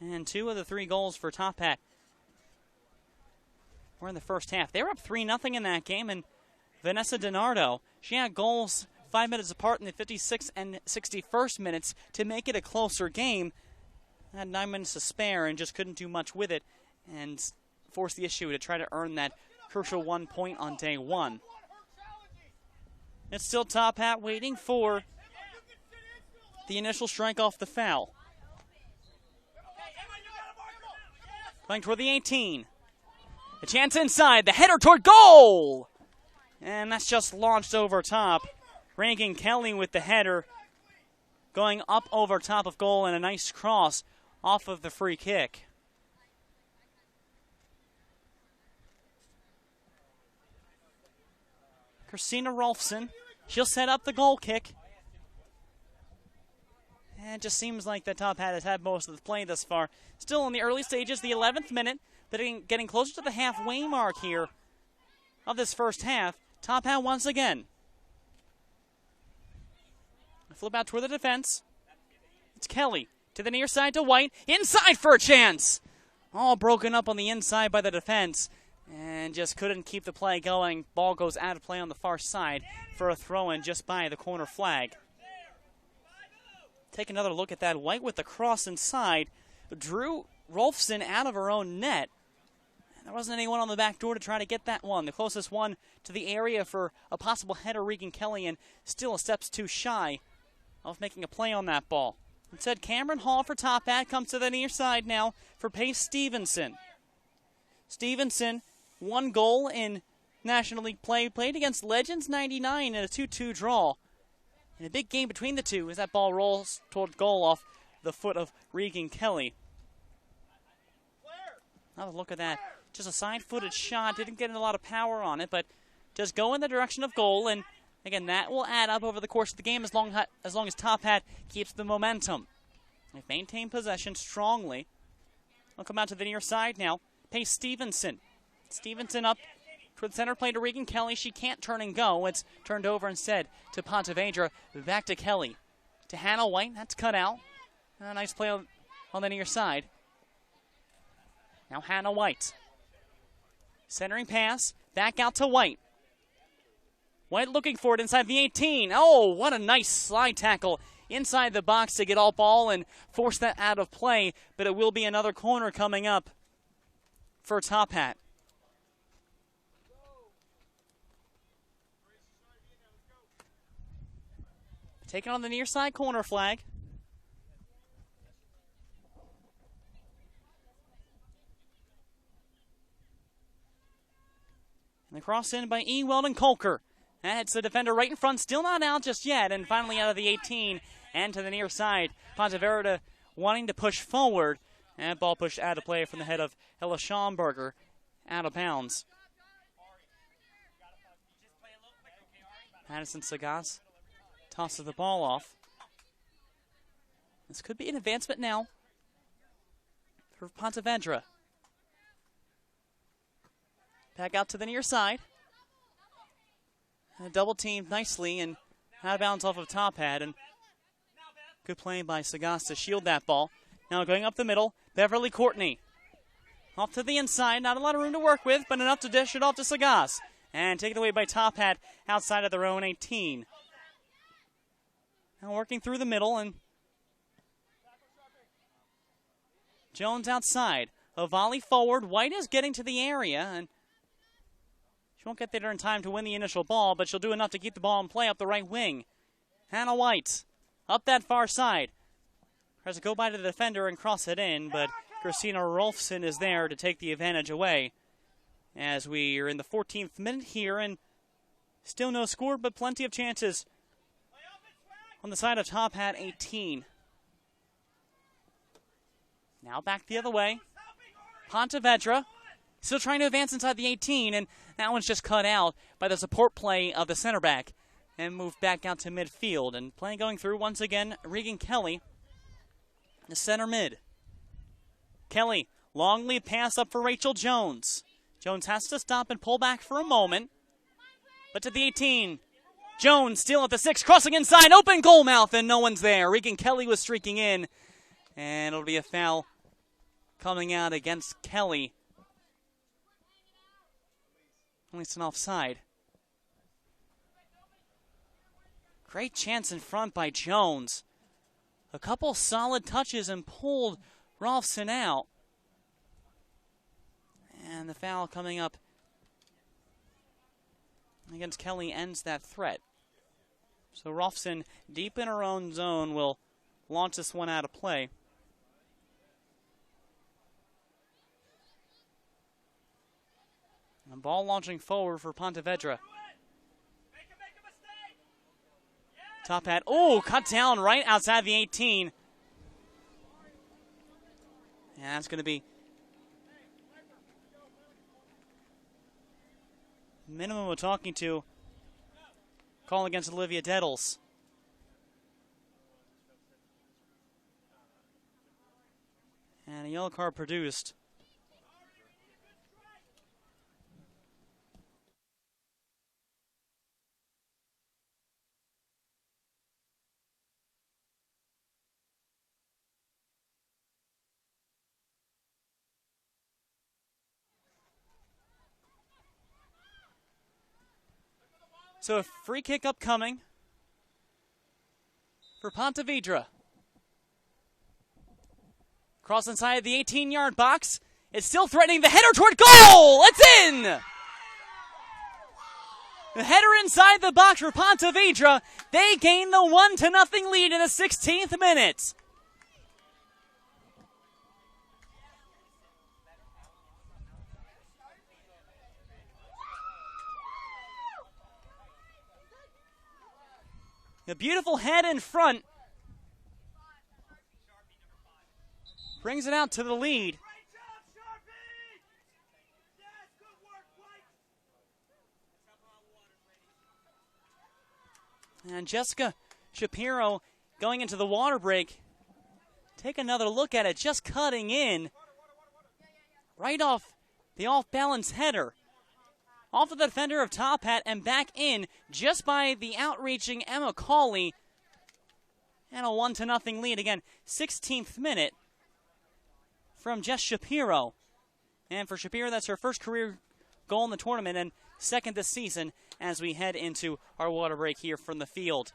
And 2 of the 3 goals for Tophat were in the first half. They were up 3-0 in that game, and Vanessa DiNardo, she had goals 5 minutes apart in the 56th and 61st minutes to make it a closer game. Had 9 minutes to spare and just couldn't do much with it and forced the issue to try to earn that crucial 1 point on day 1. It's still Tophat waiting for the initial strike off the foul. Going toward the 18. A chance inside. The header toward goal. And that's just launched over top. Reagan Kelly with the header. Going up over top of goal and a nice cross off of the free kick. Christina Rolfson. She'll set up the goal kick. And it just seems like the Tophat has had most of the play thus far. Still in the early stages, the 11th minute, but getting closer to the halfway mark here of this first half. Tophat once again. Flip out toward the defense. It's Kelly to the near side to White. Inside for a chance. All broken up on the inside by the defense. And just couldn't keep the play going. Ball goes out of play on the far side for a throw-in just by the corner flag. Take another look at that. White with the cross inside. Drew Rolfson out of her own net. And there wasn't anyone on the back door to try to get that one. The closest one to the area for a possible header, Regan Kelly, and still a steps too shy of making a play on that ball. Instead, Cameron Hall for Tophat comes to the near side now for Pace Stevenson. Stevenson, 1 goal in National League play, played against Legends 99 in a 2-2 draw. And a big game between the two as that ball rolls toward goal off the foot of Regan Kelly. Another look at that. Just a side-footed shot. Didn't get a lot of power on it, but just go in the direction of goal. And again, that will add up over the course of the game as long as Tophat keeps the momentum. They've maintained possession strongly. They'll come out to the near side now. Pace Stevenson. Stevenson up toward the center play to Regan Kelly. She can't turn and go. It's turned over instead to Ponte. Vedra. Back to Kelly. To Hannah White. That's cut out. A nice play on the near side. Now Hannah White. Centering pass. Back out to White. White looking for it inside the 18. Oh, what a nice slide tackle inside the box to get all ball and force that out of play. But it will be another corner coming up for Tophat. Taking on the near side corner flag. And the cross in by E. Weldon Colker. That's the defender right in front, still not out just yet, and finally out of the 18 and to the near side. Ponte wanting to push forward, and ball pushed out of play from the head of Ella Schomburger, out of bounds. Madison Sagas tosses the ball off. This could be an advancement now for Ponte. Back out to the near side. Double teamed nicely and out of bounds off of Tophat. And good play by Sagas to shield that ball. Now going up the middle, Beverly Courtney. Off to the inside, not a lot of room to work with, but enough to dish it off to Sagas. And taken away by Tophat outside of their own 18. Now working through the middle, and Jones outside. A volley forward. White is getting to the area, and she won't get there in time to win the initial ball, but she'll do enough to keep the ball in play up the right wing. Hannah White up that far side. Tries to go by to the defender and cross it in, but Christina Rolfson is there to take the advantage away. As we are in the 14th minute here, and still no score, but plenty of chances on the side of Tophat 18. Now back the other way. Ponte still trying to advance inside the 18, and that one's just cut out by the support play of the center back and moved back out to midfield. And play going through once again, Regan Kelly, the center mid. Kelly, long lead pass up for Rachel Jones. Jones has to stop and pull back for a moment. But to the 18, Jones still at the 6, crossing inside, open goal mouth, and no one's there. Regan Kelly was streaking in, and it'll be a foul coming out against Kelly. Only it's an offside. Great chance in front by Jones. A couple solid touches and pulled Rolfson out. And the foul coming up against Kelly ends that threat. So Rolfson, deep in her own zone, will launch this one out of play. And ball launching forward for Ponte Vedra. Tophat, cut down right outside the 18. And that's going to be minimum of talking to. Call against Olivia Dettles. And a yellow card produced. So a free kick upcoming for Ponte Vedra. Cross inside the 18-yard box. It's still threatening the header toward goal. It's in! The header inside the box for Ponte Vedra. They gain the 1-0 lead in the 16th minute. The beautiful head in front brings it out to the lead. And Jessica Shapiro going into the water break. Take another look at it, just cutting in. Right off the off-balance header. Off of the defender of Tophat and back in just by the outreaching Emma Cawley. And a 1-0 lead again. 16th minute from Jess Shapiro. And for Shapiro, that's her first career goal in the tournament and second this season as we head into our water break here from the field.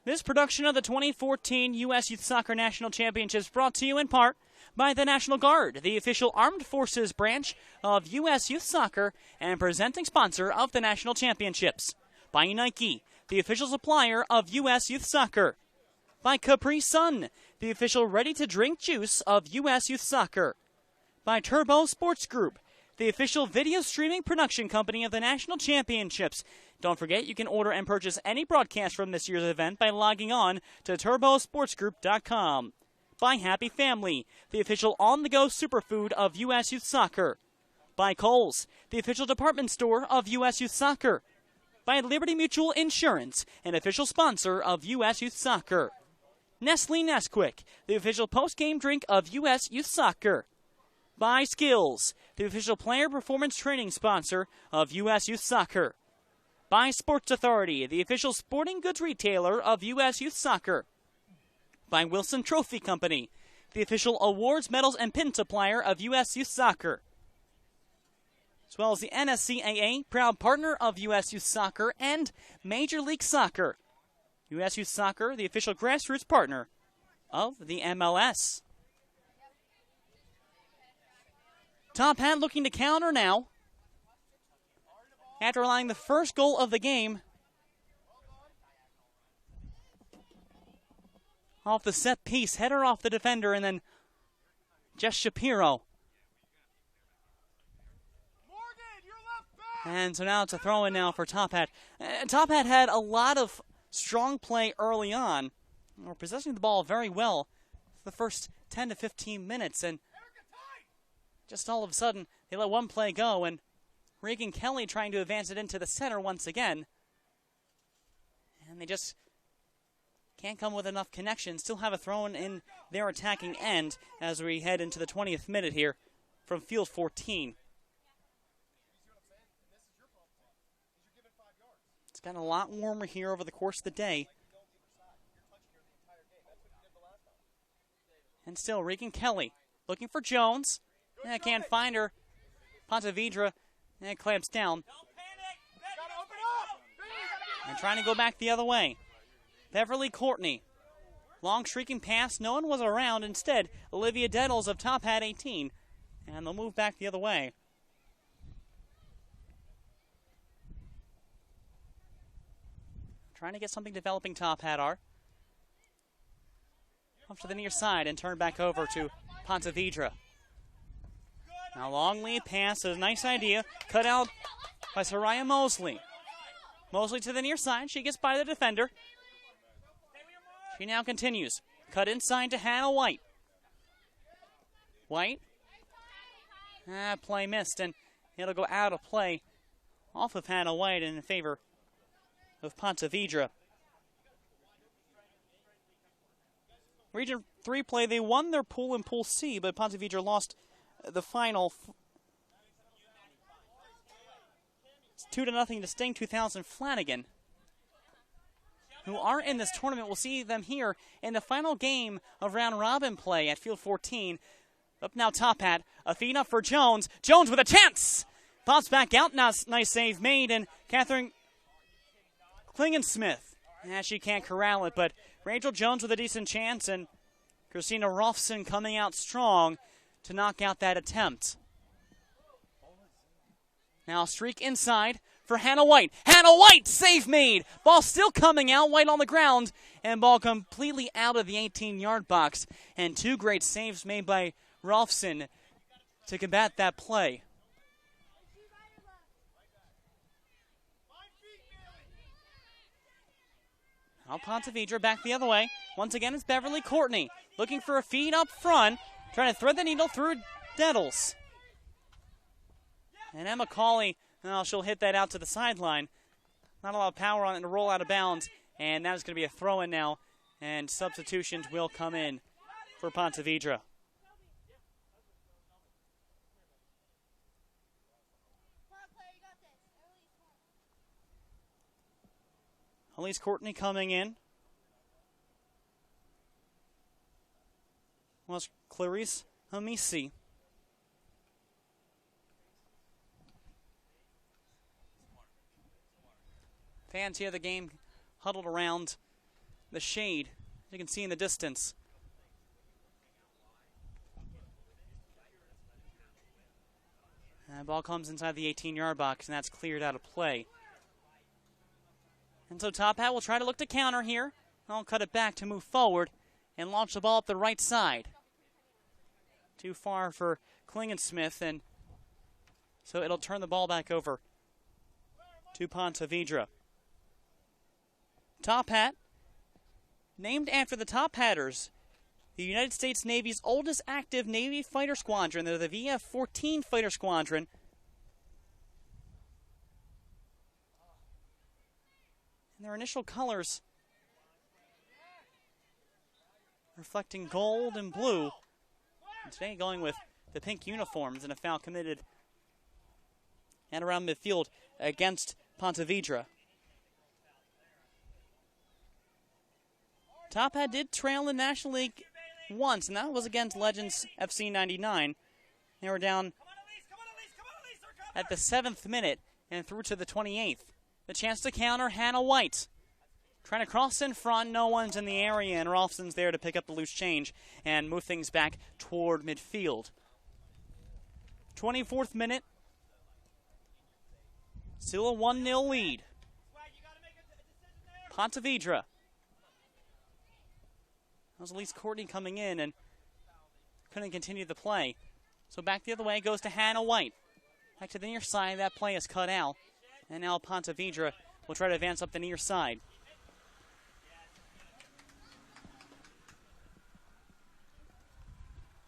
This production of the 2014 U.S. Youth Soccer National Championships brought to you in part by the National Guard, the official armed forces branch of U.S. Youth Soccer and presenting sponsor of the National Championships. By Nike, the official supplier of U.S. Youth Soccer. By Capri Sun, the official ready-to-drink juice of U.S. Youth Soccer. By Turbo Sports Group, the official video streaming production company of the National Championships. Don't forget, you can order and purchase any broadcast from this year's event by logging on to turbosportsgroup.com. By Happy Family, the official on-the-go superfood of U.S. Youth Soccer. By Kohl's, the official department store of U.S. Youth Soccer. By Liberty Mutual Insurance, an official sponsor of U.S. Youth Soccer. Nestle Nesquik, the official post-game drink of U.S. Youth Soccer. By Skills, the official player performance training sponsor of U.S. Youth Soccer. By Sports Authority, the official sporting goods retailer of U.S. Youth Soccer. By Wilson Trophy Company, the official awards, medals, and pin supplier of U.S. Youth Soccer. As well as the NSCAA, proud partner of U.S. Youth Soccer and Major League Soccer. U.S. Youth Soccer, the official grassroots partner of the MLS. Tophat looking to counter now. After allowing the first goal of the game off the set piece, header off the defender, and then Jess Shapiro. And so now it's a throw-in now for Tophat. Tophat had a lot of strong play early on. We're possessing the ball very well for the first 10 to 15 minutes, and just all of a sudden they let one play go, and Reagan Kelly trying to advance it into the center once again. And they just can't come with enough connection. Still have a throw-in in their attacking end as we head into the 20th minute here from field 14. It's gotten a lot warmer here over the course of the day. And still, Reagan Kelly looking for Jones. Can't find her. Ponte Vedra clamps down. And trying to go back the other way. Beverly Courtney. Long streaking pass. No one was around. Instead, Olivia Dettles of Tophat 18. And they'll move back the other way. Trying to get something developing Tophat are. Off to the near side and turn back over to Ponte Vedra. Now long lead pass, a nice idea. Cut out by Soraya Mosley. Mosley to the near side. She gets by the defender. She now continues. Cut inside to Hannah White. White. Play missed, and it'll go out of play off of Hannah White in favor of Ponte Vedra. Region 3 play, they won their pool in Pool C, but Ponte Vedra lost the final 2-0 to Sting 2000 Flanagan, who aren't in this tournament. We'll see them here in the final game of round robin play at Field 14. Up now Tophat, a feed up for Jones. Jones with a chance! Pops back out, nice save made, and Catherine Klingensmith. She can't corral it, but Rachel Jones with a decent chance, and Christina Rolfson coming out strong to knock out that attempt. Now streak inside for Hannah White. Hannah White, save made! Ball still coming out, White on the ground, and ball completely out of the 18-yard box. And two great saves made by Rolfson to combat that play. Now Ponte Vedra back the other way. Once again, it's Beverly Courtney looking for a feed up front, trying to thread the needle through Dettles. And Emma Cawley, she'll hit that out to the sideline. Not a lot of power on it to roll out of bounds, and that is going to be a throw-in now, and substitutions will come in for Ponte Vedra. Elise Courtney coming in. Was Clarice Hamisi. Fans here, the game huddled around the shade, as you can see in the distance. And ball comes inside the 18-yard box, and that's cleared out of play. And so Tophat will try to look to counter here. I'll cut it back to move forward and launch the ball up the right side. Too far for Klingensmith, and so it'll turn the ball back over to Ponte Vedra. Tophat, named after the Tophatters, the United States Navy's oldest active Navy fighter squadron. They're the VF-14 fighter squadron. And their initial colors reflecting gold and blue. And today going with the pink uniforms, and a foul committed and around midfield against Ponte Vedra. Tophat did trail in National League once, and that was against Legends FC 99. They were down at the 7th minute and through to the 28th. The chance to counter, Hannah White. Trying to cross in front, no one's in the area, and Rolfson's there to pick up the loose change and move things back toward midfield. 24th minute. Still a 1-0 lead. Ponte Vedra. That was Elise Courtney coming in and couldn't continue the play. So back the other way goes to Hannah White. Back to the near side, that play is cut out. And now Ponte Vedra will try to advance up the near side.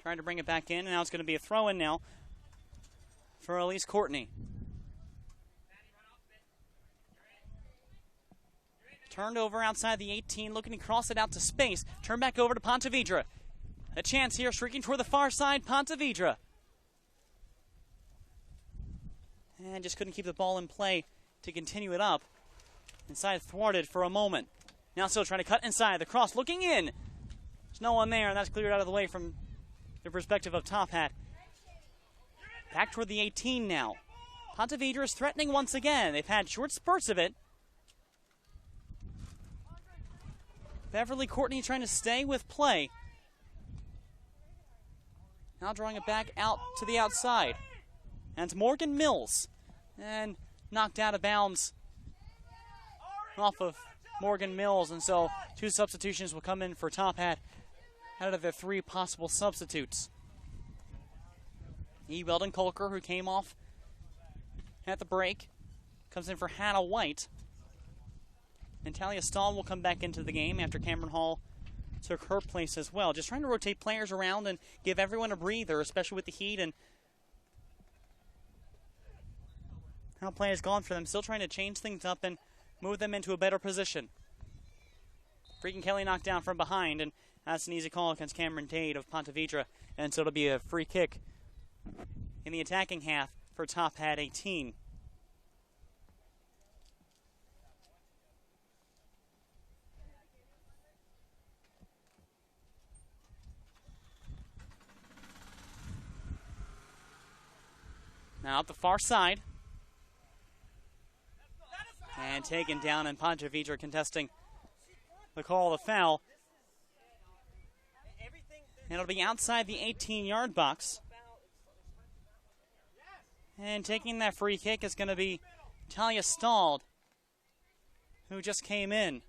Trying to bring it back in, and now it's going to be a throw-in now for Elise Courtney. Turned over outside the 18, looking to cross it out to space. Turn back over to Ponte Vedra. A chance here, streaking toward the far side, Ponte Vedra. And just couldn't keep the ball in play to continue it up. Inside thwarted for a moment. Now still trying to cut inside. The cross looking in. There's no one there, and that's cleared out of the way from the perspective of Tophat. Back toward the 18 now. Ponte Vedra is threatening once again. They've had short spurts of it. Beverly Courtney trying to stay with play. Now drawing it back out to the outside. And it's Morgan Mills. And knocked out of bounds off of Morgan Mills. And so 2 substitutions will come in for Tophat out of their 3 possible substitutes. E. Weldon Colker, who came off at the break, comes in for Hannah White. And Talia Stahl will come back into the game after Cameron Hall took her place as well. Just trying to rotate players around and give everyone a breather, especially with the heat and how play has gone for them. Still trying to change things up and move them into a better position. Freaking Kelly knocked down from behind, and that's an easy call against Cameron Dade of Ponte Vedra. And so it'll be a free kick in the attacking half for Tophat 18. Now up the far side. And taken down, and Ponte Vedra contesting the call of the foul. And it'll be outside the 18-yard box. And taking that free kick is going to be Talia Stahl, who just came in.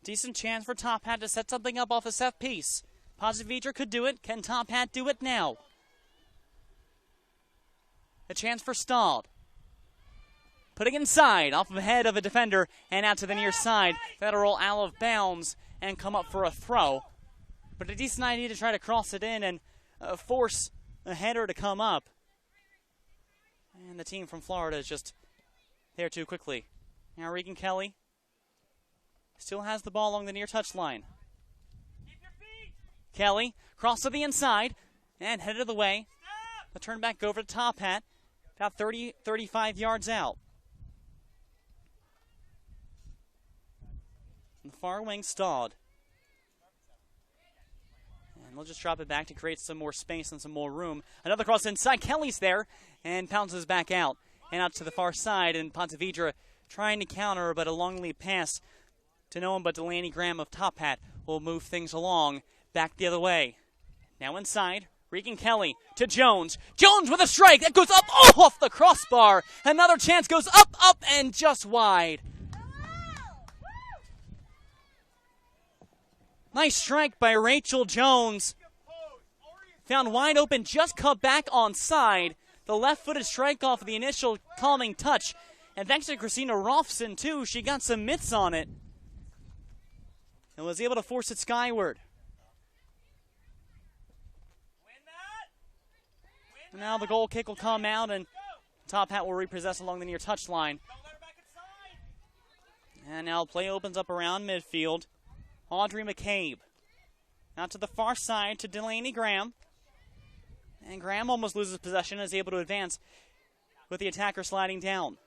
Decent chance for Tophat to set something up off a set piece. Ponte Vedra could do it. Can Tophat do it now? A chance for Stahl. Putting inside, off of the head of a defender, and out to the near side. That'll roll out of bounds and come up for a throw. But a decent idea to try to cross it in and force a header to come up. And the team from Florida is just there too quickly. Now Regan Kelly still has the ball along the near touchline. Kelly, cross to the inside, and headed the way. The turn back over to Tophat, about 35 yards out. On the far wing, Stalled. And they'll just drop it back to create some more space and some more room. Another cross inside. Kelly's there and pounces back out. And out to the far side. And Ponte Vedra trying to counter, but a long lead pass to no one but Delaney Graham of Tophat will move things along. Back the other way. Now inside. Regan Kelly to Jones. Jones with a strike. That goes up off the crossbar. Another chance goes up, and just wide. Nice strike by Rachel Jones. Found wide open, just cut back onside. The left-footed strike off of the initial calming touch. And thanks to Christina Rolfson, too, she got some mitts on it. And was able to force it skyward. And now the goal kick will come out, and Tophat will repossess along the near touchline. And now play opens up around midfield. Audrey McCabe. Now to the far side to Delaney Graham. And Graham almost loses possession and is able to advance with the attacker sliding down.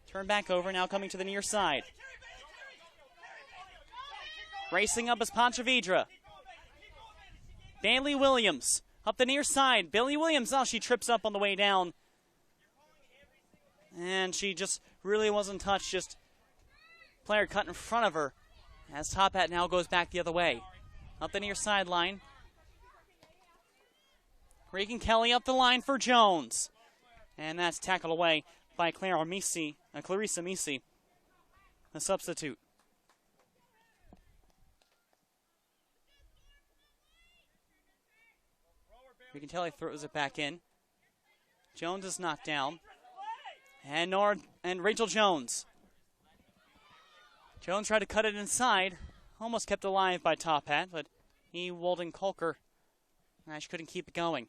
Turn back over, now coming to the near side. Racing up is Ponte Vedra. Bailey Williams up the near side. Bailey Williams, she trips up on the way down. And she just really wasn't touched, just player cut in front of her. As Tophat now goes back the other way. Up the near sideline. Regan Kelly up the line for Jones. And that's tackled away by Clarissa Misi, a substitute. Regan Kelly throws it back in. Jones is knocked down. And Rachel Jones. Jones tried to cut it inside. Almost kept alive by Tophat, but E. Weldon Colker she couldn't keep it going.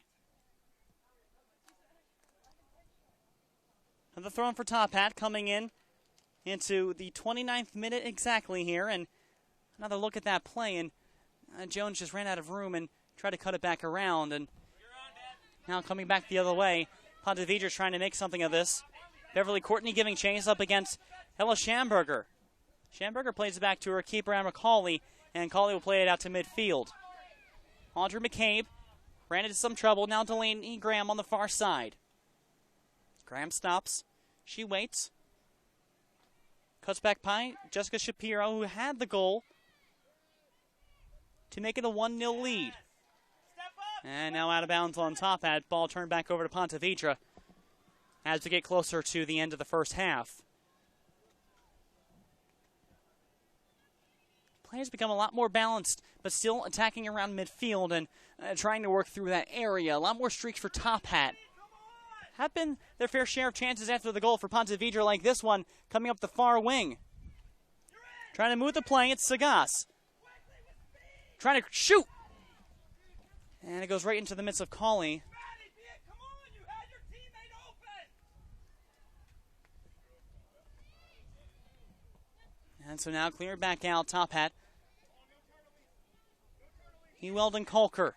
And the throw in for Tophat coming in into the 29th minute exactly here. And another look at that play. And Jones just ran out of room and tried to cut it back around. And now coming back the other way. Ponte Vedra trying to make something of this. Beverly Courtney giving chase up against Ella Schamberger. Schamberger plays it back to her keeper, Emma Cawley, and Cawley will play it out to midfield. Audrey McCabe ran into some trouble. Now Delaney Graham on the far side. Graham stops. She waits. Cuts back by Jessica Shapiro, who had the goal, to make it a 1-0 lead. And now out of bounds on Tophat. Ball turned back over to Ponte Vedra as we get closer to the end of the first half. Players become a lot more balanced, but still attacking around midfield and trying to work through that area. A lot more streaks for Tophat. Have been their fair share of chances after the goal for Ponte Vedra, like this one coming up the far wing. Trying to move the play, it's Sagas. Trying to shoot! And it goes right into the midst of Cauley. And so now cleared back out, Tophat. Ewald and Kolker.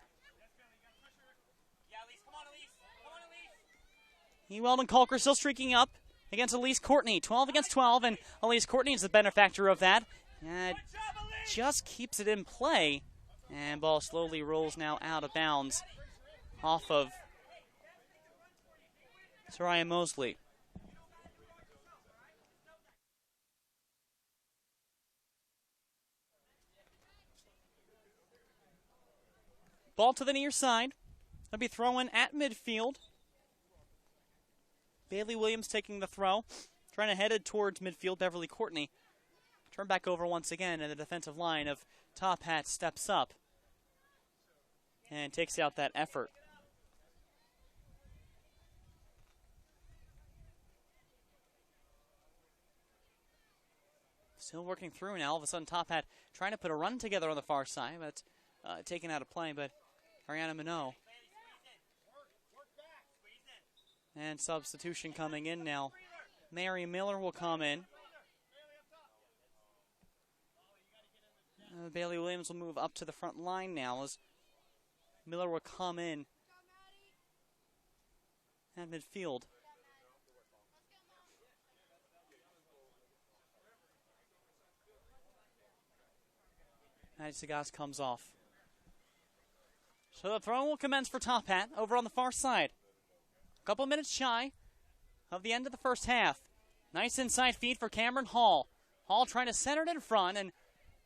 Ewald and Kolker still streaking up against Elise Courtney. 12 against 12, and Elise Courtney is the benefactor of that. And just keeps it in play. And ball slowly rolls now out of bounds off of Soraya Mosley. Ball to the near side. It'll be thrown at midfield. Bailey Williams taking the throw. Trying to head it towards midfield. Beverly Courtney. Turn back over once again, and the defensive line of Tophat steps up and takes out that effort. Still working through now. All of a sudden, Tophat trying to put a run together on the far side, but taken out of play. But Ariana Minot. And substitution coming in now. Mary Miller will come in. Bailey Williams will move up to the front line now as Miller will come in at midfield. Maddie Sagas comes off. So the throw will commence for Tophat over on the far side. A couple minutes shy of the end of the first half. Nice inside feed for Cameron Hall. Hall trying to center it in front and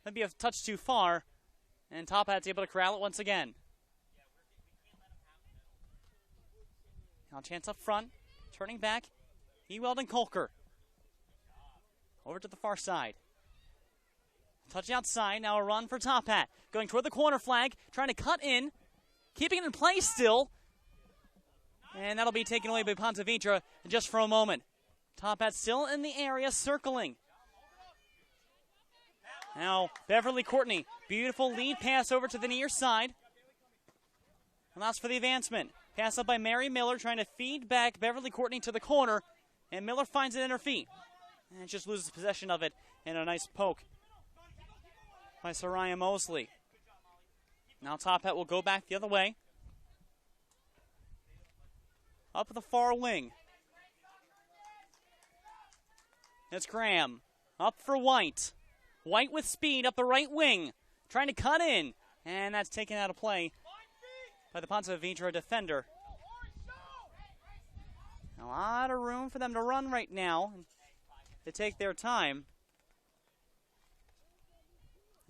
maybe a touch too far. And Tophat's able to corral it once again. Now a chance up front. Turning back. Ewald and Kolker. Over to the far side. Touch outside. Now a run for Tophat. Going toward the corner flag. Trying to cut in. Keeping it in place still. And that'll be taken away by Ponte Vedra just for a moment. Tophat still in the area, circling. Now, Beverly Courtney. Beautiful lead pass over to the near side. Allows for the advancement. Pass up by Mary Miller, trying to feed back Beverly Courtney to the corner. And Miller finds it in her feet. And just loses possession of it. And a nice poke by Soraya Mosley. Now Tophat will go back the other way. Up the far wing. It's Graham. Up for White. White with speed up the right wing. Trying to cut in. And that's taken out of play by the Ponte Vedra defender. A lot of room for them to run right now. To take their time.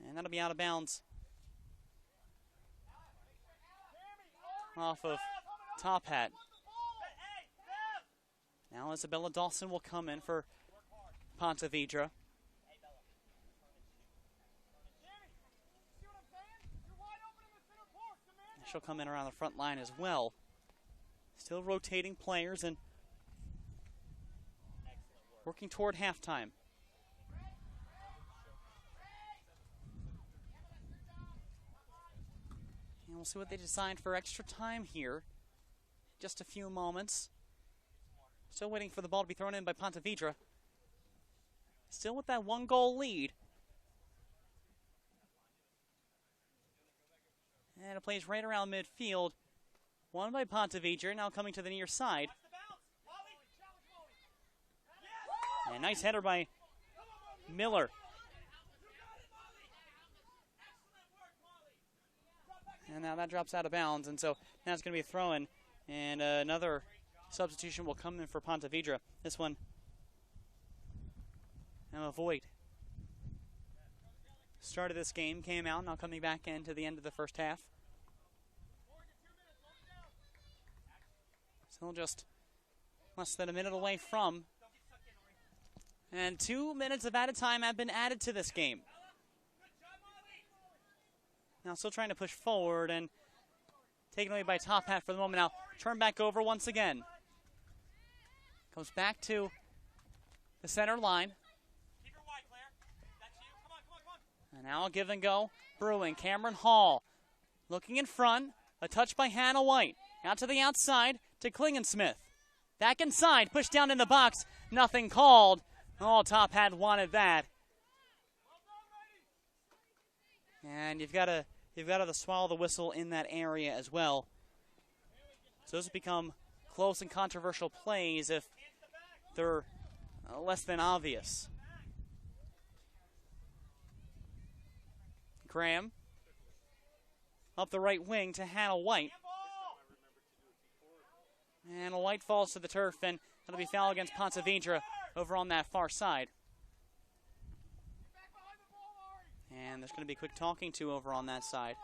And that'll be out of bounds. Off of Tophat. Now Isabella Dawson will come in for Ponte Vedra. She'll come in around the front line as well. Still rotating players and working toward halftime. And we'll see what they decide for extra time here. Just a few moments. Still waiting for the ball to be thrown in by Ponte Vedra. Still with that 1-goal lead. And it plays right around midfield. Won by Ponte Vedra, now coming to the near side. And nice header by Miller. And now that drops out of bounds, and so now it's going to be a throw-in. And another substitution will come in for Ponte Vedra. This one Emma Voigt started this game, came out, now coming back into the end of the first half. Still just less than a minute away from. And 2 minutes of added time have been added to this game. Now still trying to push forward and taken away by Tophat for the moment. Now turn back over once again. Comes back to the center line. Keep her wide, Claire. That's you. Come on, come on, come on. And now a give and go. Brewing. Cameron Hall looking in front. A touch by Hannah White. Out to the outside to Klingensmith. Back inside. Pushed down in the box. Nothing called. Oh, Tophat wanted that. And you've got to swallow the whistle in that area as well. So those become close and controversial plays if they're less than obvious. Graham up the right wing to Hannah White. And White falls to the turf, and that'll be foul against Ponte Vedra over on that far side. And there's going to be quick talking to over on that side.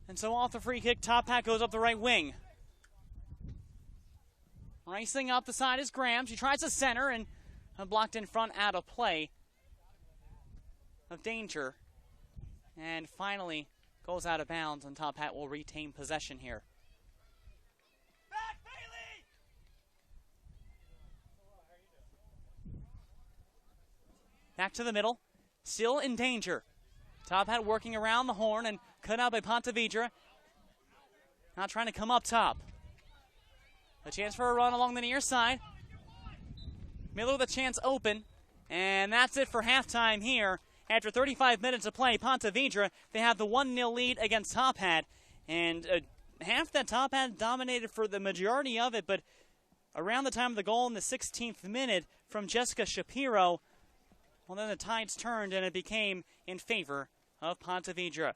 And so off the free kick, Tophat goes up the right wing. Racing up the side is Graham. She tries to center and blocked in front out of play. Of danger. And finally goes out of bounds, and Tophat will retain possession here. Back, Bailey! Back to the middle. Still in danger. Tophat working around the horn and cut out by Ponte Vedra. Now trying to come up top. A chance for a run along the near side. Miller with a chance open. And that's it for halftime here. After 35 minutes of play, Ponte Vedra, they have the 1-0 lead against Tophat. And half that Tophat dominated for the majority of it, but around the time of the goal in the 16th minute from Jessica Shapiro, well, then the tides turned and it became in favor of Ponte Vedra.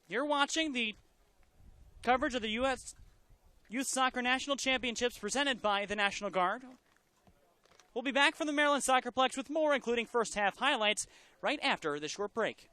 You're watching the coverage of the U.S. Youth Soccer National Championships presented by the National Guard. We'll be back from the Maryland SoccerPlex with more, including first half highlights, right after the short break.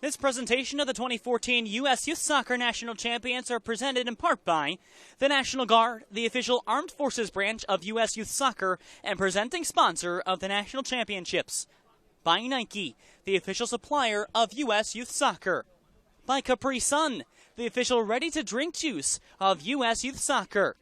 This presentation of the 2014 U.S. Youth Soccer National Champions are presented in part by the National Guard, the official armed forces branch of U.S. Youth Soccer and presenting sponsor of the National Championships. By Nike, the official supplier of U.S. Youth Soccer. By Capri Sun, the official ready-to-drink juice of U.S. Youth Soccer.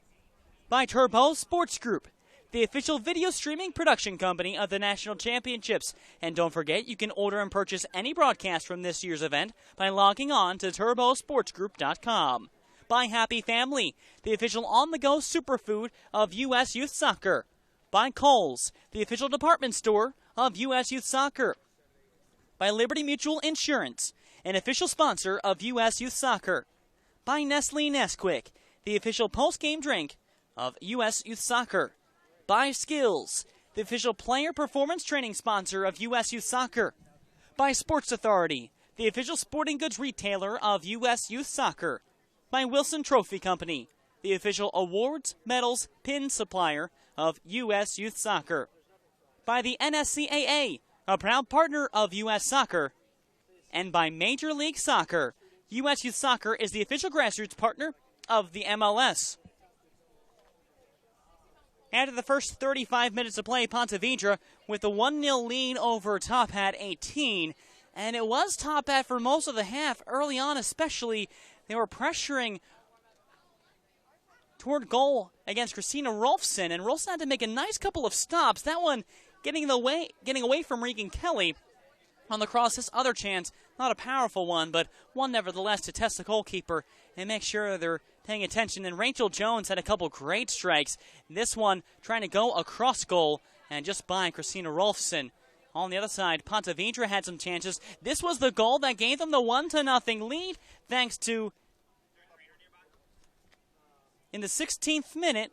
By Turbo Sports Group, the official video streaming production company of the National Championships. And don't forget, you can order and purchase any broadcast from this year's event by logging on to turbosportsgroup.com. By Happy Family, the official on-the-go superfood of U.S. Youth Soccer. By Kohl's, the official department store of U.S. Youth Soccer. By Liberty Mutual Insurance, an official sponsor of U.S. Youth Soccer. By Nestle Nesquik, the official post-game drink of U.S. Youth Soccer. By Skills, the official player performance training sponsor of U.S. Youth Soccer. By Sports Authority, the official sporting goods retailer of U.S. Youth Soccer. By Wilson Trophy Company, the official awards, medals, pin supplier of U.S. Youth Soccer. By the NSCAA, a proud partner of U.S. Soccer. And by Major League Soccer, U.S. Youth Soccer is the official grassroots partner of the MLS. After the first 35 minutes of play, Ponte Vedra with a 1-0 lead over Tophat 18. And it was Tophat for most of the half. Early on especially, they were pressuring toward goal against Christina Rolfson. And Rolfson had to make a nice couple of stops. That one getting away from Regan Kelly on the cross. This other chance, not a powerful one, but one nevertheless to test the goalkeeper and make sure they're paying attention. And Rachel Jones had a couple great strikes. This one trying to go across goal and just by Christina Rolfson. On the other side, Ponte Vedra had some chances. This was the goal that gave them the 1-0 lead, thanks to, in the 16th minute,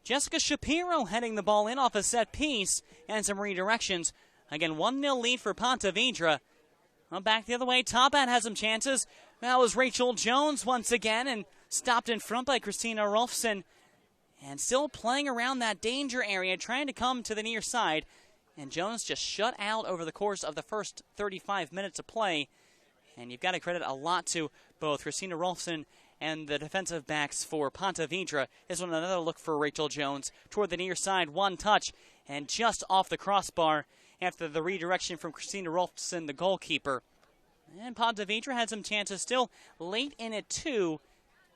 Jessica Shapiro heading the ball in off a set piece and some redirections. Again, 1-0 lead for Ponte Vedra. Well, back the other way, Tophat has some chances. That was Rachel Jones once again and stopped in front by Christina Rolfson. And still playing around that danger area, trying to come to the near side. And Jones just shut out over the course of the first 35 minutes of play. And you've got to credit a lot to both Christina Rolfson and the defensive backs for Ponte Vedra. This one another look for Rachel Jones toward the near side, one touch, and just off the crossbar after the redirection from Christina Rolfson, the goalkeeper. And Ponte Vedra had some chances still late in it too.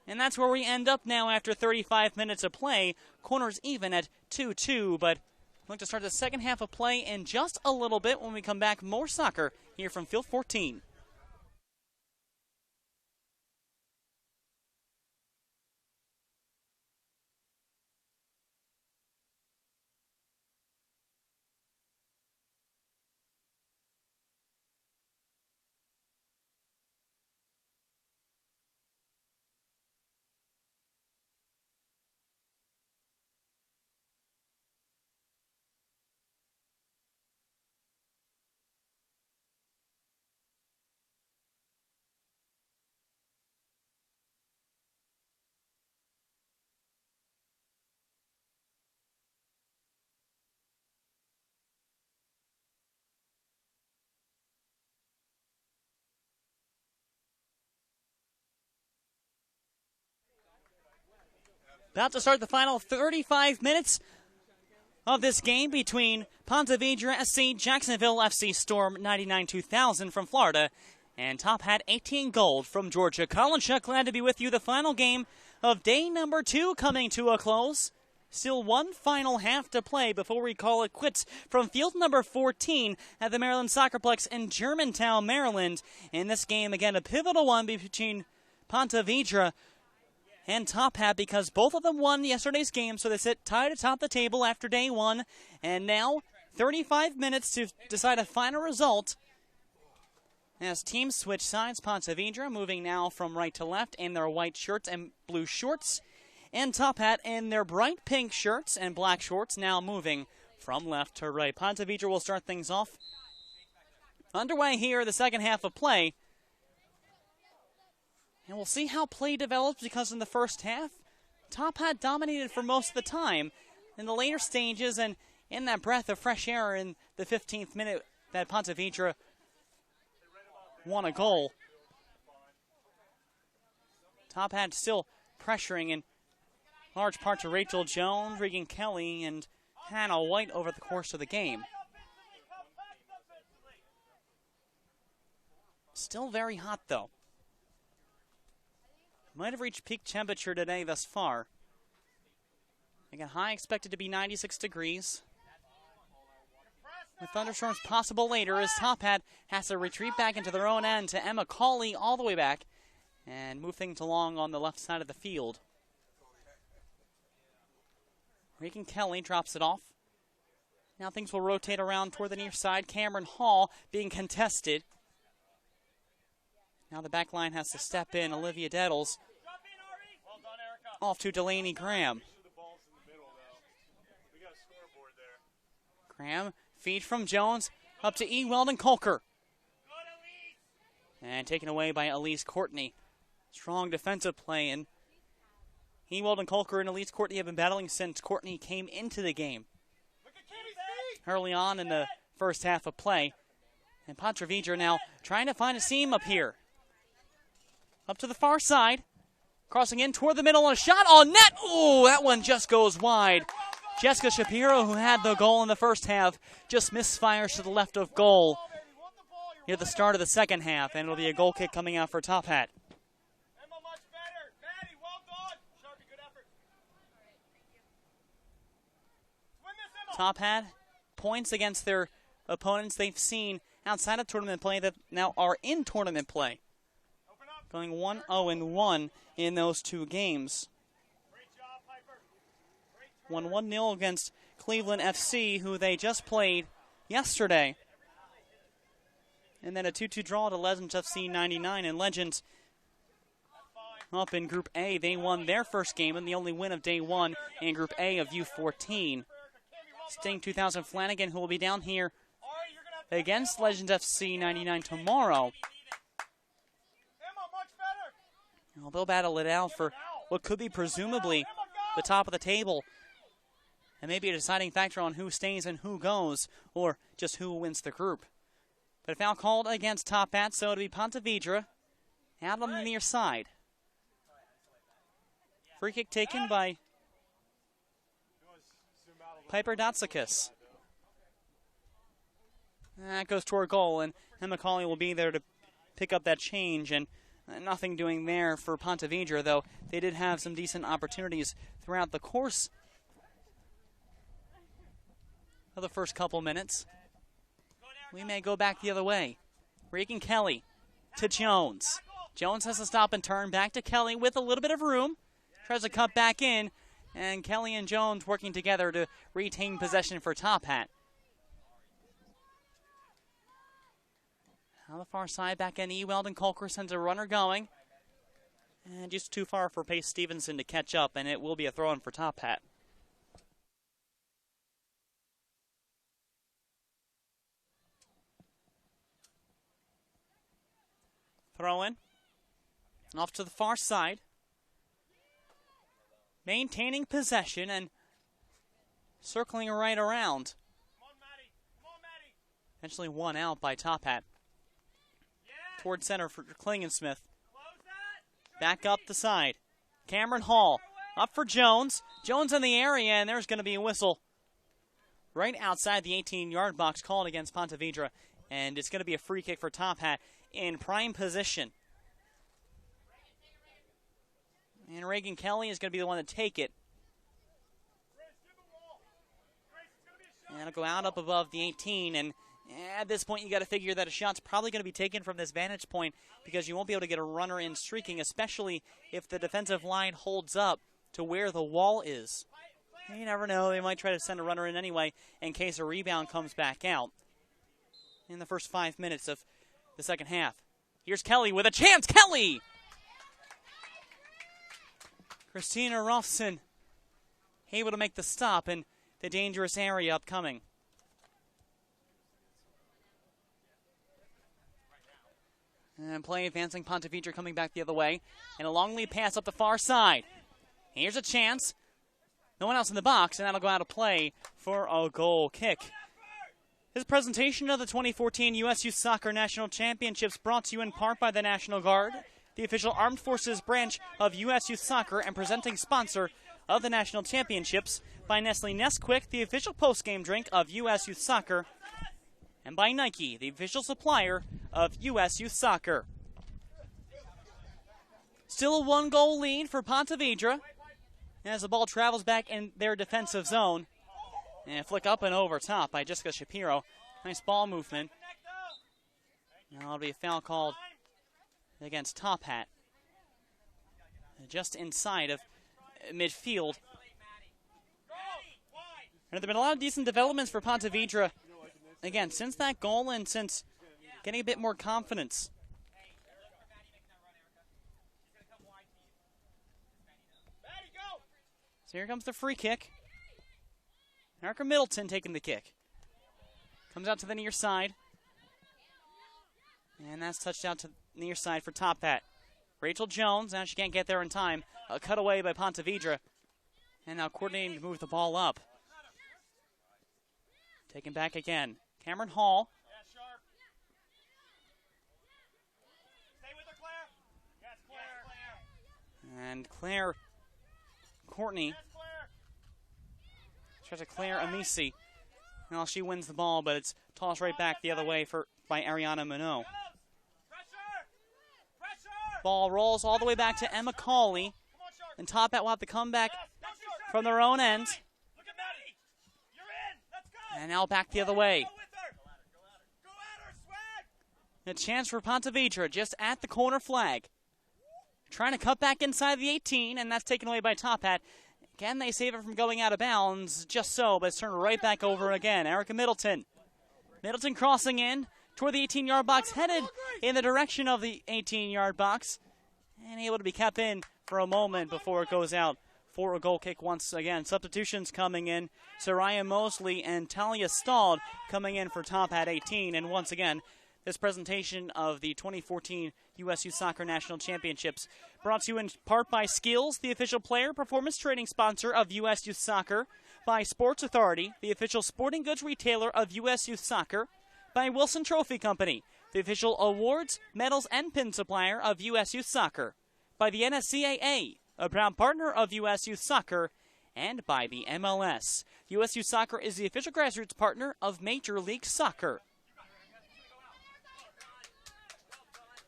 And that's where we end up now after 35 minutes of play. Corners even at 2-2, but we'll look to start the second half of play in just a little bit when we come back. More soccer here from Field 14. About to start the final 35 minutes of this game between Ponte Vedra SC, Jacksonville FC Storm 99-2000 from Florida, and Tophat 18 Gold from Georgia. Colin Shuck, glad to be with you. The final game of day number 2 coming to a close. Still one final half to play before we call it quits from field number 14 at the Maryland SoccerPlex in Germandtown, Maryland. In this game, again, a pivotal one between Ponte Vedra and Tophat because both of them won yesterday's game, so they sit tied atop the table after day 1. And now 35 minutes to decide a final result as teams switch sides. Ponte Vedra moving now from right to left in their white shirts and blue shorts, and Tophat in their bright pink shirts and black shorts now moving from left to right. Ponte Vedra will start things off. Underway here, the second half of play. And we'll see how play develops because in the first half, Tophat dominated for most of the time. In the later stages and in that breath of fresh air in the 15th minute that Ponte Vedra won a goal. Tophat still pressuring in large part to Rachel Jones, Regan Kelly, and Hannah White over the course of the game. Still very hot, though. Might have reached peak temperature today thus far. Again, high expected to be 96 degrees. With thunderstorms possible later as Tophat has to retreat back into their own end to Emma Cawley all the way back and move things along on the left side of the field. Regan Kelly drops it off. Now things will rotate around toward the near side. Cameron Hall being contested. Now the back line has to step in. Olivia Dettles off to Delaney Graham. Graham, feed from Jones, up to E. Weldon Colker. And taken away by Elise Courtney. Strong defensive play, and E. Weldon Colker and Elise Courtney have been battling since Courtney came into the game early on in the first half of play. And Ponte Vedra now trying to find a seam up here. Up to the far side. Crossing in toward the middle, and a shot on net. Ooh, that one just goes wide. Jessica Shapiro, who had the goal in the first half, just misfires to the left of goal near the start of the second half, and it'll be a goal kick coming out for Tophat. Tophat points against their opponents they've seen outside of tournament play that now are in tournament play. Going 1-0-1 in those two games. Won 1-0 against Cleveland FC, who they just played yesterday. And then a 2-2 draw to Legends FC 99. And Legends up in Group A, they won their first game and the only win of day one in Group A of U14. Sting 2000 Flanagan, who will be down here against Legends FC 99 tomorrow. Well, they'll battle it out for what could be presumably the top of the table. And maybe a deciding factor on who stays and who goes, or just who wins the group. But a foul called against Tophat, so it'll be Ponte Vedra out on the near side. Free kick taken by Piper Datsakis. That goes toward goal, and Emma Cawley will be there to pick up that change, and nothing doing there for Ponte Vedra, though they did have some decent opportunities throughout the course of the first couple minutes. We may go back the other way. Regan Kelly to Jones. Jones has to stop and turn back to Kelly with a little bit of room. Tries to cut back in, and Kelly and Jones working together to retain possession for Tophat. On the far side, back in, E. Weldon Colker sends a runner going. And just too far for Pace Stevenson to catch up, and it will be a throw-in for Tophat. Throw-in. Off to the far side. Maintaining possession and circling right around. Eventually won out by Tophat. Toward center for Klingensmith. Back up the side. Cameron Hall up for Jones. Jones in the area, and there's going to be a whistle right outside the 18-yard box called against Ponte Vedra. And it's going to be a free kick for Tophat in prime position. And Regan Kelly is going to be the one to take it. And it'll go out up above the 18, and at this point you got to figure that a shot's probably going to be taken from this vantage point because you won't be able to get a runner in streaking, especially if the defensive line holds up to where the wall is. You never know, they might try to send a runner in anyway in case a rebound comes back out in the first 5 minutes of the second half. Here's Kelly with a chance. Kelly! Christina Rolfson able to make the stop in the dangerous area upcoming. And play advancing, Ponte Vedra coming back the other way. And a long lead pass up the far side. Here's a chance. No one else in the box, and that'll go out of play for a goal kick. This presentation of the 2014 U.S. Youth Soccer National Championships brought to you in part by the National Guard, the official armed forces branch of U.S. Youth Soccer and presenting sponsor of the National Championships, by Nestle Nesquik, the official post-game drink of U.S. Youth Soccer, and by Nike, the official supplier of U.S. Youth Soccer. Still a 1-goal lead for Ponte Vedra as the ball travels back in their defensive zone. And a flick up and over top by Jessica Shapiro. Nice ball movement. Now that'll be a foul called against Tophat. Just inside of midfield. And there have been a lot of decent developments for Ponte Vedra. Again, since that goal and since getting a bit more confidence. So here comes the free kick. Erica Middleton taking the kick. Comes out to the near side. And that's touched out to the near side for Tophat. Rachel Jones, now she can't get there in time. A cutaway by Ponte Vedra. And now coordinating to move the ball up. Taken back again. Cameron Hall. And Claire Courtney tries to Claire Amisi. Well, she wins the ball, but it's tossed right back the other way by Ariana Minot. Ball rolls all the way back to Emma Cawley. And Tophat will have to come back from their own end. And now back the other way. A chance for Ponte Vedra just at the corner flag. Trying to cut back inside the 18, and that's taken away by Tophat. Can they save it from going out of bounds? Just so, but it's turned right back over again. Erica Middleton. Middleton crossing in toward the 18-yard box, headed in the direction of the 18-yard box, and able to be kept in for a moment before it goes out for a goal kick once again. Substitutions coming in. Soraya Mosley and Talia Stald coming in for Tophat 18, and once again, this presentation of the 2014 U.S. Youth Soccer National Championships brought to you in part by Skills, the official player performance training sponsor of U.S. Youth Soccer, by Sports Authority, the official sporting goods retailer of U.S. Youth Soccer, by Wilson Trophy Company, the official awards, medals, and pin supplier of U.S. Youth Soccer, by the NSCAA, a proud partner of U.S. Youth Soccer, and by the MLS. U.S. Youth Soccer is the official grassroots partner of Major League Soccer.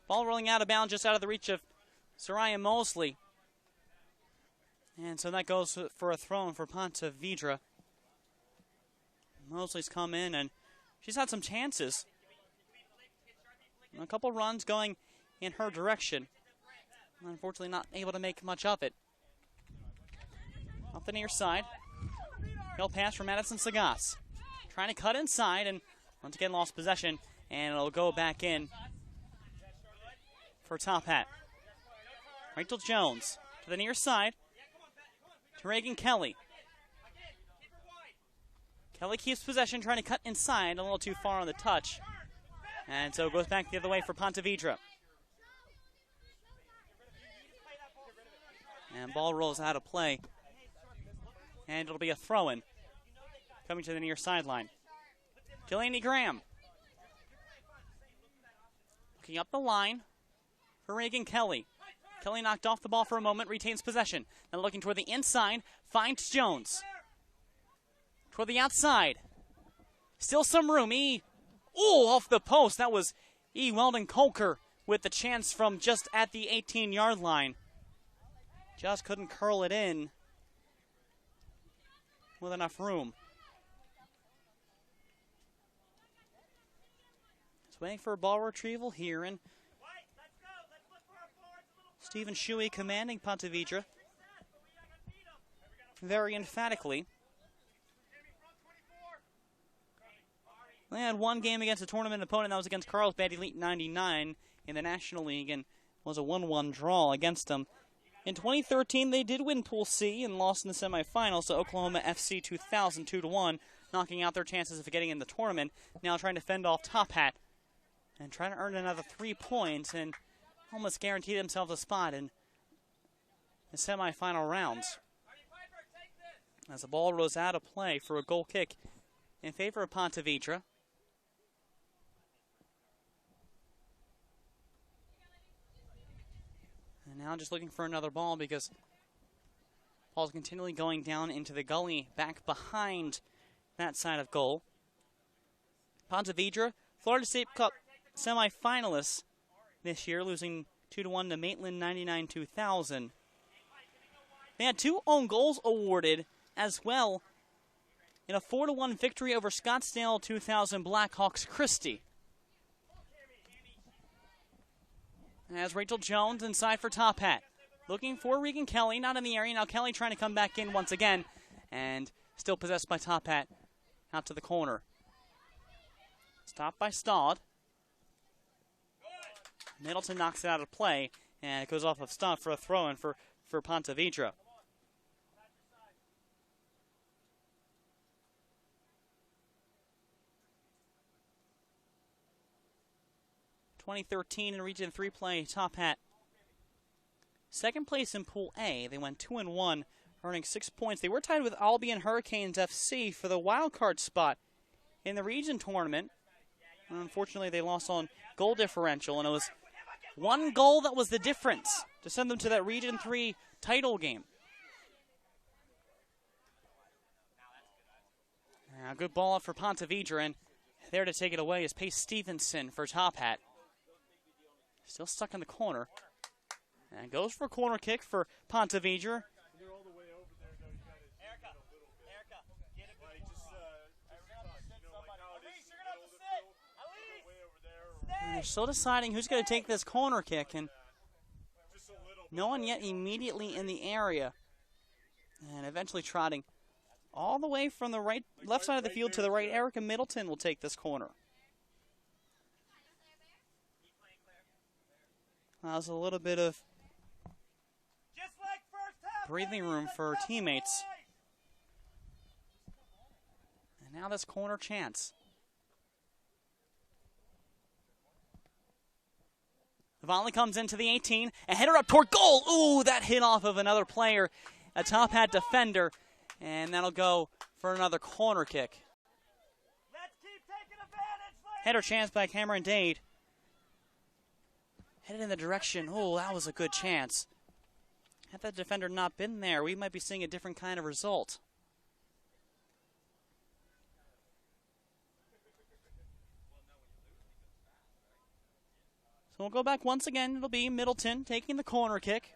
Ball rolling out of bounds just out of the reach of Soraya Mosley. And so that goes for a throw for Ponte Vedra. Mosley's come in and she's had some chances. A couple runs going in her direction. Unfortunately not able to make much of it. Off the near side. No pass from Madison Sagas. Trying to cut inside and once again lost possession. And it'll go back in for Tophat. Rachel Jones to the near side to Reagan Kelly. Kelly keeps possession, trying to cut inside, a little too far on the touch. And so it goes back the other way for Ponte Vedra. And ball rolls out of play. And it'll be a throw-in coming to the near sideline. Delaney Graham looking up the line for Reagan Kelly. Kelly knocked off the ball for a moment, retains possession. Then looking toward the inside, finds Jones. Toward the outside. Still some room. Off the post. That was Weldon Coker with the chance from just at the 18-yard line. Just couldn't curl it in with enough room. Just waiting for a ball retrieval here, and Stephen Shuey commanding Ponte Vedra very emphatically. They had one game against a tournament opponent, that was against Carlsbad Elite 99 in the National League, and was a 1-1 draw against them. In 2013, they did win Pool C and lost in the semifinals to Oklahoma FC 2000 2-1, knocking out their chances of getting in the tournament. Now trying to fend off Tophat and trying to earn another 3 points and almost guarantee themselves a spot in the semifinal rounds. As the ball rolls out of play for a goal kick in favor of Ponte Vedra. And now just looking for another ball because ball's continually going down into the gully back behind that side of goal. Ponte Vedra, Florida State Cup semifinalists this year, losing 2-1 to Maitland 99-2000. They had 2 own goals awarded as well in a 4-1 victory over Scottsdale 2000 Blackhawks Christie. As Rachel Jones inside for Tophat. Looking for Regan Kelly, not in the area. Now Kelly trying to come back in once again, and still possessed by Tophat out to the corner. Stopped by Staud. Middleton knocks it out of play, and it goes off of Staud for a throw-in for Ponte Vedra. 2013 in Region 3 play, Tophat. Second place in Pool A. They went 2-1, earning 6 points. They were tied with Albion Hurricanes FC for the wild card spot in the region tournament. Unfortunately, they lost on goal differential, and it was 1 goal that was the difference to send them to that Region 3 title game. Now, good ball up for Ponte Vedra, and there to take it away is Pace Stevenson for Tophat. Still stuck in the corner. And goes for a corner kick for Ponte Vedra. They're still deciding who's going to take this corner kick, and no one yet immediately in the area. And eventually trotting all the way from the left side of the field to the right. Erica Middleton will take this corner. That was a little bit of breathing room for teammates. And now this corner chance. The volley comes into the 18. A header up toward goal. Ooh, that hit off of another player, a Tophat defender. And that'll go for another corner kick. Let's keep taking advantage, Header chance by Cameron Dade. Headed in the direction. Oh, that was a good chance. Had that defender not been there, we might be seeing a different kind of result. So we'll go back once again. It'll be Middleton taking the corner kick.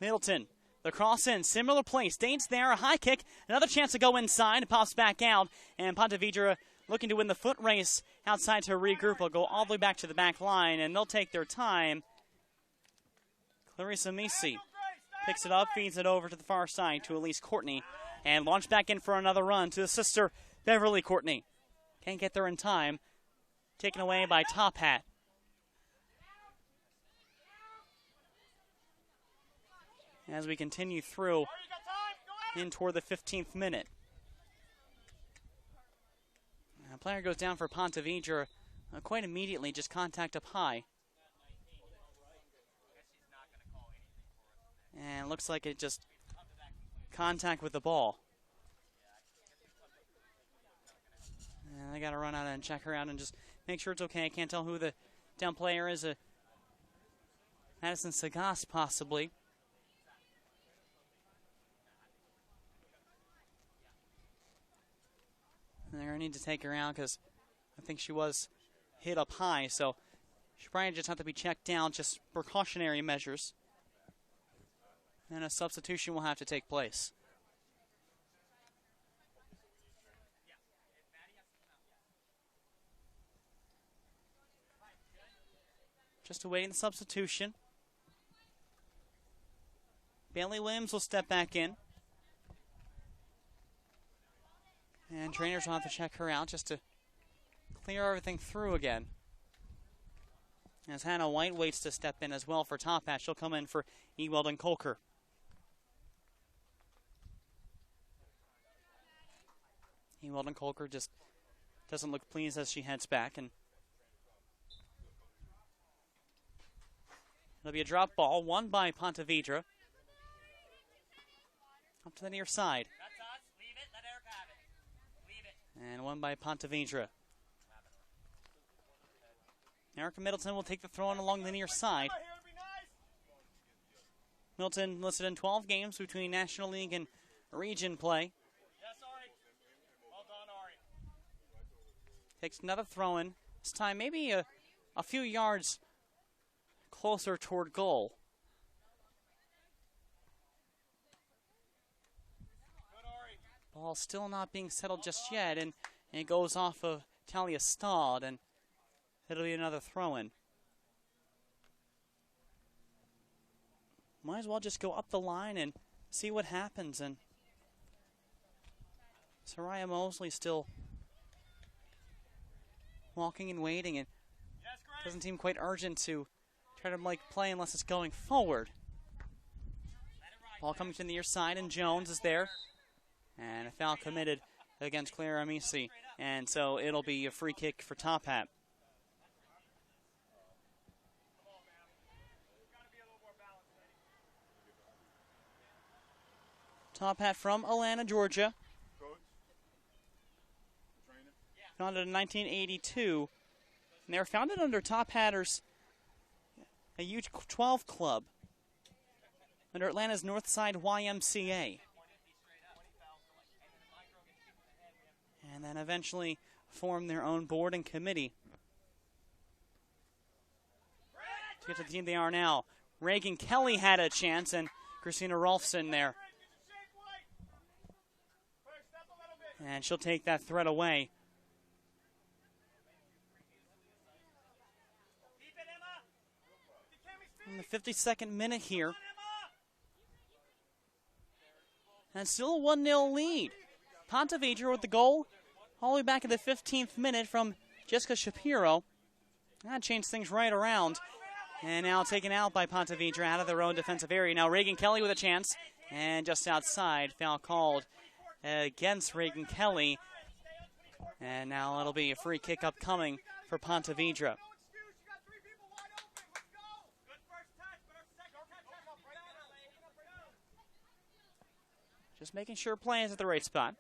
Middleton, the cross in, similar place. Dade's there, a high kick, another chance to go inside. It pops back out, and Ponte Vedra looking to win the foot race outside to regroup. Will go all the way back to the back line, and they'll take their time. Clarissa Misi picks it up, feeds it over to the far side to Elise Courtney, and launch back in for another run to his sister, Beverly Courtney. Can't get there in time. Taken away by Tophat. As we continue through in toward the 15th minute. A player goes down for Ponte Vedra quite immediately, just contact up high. And looks like it just contact with the ball. And I got to run out and check her out and just make sure it's okay. I can't tell who the down player is. Madison Sagas, possibly. And they're going to need to take her out because I think she was hit up high. So she probably just have to be checked down, just precautionary measures. And a substitution will have to take place. Just awaiting the substitution. Bailey Williams will step back in. And trainers will have to check her out just to clear everything through again. As Hannah White waits to step in as well for Tophat. She'll come in for E. Weldon Colker. E. Weldon Colker just doesn't look pleased as she heads back. And it'll be a drop ball, won by Ponte Vedra. Up to the near side. And one by Ponte Vedra. Erica Middleton will take the throw in along the near side. Middleton listed in 12 games between National League and region play. Yes, Ari. Well done, Ari. Takes another throw in. This time maybe a few yards closer toward goal. Good, Ari. Ball still not being settled just yet, and it goes off of Talia Stad, and it'll be another throw-in. Might as well just go up the line and see what happens. And Soraya Mosley still walking and waiting, and doesn't seem quite urgent to try to make play unless it's going forward. Ball coming to the near side, and Jones is there. And a foul committed against Claire Amisi. And so it'll be a free kick for Tophat. Tophat from Atlanta, Georgia. Founded in 1982. And they were founded under Tophatters, a U12 club, under Atlanta's Northside YMCA. And then eventually formed their own board and committee. To get to the team they are now, Reagan Kelly had a chance, and Christina Rolfson there. And she'll take that threat away. In the 52nd minute here. And still a 1-0 lead. Ponte Vedra with the goal all the way back in the 15th minute from Jessica Shapiro. That changed things right around. And now taken out by Ponte Vedra out of their own defensive area. Now Reagan Kelly with a chance. And just outside, foul called against Reagan Kelly. And now it'll be a free kick upcoming for Ponte Vedra. Just making sure play is at the right spot.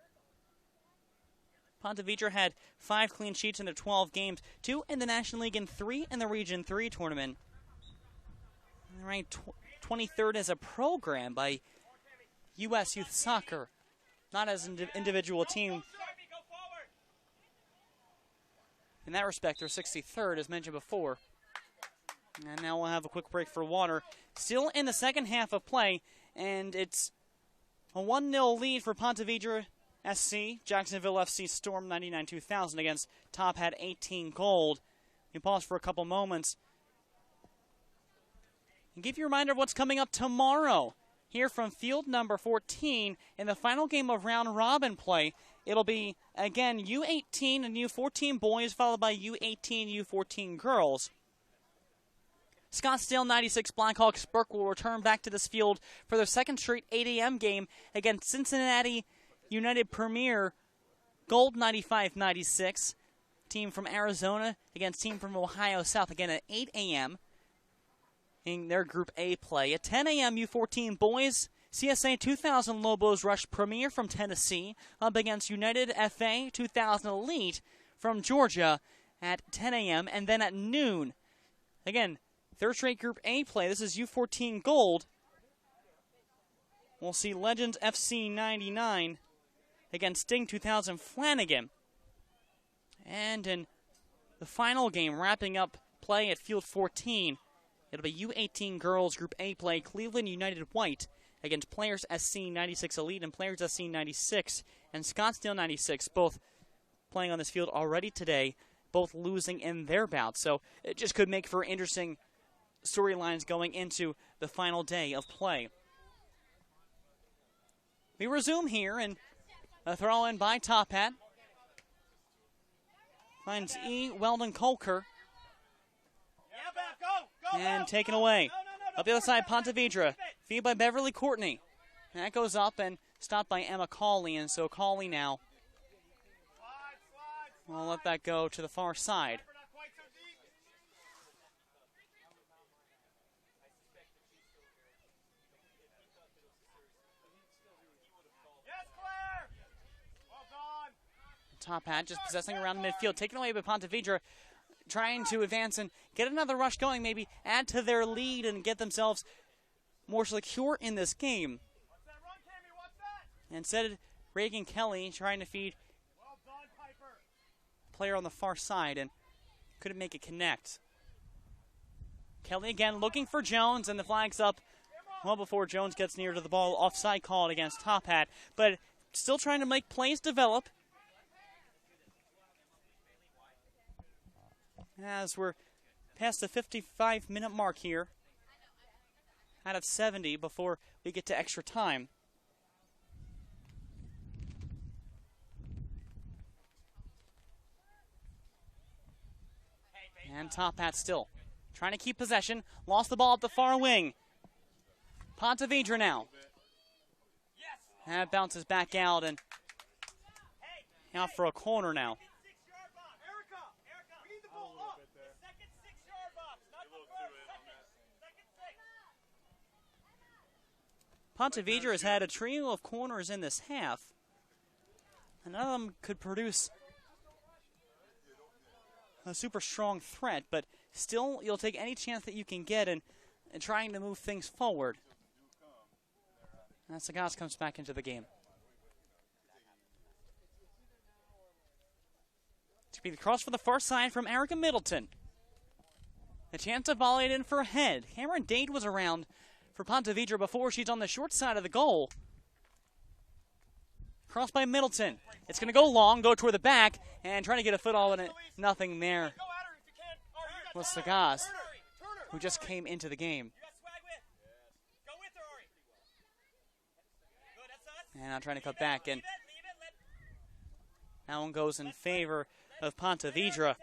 Ponte Vedra had 5 clean sheets in their 12 games, 2 in the National League and 3 in the Region 3 tournament. And ranked 23rd as a program by U.S. Youth Soccer, not as an individual team. In that respect, they're 63rd, as mentioned before. And now we'll have a quick break for water. Still in the second half of play, and it's a 1-0 lead for Ponte Vedra SC. Jacksonville FC Storm 99-2000 against Tophat 18 Gold. We pause for a couple moments and give you a reminder of what's coming up tomorrow. Here from field number 14 in the final game of round robin play. It'll be, again, U18 and U14 boys, followed by U18, U14 girls. Scottsdale 96 Blackhawks Burke will return back to this field for their second straight 8 a.m. game against Cincinnati United Premier Gold 95-96. Team from Arizona against team from Ohio South, again at 8 a.m. in their Group A play. At 10 a.m. U14 boys, CSA 2000 Lobos Rush Premier from Tennessee up against United FA 2000 Elite from Georgia at 10 a.m. And then at noon, again, third straight Group A play. This is U14 Gold. We'll see Legends FC 99 against Sting 2000 Flanagan. And in the final game, wrapping up play at Field 14, it'll be U18 Girls Group A play, Cleveland United White against Players SC 96 Elite and Players SC 96 and Scottsdale 96, both playing on this field already today, both losing in their bouts. So it just could make for interesting storylines going into the final day of play. We resume here, and a throw in by Tophat. Finds E. Weldon Colker. And taken away. Up the other side, Ponte Vedra. Feed by Beverly Courtney. And that goes up and stopped by Emma Cawley. And so Cawley now will let that go to the far side. Tophat just possessing around the midfield, taken away by Ponte Vedra. trying to advance and get another rush going, maybe add to their lead and get themselves more secure in this game. Instead, Reagan Kelly trying to feed a player on the far side and couldn't make it connect. Kelly again looking for Jones, and the flag's up well before Jones gets near to the ball. Offside called against Tophat, but still trying to make plays develop. As we're past the 55-minute mark here, out of 70 before we get to extra time. And Tophat still trying to keep possession. Lost the ball at the far wing. Ponte Vedra now. And it bounces back out and out for a corner now. Ponte Vedra has had a trio of corners in this half. And none of them could produce a super strong threat, but still you'll take any chance that you can get in trying to move things forward. And Sagas comes back into the game. To be the cross for the far side from Erica Middleton. A chance to volley it in for a head. Cameron Dade was around for Ponte Vedra before. She's on the short side of the goal. Cross by Middleton. It's going to go long, go toward the back, and trying to get a foot on it. Nothing there. Was Sagas, who just came into the game. And now trying to cut back, and that one goes in favor of Ponte Vedra.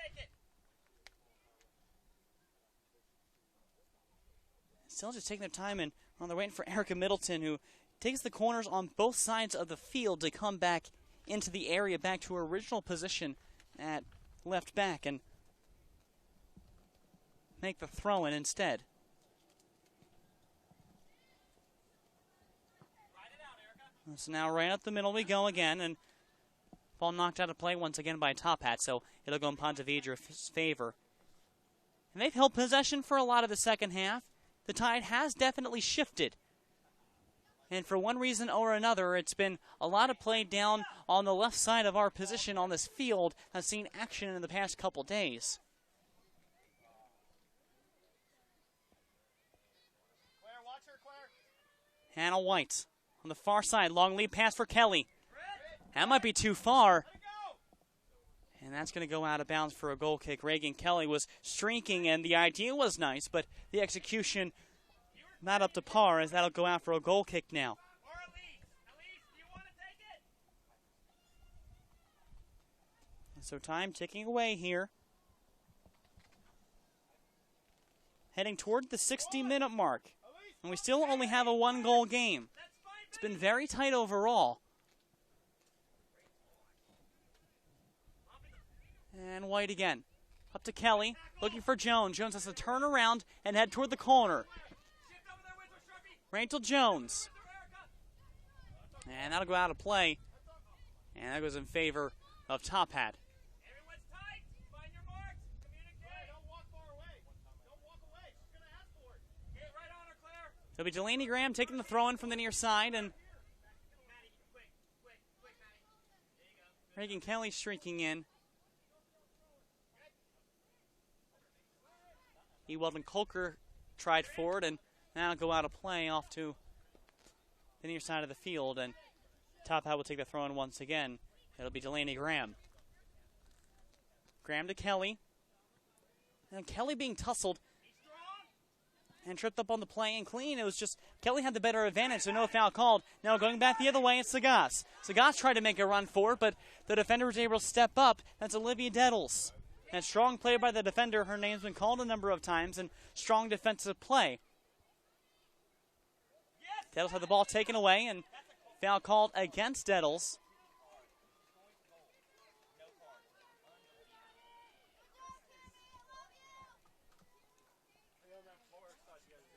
Still just taking their time, and they're waiting for Erica Middleton, who takes the corners on both sides of the field to come back into the area, back to her original position at left back, and make the throw-in instead. So now right up the middle we go again, and ball knocked out of play once again by Tophat, so it'll go in Ponte Vedra's favor. And they've held possession for a lot of the second half. The tide has definitely shifted. And for one reason or another, it's been a lot of play down on the left side of our position on this field. I've seen action in the past couple days. Hannah White on the far side. Long lead pass for Kelly. That might be too far. And that's going to go out of bounds for a goal kick. Reagan Kelly was streaking, and the idea was nice, but the execution not up to par, as that'll go out for a goal kick now. And so time ticking away here. Heading toward the 60-minute mark. And we still only have a one-goal game. It's been very tight overall. And White again. Up to Kelly, looking for Jones. Jones has to turn around and head toward the corner. Rachel Jones. And that'll go out of play. And that goes in favor of Tophat. It'll be Delaney Graham taking the throw-in from the near side, and Reagan Kelly streaking in. Weldon Colker tried forward, and now go out of play off to the near side of the field, and Tophat will take the throw-in once again. It'll be Delaney Graham. Graham to Kelly. And Kelly being tussled and tripped up on the play and clean. It was just Kelly had the better advantage, so no foul called. Now going back the other way, it's Sagas. Sagas tried to make a run for it, but the defender was able to step up. That's Olivia Dettles. And strong play by the defender. Her name's been called a number of times, and strong defensive play. Dettles had the ball taken away, and foul called against Dettles.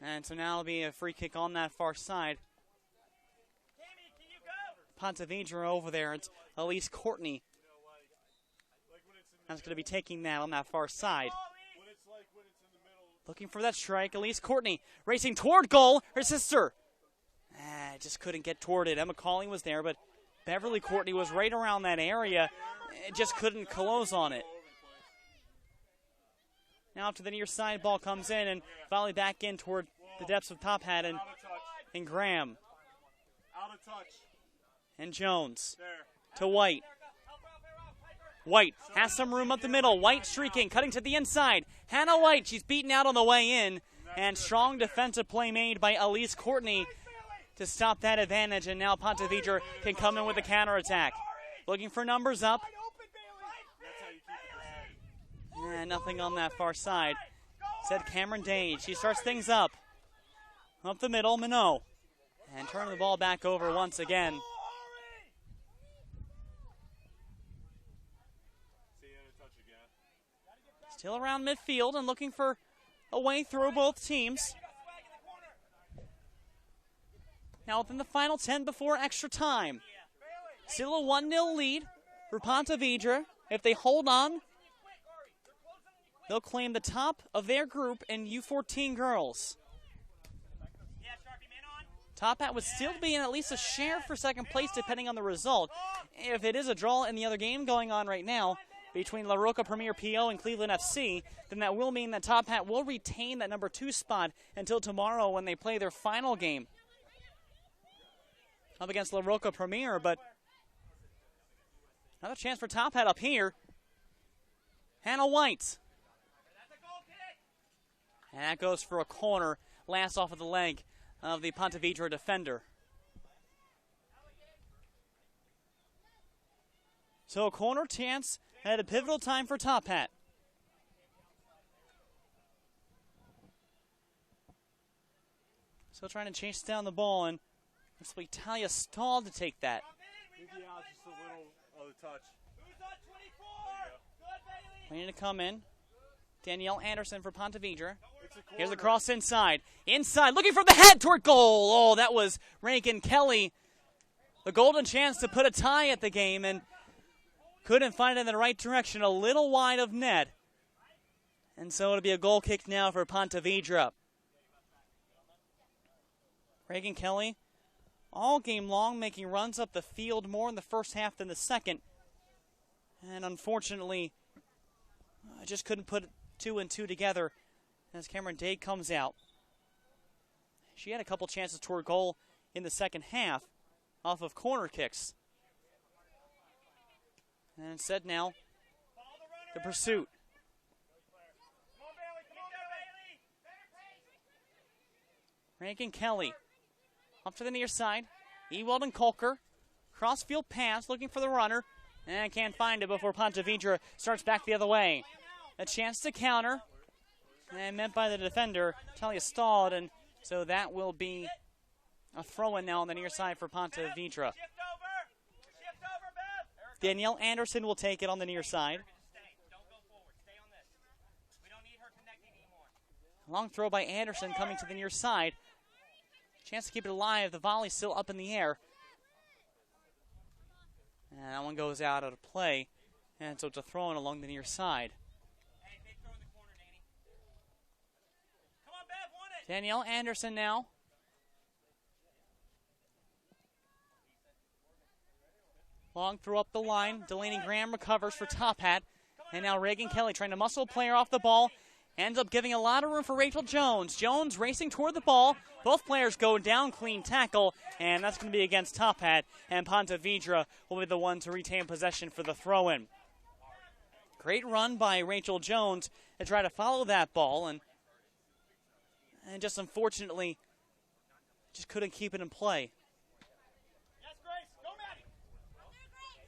And so now it'll be a free kick on that far side. Ponte Vedra over there. It's Elise Courtney. That's going to be taking that on that far side. Looking for that strike. Elise Courtney racing toward goal. Her sister just couldn't get toward it. Emma Calling was there, but Beverly Courtney was right around that area. Just couldn't close on it. Now to the near side, ball comes in and volley back in toward the depths of Tophat and Graham. Out of touch. And Jones There. to White. White has some room up the middle. White streaking, cutting to the inside. Hannah White, she's beaten out on the way in. And strong defensive play made by Elise Courtney to stop that advantage. And now Ponte Vedra can come in with a counterattack. Looking for numbers up. Nothing on that far side. Said Cameron Dade. She starts things up. Up the middle, Minot. And turning the ball back over once again. Still around midfield and looking for a way through both teams. Now within the final 10 before extra time. Still a 1-0 lead for Ponte Vedra. If they hold on, they'll claim the top of their group in U14 Girls. Tophat would still be in at least a share for second place depending on the result. If it is a draw in the other game going on right now between La Roca Premier PO and Cleveland FC, then that will mean that Tophat will retain that number 2 spot until tomorrow when they play their final game up against La Roca Premier. But another chance for Tophat up here. Hannah White. And that goes for a corner, last off of the leg of the Ponte Vedra defender. So a corner chance at a pivotal time for Tophat. Still trying to chase down the ball, and looks like Talia stalled to take that. Maybe out just a little of the touch. Waiting to come in. Danielle Anderson for Ponte Vedra. Here's the cross inside. Inside, looking for the head toward goal. Oh, that was Reagan Kelly. The golden chance to put a tie at the game and couldn't find it in the right direction. A little wide of net. And so it'll be a goal kick now for Ponte Vedra. Reagan Kelly, all game long, making runs up the field more in the first half than the second. And unfortunately, I just couldn't put 2 and 2 together as Cameron Day comes out. She had a couple chances toward goal in the second half off of corner kicks. And instead now, the pursuit. Reagan Kelly up to the near side. Ewald and Kolker. Crossfield pass, looking for the runner. And can't find it before Ponte Vedra starts back the other way. A chance to counter. And meant by the defender, Talia stalled, and so that will be a throw-in now on the near side for Ponte Vedra. Danielle Anderson will take it on the near side. Long throw by Anderson coming to the near side. Chance to keep it alive. The volley still up in the air. And that one goes out of play. And so it's a throw-in along the near side. Danielle Anderson now. Long throw up the line. Delaney Graham recovers for Tophat. And now Reagan Kelly trying to muscle player off the ball. Ends up giving a lot of room for Rachel Jones. Jones racing toward the ball. Both players go down, clean tackle. And that's going to be against Tophat. And Ponte Vedra will be the one to retain possession for the throw-in. Great run by Rachel Jones to try to follow that ball. And just unfortunately, just couldn't keep it in play.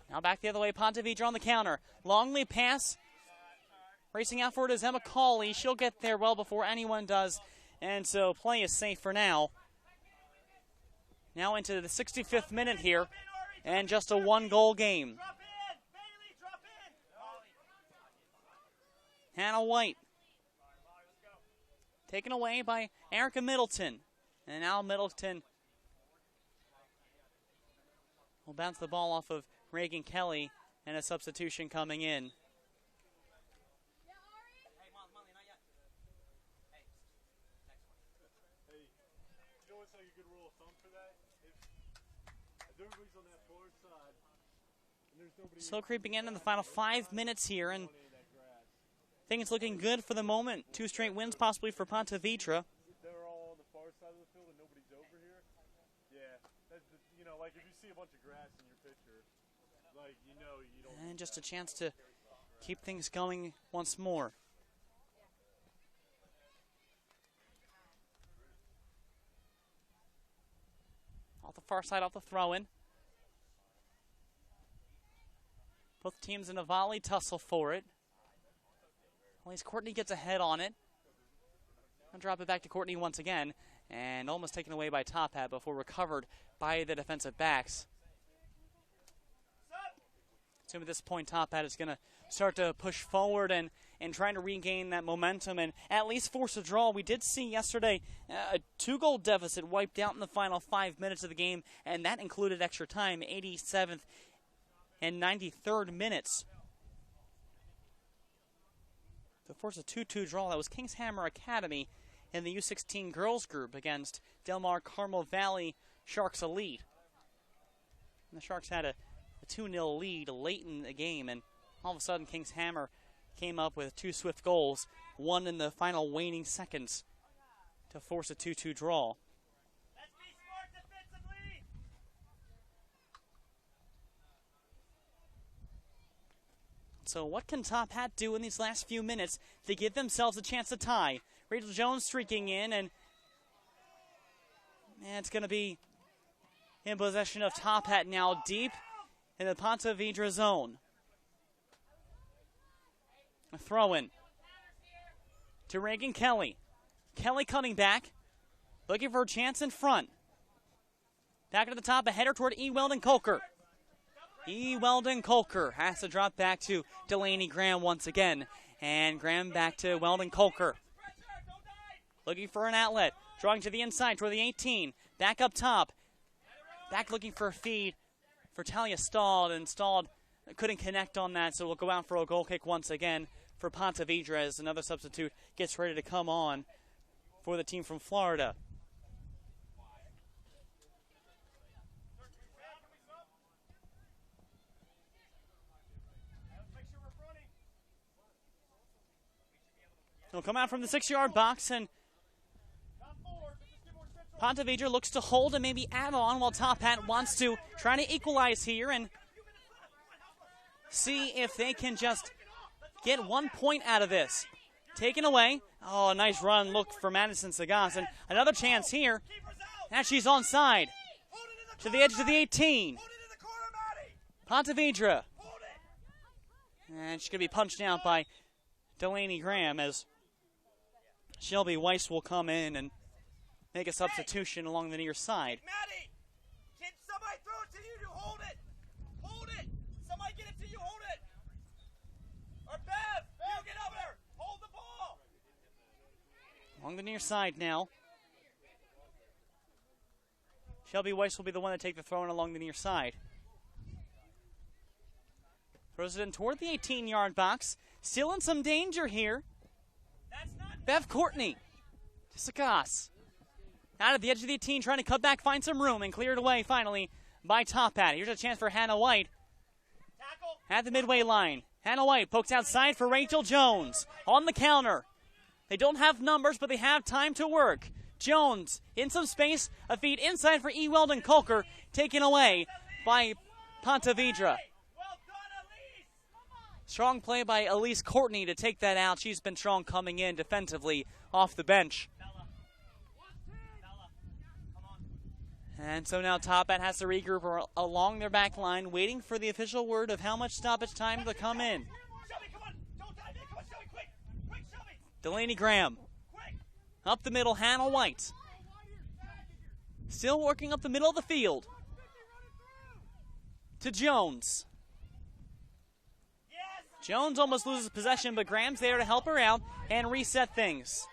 Now back the other way, Ponte Vedra on the counter. Long lead pass. Racing out for it is Emma Cawley. She'll get there well before anyone does. And so play is safe for now. Now into the 65th minute here. And just a 1-goal game. Hannah White. Taken away by Erica Middleton. And now Middleton will bounce the ball off of Reagan Kelly, and a substitution coming in. like a good rule of thumb for that. If everybody's on that far side, and there's nobody. Slow creeping in the final 5 minutes here, and things looking good for the moment. 2 straight wins possibly for Ponte Vedra. They're all on the far side of the field and nobody's over here. Yeah, that's the, you know, like if you see a bunch of grass in your picture, like you know you don't. And just a chance to keep things going once more. Off the far side, off the throw-in. Both teams in a volley tussle for it. At least Courtney gets ahead on it. I'll drop it back to Courtney once again, and almost taken away by Tophat before recovered by the defensive backs. So at this point, Tophat is going to start to push forward and trying to regain that momentum and at least force a draw. We did see yesterday a 2-goal deficit wiped out in the final 5 minutes of the game, and that included extra time, 87th and 93rd minutes. To force a 2-2 draw, that was Kings Hammer Academy in the U16 Girls Group against Del Mar Carmel Valley Sharks Elite. And the Sharks had a 2-0 lead late in the game, and all of a sudden Kings Hammer came up with 2 swift goals, one in the final waning seconds to force a 2-2 draw. Let's be smart defensively. So what can Tophat do in these last few minutes to give themselves a chance to tie? Rachel Jones streaking in, and it's going to be in possession of Tophat now, deep in the Ponte Vedra zone. A throw-in to Reagan Kelly. Kelly cutting back, looking for a chance in front. Back to the top, a header toward E. Weldon Colker. E. Weldon Colker has to drop back to Delaney Graham once again. And Graham back to Weldon Colker. Looking for an outlet. Drawing to the inside toward the 18. Back up top. Back looking for a feed for Talia Stalled. And Stalled couldn't connect on that, so we'll go out for a goal kick once again for Ponte Vedra as another substitute gets ready to come on for the team from Florida. He'll come out from the 6-yard box, and Ponte Vedra looks to hold and maybe add on while Tophat wants to try to equalize here and see if they can just get 1 point out of this. Taken away. Oh, a nice run look for Madison Sagas. And another chance here. And she's onside. To the edge of the 18. Ponte Vedra. And she's going to be punched out by Delaney Graham as Shelby Weiss will come in and make a substitution along the near side. Maddie, can somebody throw it to you to hold it? Hold it. Somebody get it to you. Hold it. Or Bev, you get over there. Hold the ball. Along the near side now. Shelby Weiss will be the one to take the throw in along the near side. Throws it in toward the 18-yard box. Still in some danger here. Bev Courtney to Sagas. Out at the edge of the 18, trying to cut back, find some room, and cleared away finally by Tophat. Here's a chance for Hannah White at the midway line. Hannah White pokes outside for Rachel Jones on the counter. They don't have numbers, but they have time to work. Jones in some space, a feed inside for E. Weldon Colker, taken away by Ponte Vedra. Strong play by Elise Courtney to take that out. She's been strong coming in defensively off the bench. And so now Tophat has to regroup along their back line, waiting for the official word of how much stoppage time to come in. Delaney Graham. Up the middle, Hannah White. Still working up the middle of the field. To Jones. Jones almost loses possession, but Graham's there to help her out and reset things.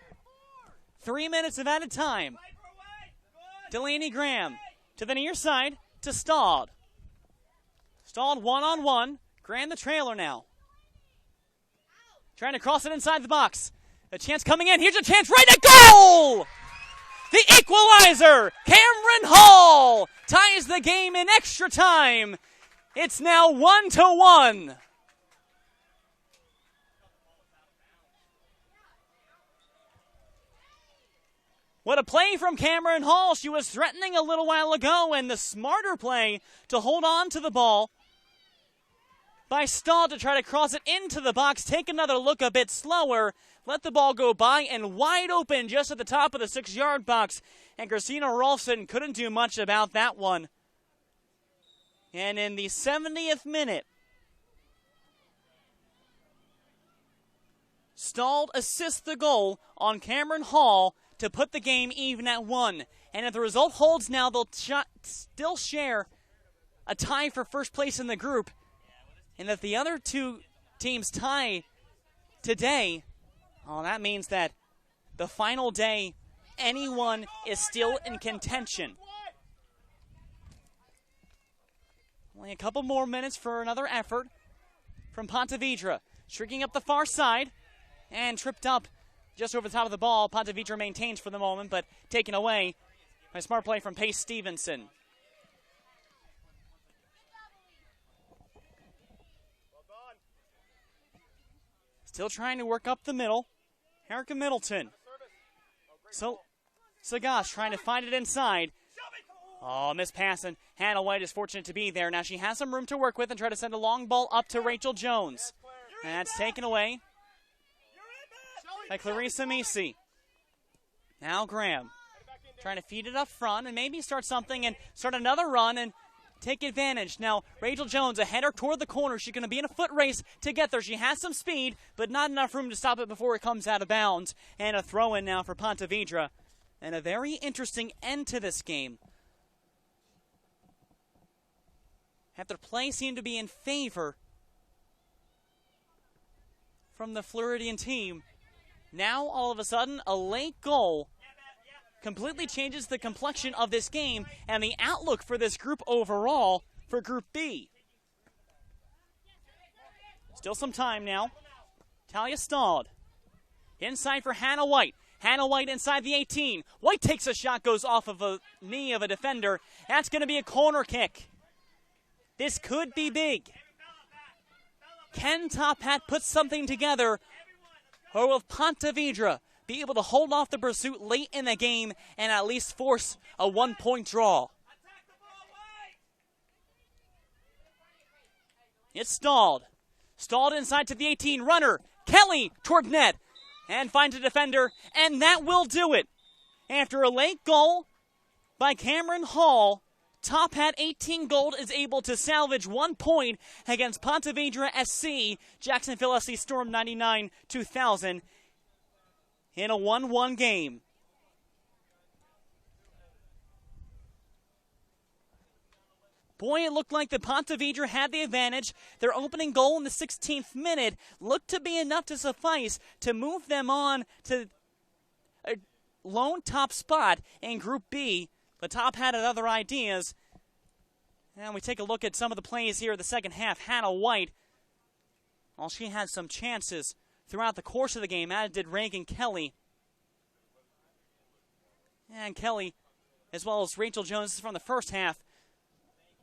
3 minutes of added time. Delaney Graham to the near side to Stalled. Stalled one-on-one. Graham the trailer now. Trying to cross it inside the box. A chance coming in. Here's a chance right at goal! The equalizer! Cameron Hall ties the game in extra time. It's now 1-1. What a play from Cameron Hall. She was threatening a little while ago, and the smarter play to hold on to the ball by Stahl to try to cross it into the box, take another look a bit slower, let the ball go by, and wide open just at the top of the 6-yard box. And Christina Rolfson couldn't do much about that one. And in the 70th minute, Stahl assists the goal on Cameron Hall to put the game even at 1. And if the result holds now, they'll still share a tie for first place in the group. And if the other two teams tie today, well, that means that the final day, anyone is still in contention. Only a couple more minutes for another effort from Ponte Vedra. Shrinking up the far side and tripped up just over the top of the ball. Ponte Vedra maintains for the moment, but taken away by a smart play from Pace Stevenson. Still trying to work up the middle. Erica Middleton. So, Sagash trying to find it inside. Oh, miss passing. Hannah White is fortunate to be there. Now she has some room to work with and try to send a long ball up to Rachel Jones. And that's taken away by Clarissa Misi. Now Graham trying to feed it up front and maybe start something and start another run and take advantage. Now, Rachel Jones, a header toward the corner. She's going to be in a foot race to get there. She has some speed, but not enough room to stop it before it comes out of bounds. And a throw-in now for Ponte Vedra. And a very interesting end to this game. After play seemed to be in favor from the Floridian team, now all of a sudden a late goal completely changes the complexion of this game and the outlook for this group overall for Group B. Still some time now. Talia Stalled. Inside for Hannah White. Hannah White inside the 18. White takes a shot, goes off of a knee of a defender. That's going to be a corner kick. This could be big. Can Tophat put something together, or will Ponte Vedra be able to hold off the pursuit late in the game and at least force a 1-point draw? It's Stalled. Stalled inside to the 18. Runner. Kelly toward net. And finds a defender. And that will do it. After a late goal by Cameron Hall, Tophat 18 Gold is able to salvage 1 point against Ponte Vedra SC, Jacksonville SC Storm 99-2000 in a 1-1 game. Boy, it looked like the Ponte Vedra had the advantage. Their opening goal in the 16th minute looked to be enough to suffice to move them on to a lone top spot in Group B. But Tophat had other ideas. And we take a look at some of the plays here in the second half. Hannah White, well, she had some chances throughout the course of the game, as did Reagan Kelly. And Kelly, as well as Rachel Jones from the first half.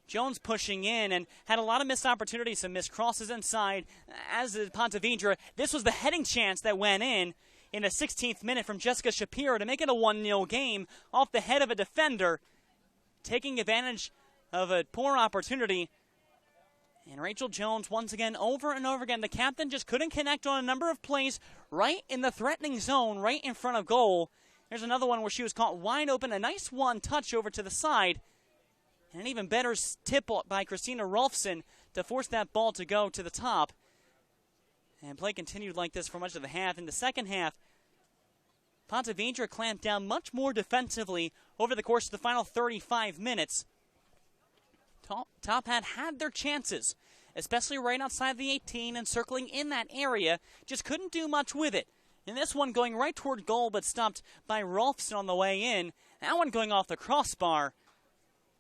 Jones pushing in and had a lot of missed opportunities, some missed crosses inside, as did Ponte Vedra. This was the heading chance that went in the 16th minute from Jessica Shapiro to make it a 1-0 game off the head of a defender, taking advantage of a poor opportunity. And Rachel Jones, once again, over and over again, the captain just couldn't connect on a number of plays right in the threatening zone, right in front of goal. There's another one where she was caught wide open, a nice one-touch over to the side. And an even better tip by Christina Rolfson to force that ball to go to the top. And play continued like this for much of the half. In the second half, Ponte Vedra clamped down much more defensively over the course of the final 35 minutes. Tophat had their chances, especially right outside the 18 and circling in that area. Just couldn't do much with it. And this one going right toward goal, but stopped by Rolfson on the way in. That one going off the crossbar.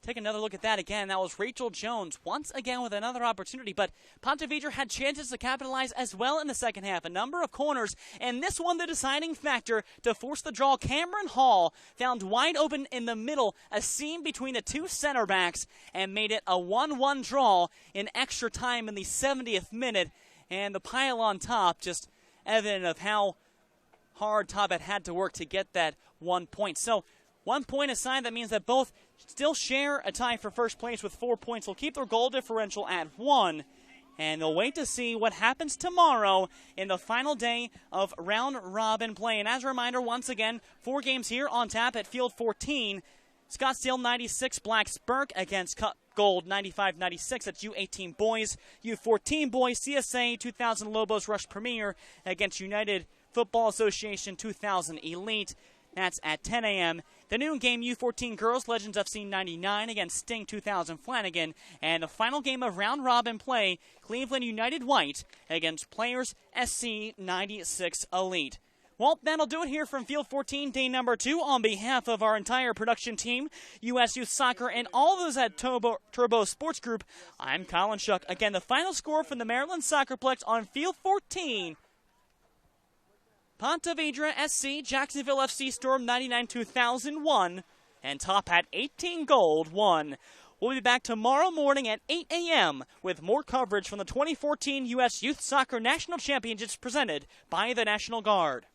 Take another look at that again. That was Rachel Jones once again with another opportunity, but Ponte Vedra had chances to capitalize as well in the second half. A number of corners, and this one the deciding factor to force the draw. Cameron Hall found wide open in the middle, a seam between the two center backs, and made it a 1-1 draw in extra time in the 70th minute. And the pile on top, just evident of how hard Tophat had to work to get that 1 point. So 1 point aside, that means that both still share a tie for first place with 4 points. They'll keep their goal differential at 1, and they'll wait to see what happens tomorrow in the final day of round-robin play. And as a reminder, once again, 4 games here on tap at Field 14. Scottsdale 96, Blacksburg against Cup Gold 95-96. That's U18 boys. U14 boys, CSA 2000 Lobos Rush Premier against United Football Association 2000 Elite. That's at 10 a.m. The noon game, U14 Girls Legends FC 99 against Sting 2000 Flanagan. And the final game of round-robin play, Cleveland United White against Players SC 96 Elite. Well, that'll do it here from Field 14, day number 2. On behalf of our entire production team, U.S. Youth Soccer, and all those at Turbo Sports Group, I'm Colin Shuck. Again, the final score from the Maryland SoccerPlex on Field 14. Ponte Vedra SC, Jacksonville FC Storm 99-2001, and Tophat 18 Gold 1. We'll be back tomorrow morning at 8 a.m. with more coverage from the 2014 U.S. Youth Soccer National Championships presented by the National Guard.